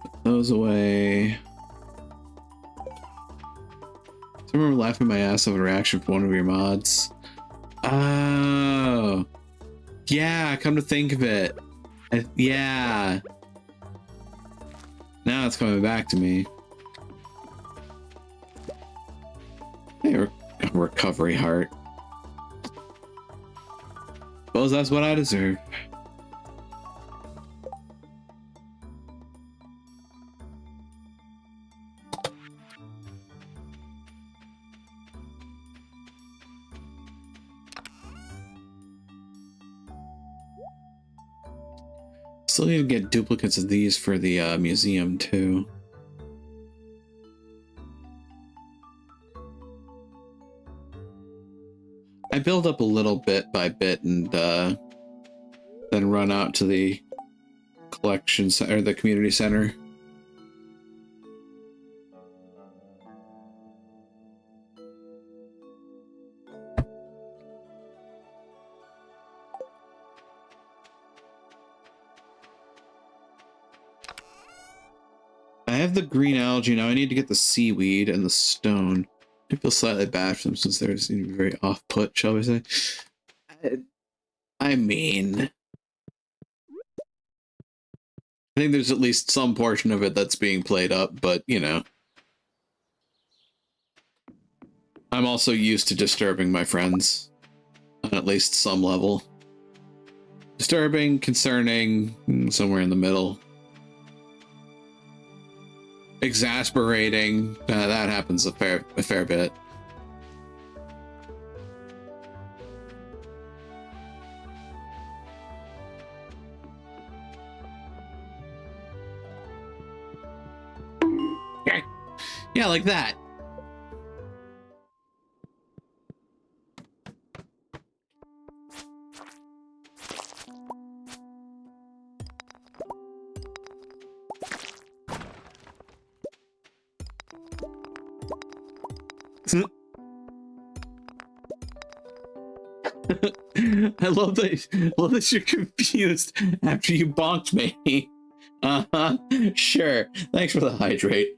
Put those away. I remember laughing my ass off a reaction for one of your mods. Oh. Yeah, come to think of it. Yeah. Now it's coming back to me. Hey, recovery heart. Suppose that's what I deserve. Still need to get duplicates of these for the museum too. I build up a little bit by bit and then run out to the collection center, the community center. I have the green algae now. I need to get the seaweed and the stone. I feel slightly bad for them since they're very off-put, shall we say. I mean, I think there's at least some portion of it that's being played up, but, you know. I'm also used to disturbing my friends on at least some level. Disturbing, concerning, somewhere in the middle. Exasperating, that happens a fair bit. Yeah, like that. I love that you're confused after you bonked me. Uh-huh. Sure. Thanks for the hydrate.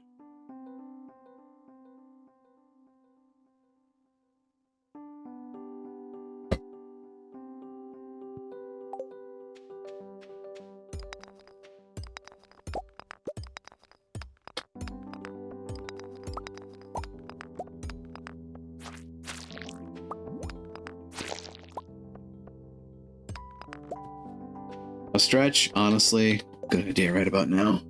A stretch, honestly, good idea right about now.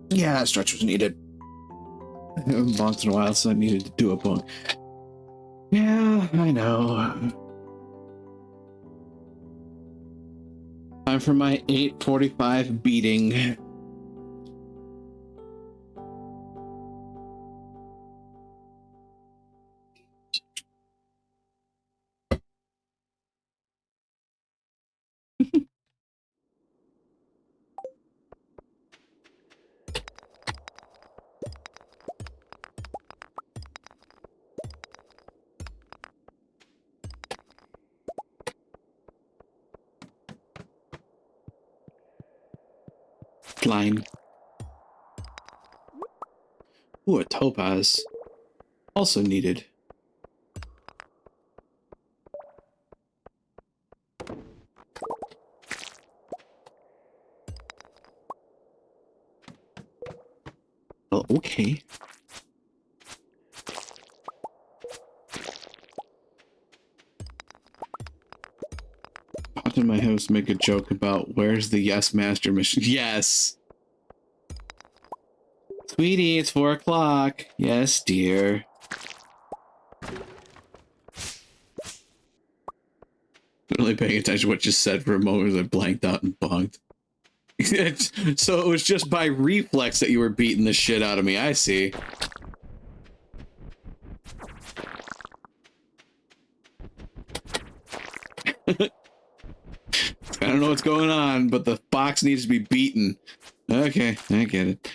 Yeah, a stretch was needed. I haven't bonked in a while, so I needed to do a bonk. Yeah, I know. Time for my 8:45 beating. Line. Ooh, a topaz. Also needed. Well, okay. Popped in my house, make a joke about where's the Yes Master machine. Yes! Sweetie, it's 4 o'clock. Yes, dear. Really paying attention to what you said for a moment as I blanked out and bonked. So it was just by reflex that you were beating the shit out of me. I see. I don't know what's going on, but the box needs to be beaten. Okay, I get it.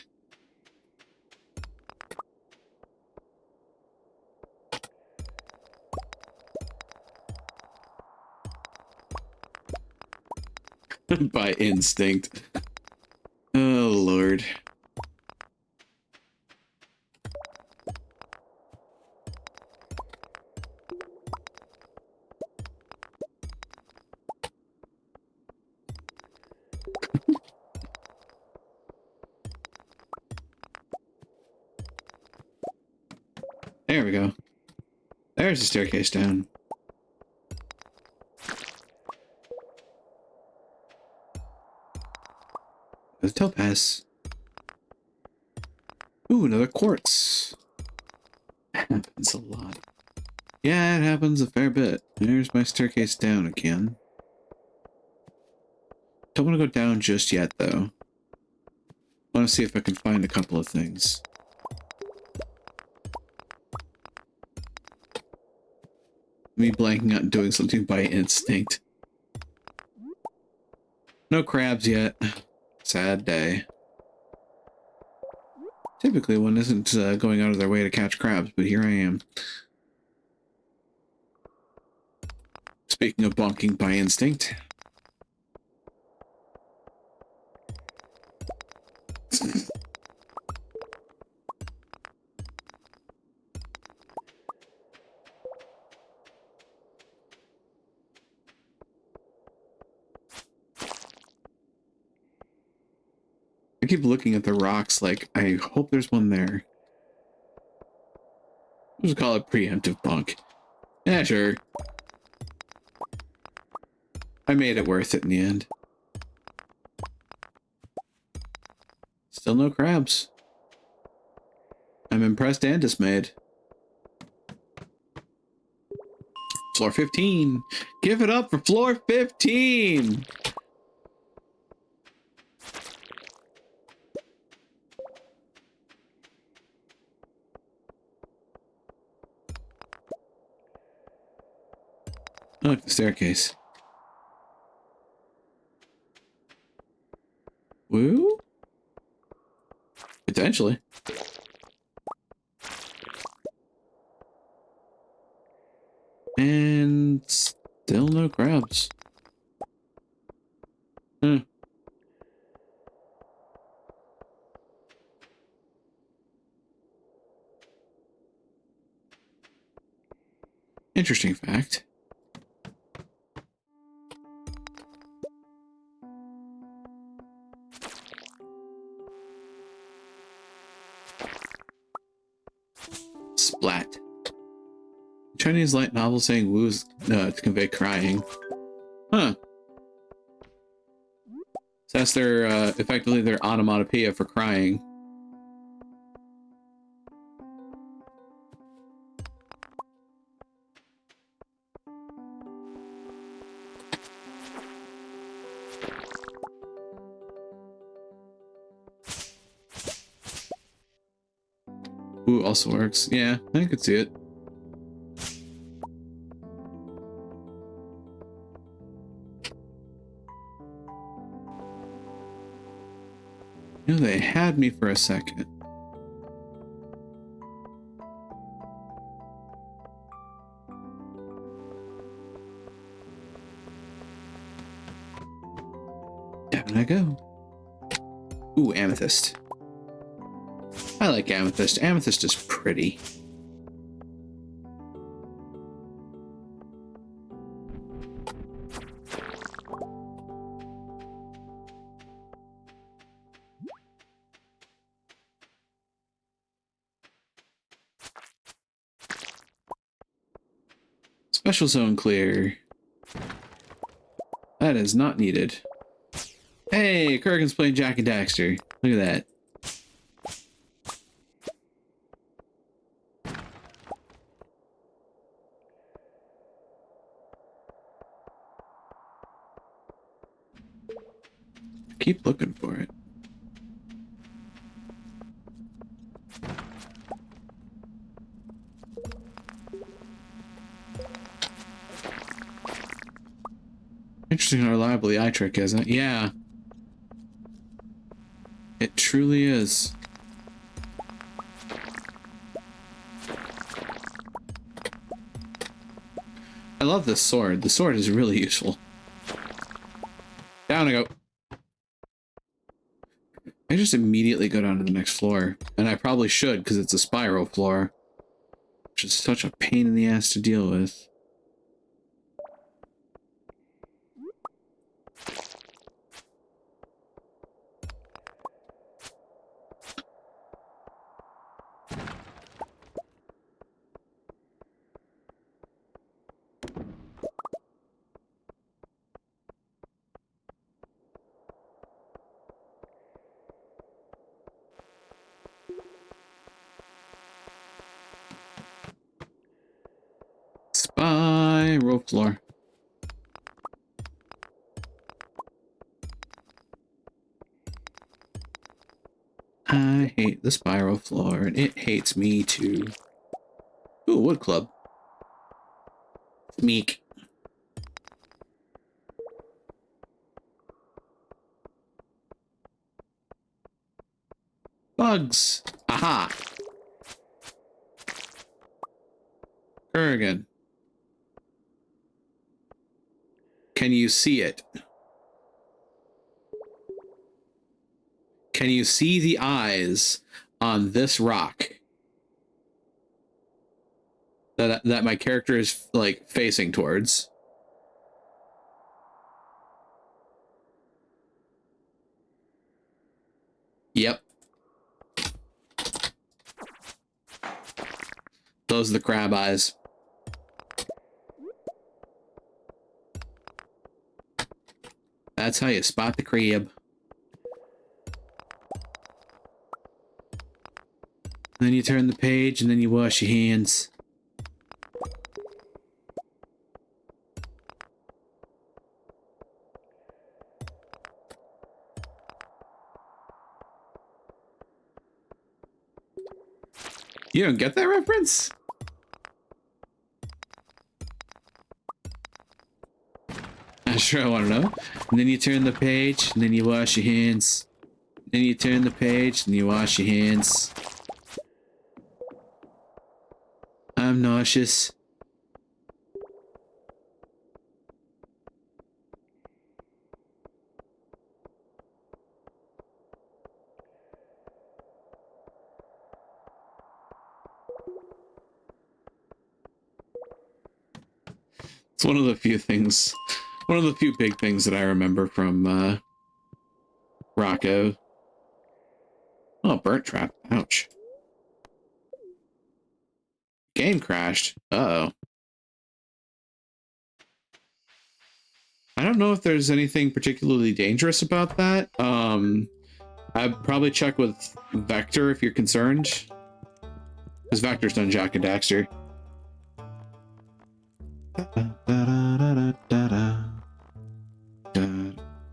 By instinct. Oh, Lord. There we go. There's the staircase down. The topaz. Ooh, another quartz. Happens a lot. Yeah, it happens a fair bit. There's my staircase down again. Don't want to go down just yet, though. I want to see if I can find a couple of things. Me blanking out and doing something by instinct. No crabs yet. Sad day. Typically, one isn't going out of their way to catch crabs, but here I am. Speaking of bonking by instinct. I keep looking at the rocks like, I hope there's one there. We'll just call it preemptive bonk. Yeah, sure. I made it worth it in the end. Still no crabs. I'm impressed and dismayed. Floor 15. Give it up for floor 15. Look, the staircase. Woo? Potentially. And still no crabs. Hmm. Interesting fact. Splat. Chinese light novel saying woos to convey crying. Huh. So that's their, effectively their onomatopoeia for crying. Ooh, also works. Yeah, I could see it. You know, they had me for a second. Down I go. Ooh, amethyst. I like amethyst. Amethyst is pretty. Special zone clear. That is not needed. Hey, Kurgan's playing Jack and Daxter. Look at that. Keep looking for it. Interesting how reliable the eye trick is, huh? Yeah. It truly is. I love this sword. The sword is really useful. Down I go. I just immediately go down to the next floor. And I probably should, because it's a spiral floor. Which is such a pain in the ass to deal with. Spiral floor. I hate the spiral floor, and it hates me too. Ooh, wood club. Meek. Bugs. Aha. Kurgan. Can you see it? Can you see the eyes on this rock that my character is like facing towards? Yep. Those are the crab eyes. That's how you spot the crab. Then you turn the page and then you wash your hands. You don't get that reference? I'm sure I want to know. And then you turn the page and then you wash your hands. Then you turn the page and you wash your hands. I'm nauseous. It's one of the few things, one of the few big things that I remember from Rocco. Oh, burnt trap. Ouch. Game crashed. Uh-oh. I don't know if there's anything particularly dangerous about that. I'd probably check with Vector if you're concerned. Because Vector's done Jack and Daxter.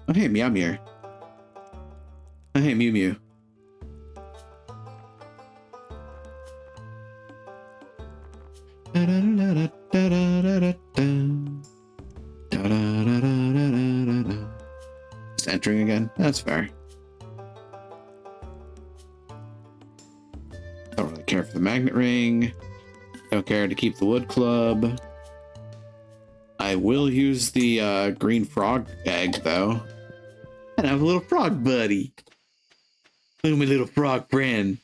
Oh, hey, Meow Meow. Oh, hey, Mew Mew. Just entering again. That's fair. Don't really care for the magnet ring. Don't care to keep the wood club. I will use the green frog egg though. And I have a little frog buddy. Look at my little frog friend.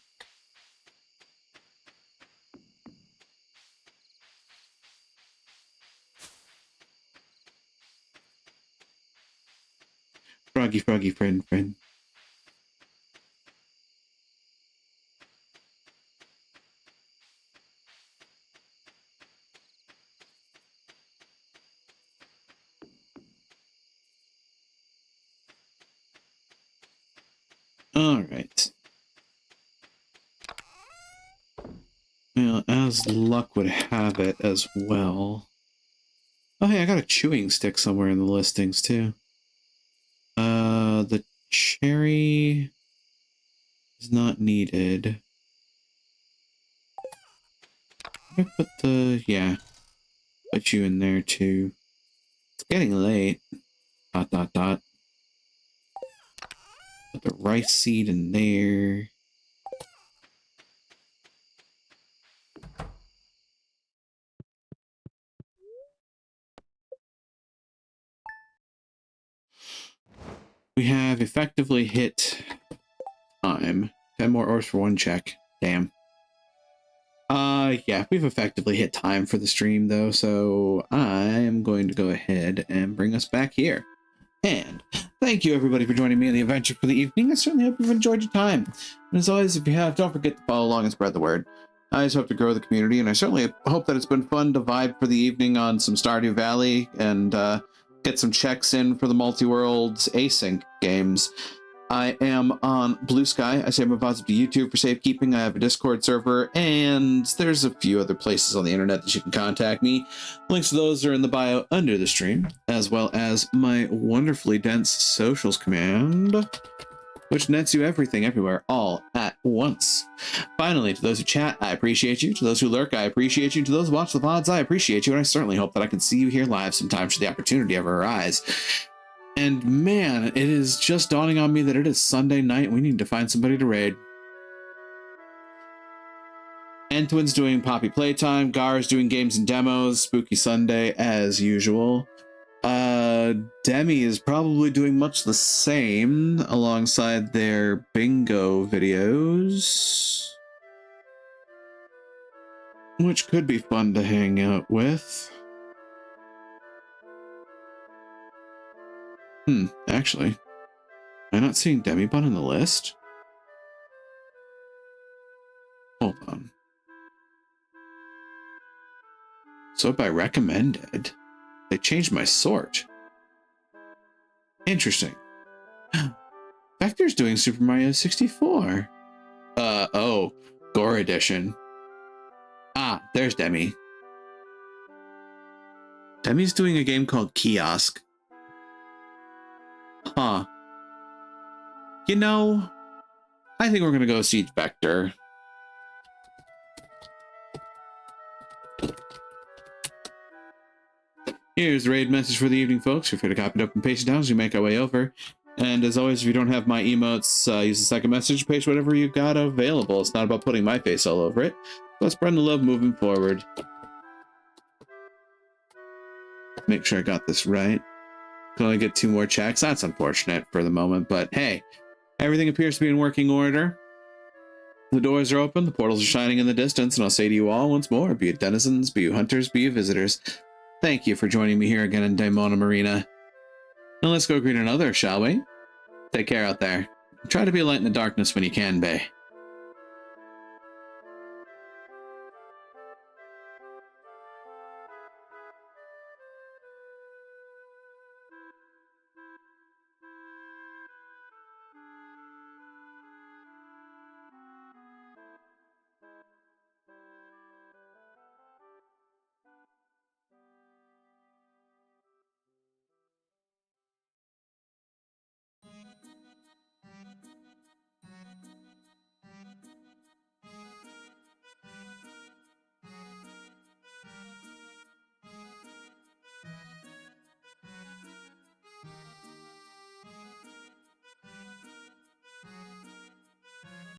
Froggy, froggy, friend. All right. Well, as luck would have it as well. Oh, hey, I got a chewing stick somewhere in the listings too. The cherry is not needed. I put put you in there too. It's getting late. ... Put the rice seed in there. We have effectively hit time. 10 more ores for one check. Damn. Yeah, we've effectively hit time for the stream though, so I'm going to go ahead and bring us back here. And thank you everybody for joining me on the adventure for the evening. I certainly hope you've enjoyed your time. And as always, if you have, don't forget to follow along and spread the word. I just hope to grow the community, and I certainly hope that it's been fun to vibe for the evening on some Stardew Valley and get some checks in for the multi-worlds async games. I am on Blue Sky. I save my VODs to YouTube for safekeeping. I have a Discord server, and there's a few other places on the internet that you can contact me. Links to those are in the bio under the stream, as well as my wonderfully dense socials command, which nets you everything everywhere all at once. Finally, to those who chat, I appreciate you. To those who lurk, I appreciate you. To those who watch the VODs, I appreciate you, and I certainly hope that I can see you here live sometime should the opportunity ever arise. And man, it is just dawning on me that it is Sunday night and we need to find somebody to raid. Entwin's doing Poppy Playtime, Gar's doing games and demos, Spooky Sunday as usual. Demi is probably doing much the same alongside their bingo videos, which could be fun to hang out with. Actually, am I not seeing Demibun in the list? Hold on. So by recommended, they changed my sort. Interesting. Vector's doing Super Mario 64. Oh, Gore Edition. Ah, there's Demi. Demi's doing a game called Kiosk. Huh. You know, I think we're gonna go Siege Vector. Here's the raid message for the evening, folks. Feel free to copy it up and paste it down as we make our way over. And as always, if you don't have my emotes, use the second message page, whatever you've got available. It's not about putting my face all over it. Let's spread the love moving forward. Make sure I got this right. Can only get 2 more checks. That's unfortunate for the moment, but hey, everything appears to be in working order. The doors are open, the portals are shining in the distance, and I'll say to you all once more, be it denizens, be you hunters, be you visitors, thank you for joining me here again in Daimona Marina. Now let's go greet another, shall we? Take care out there. Try to be a light in the darkness when you can be.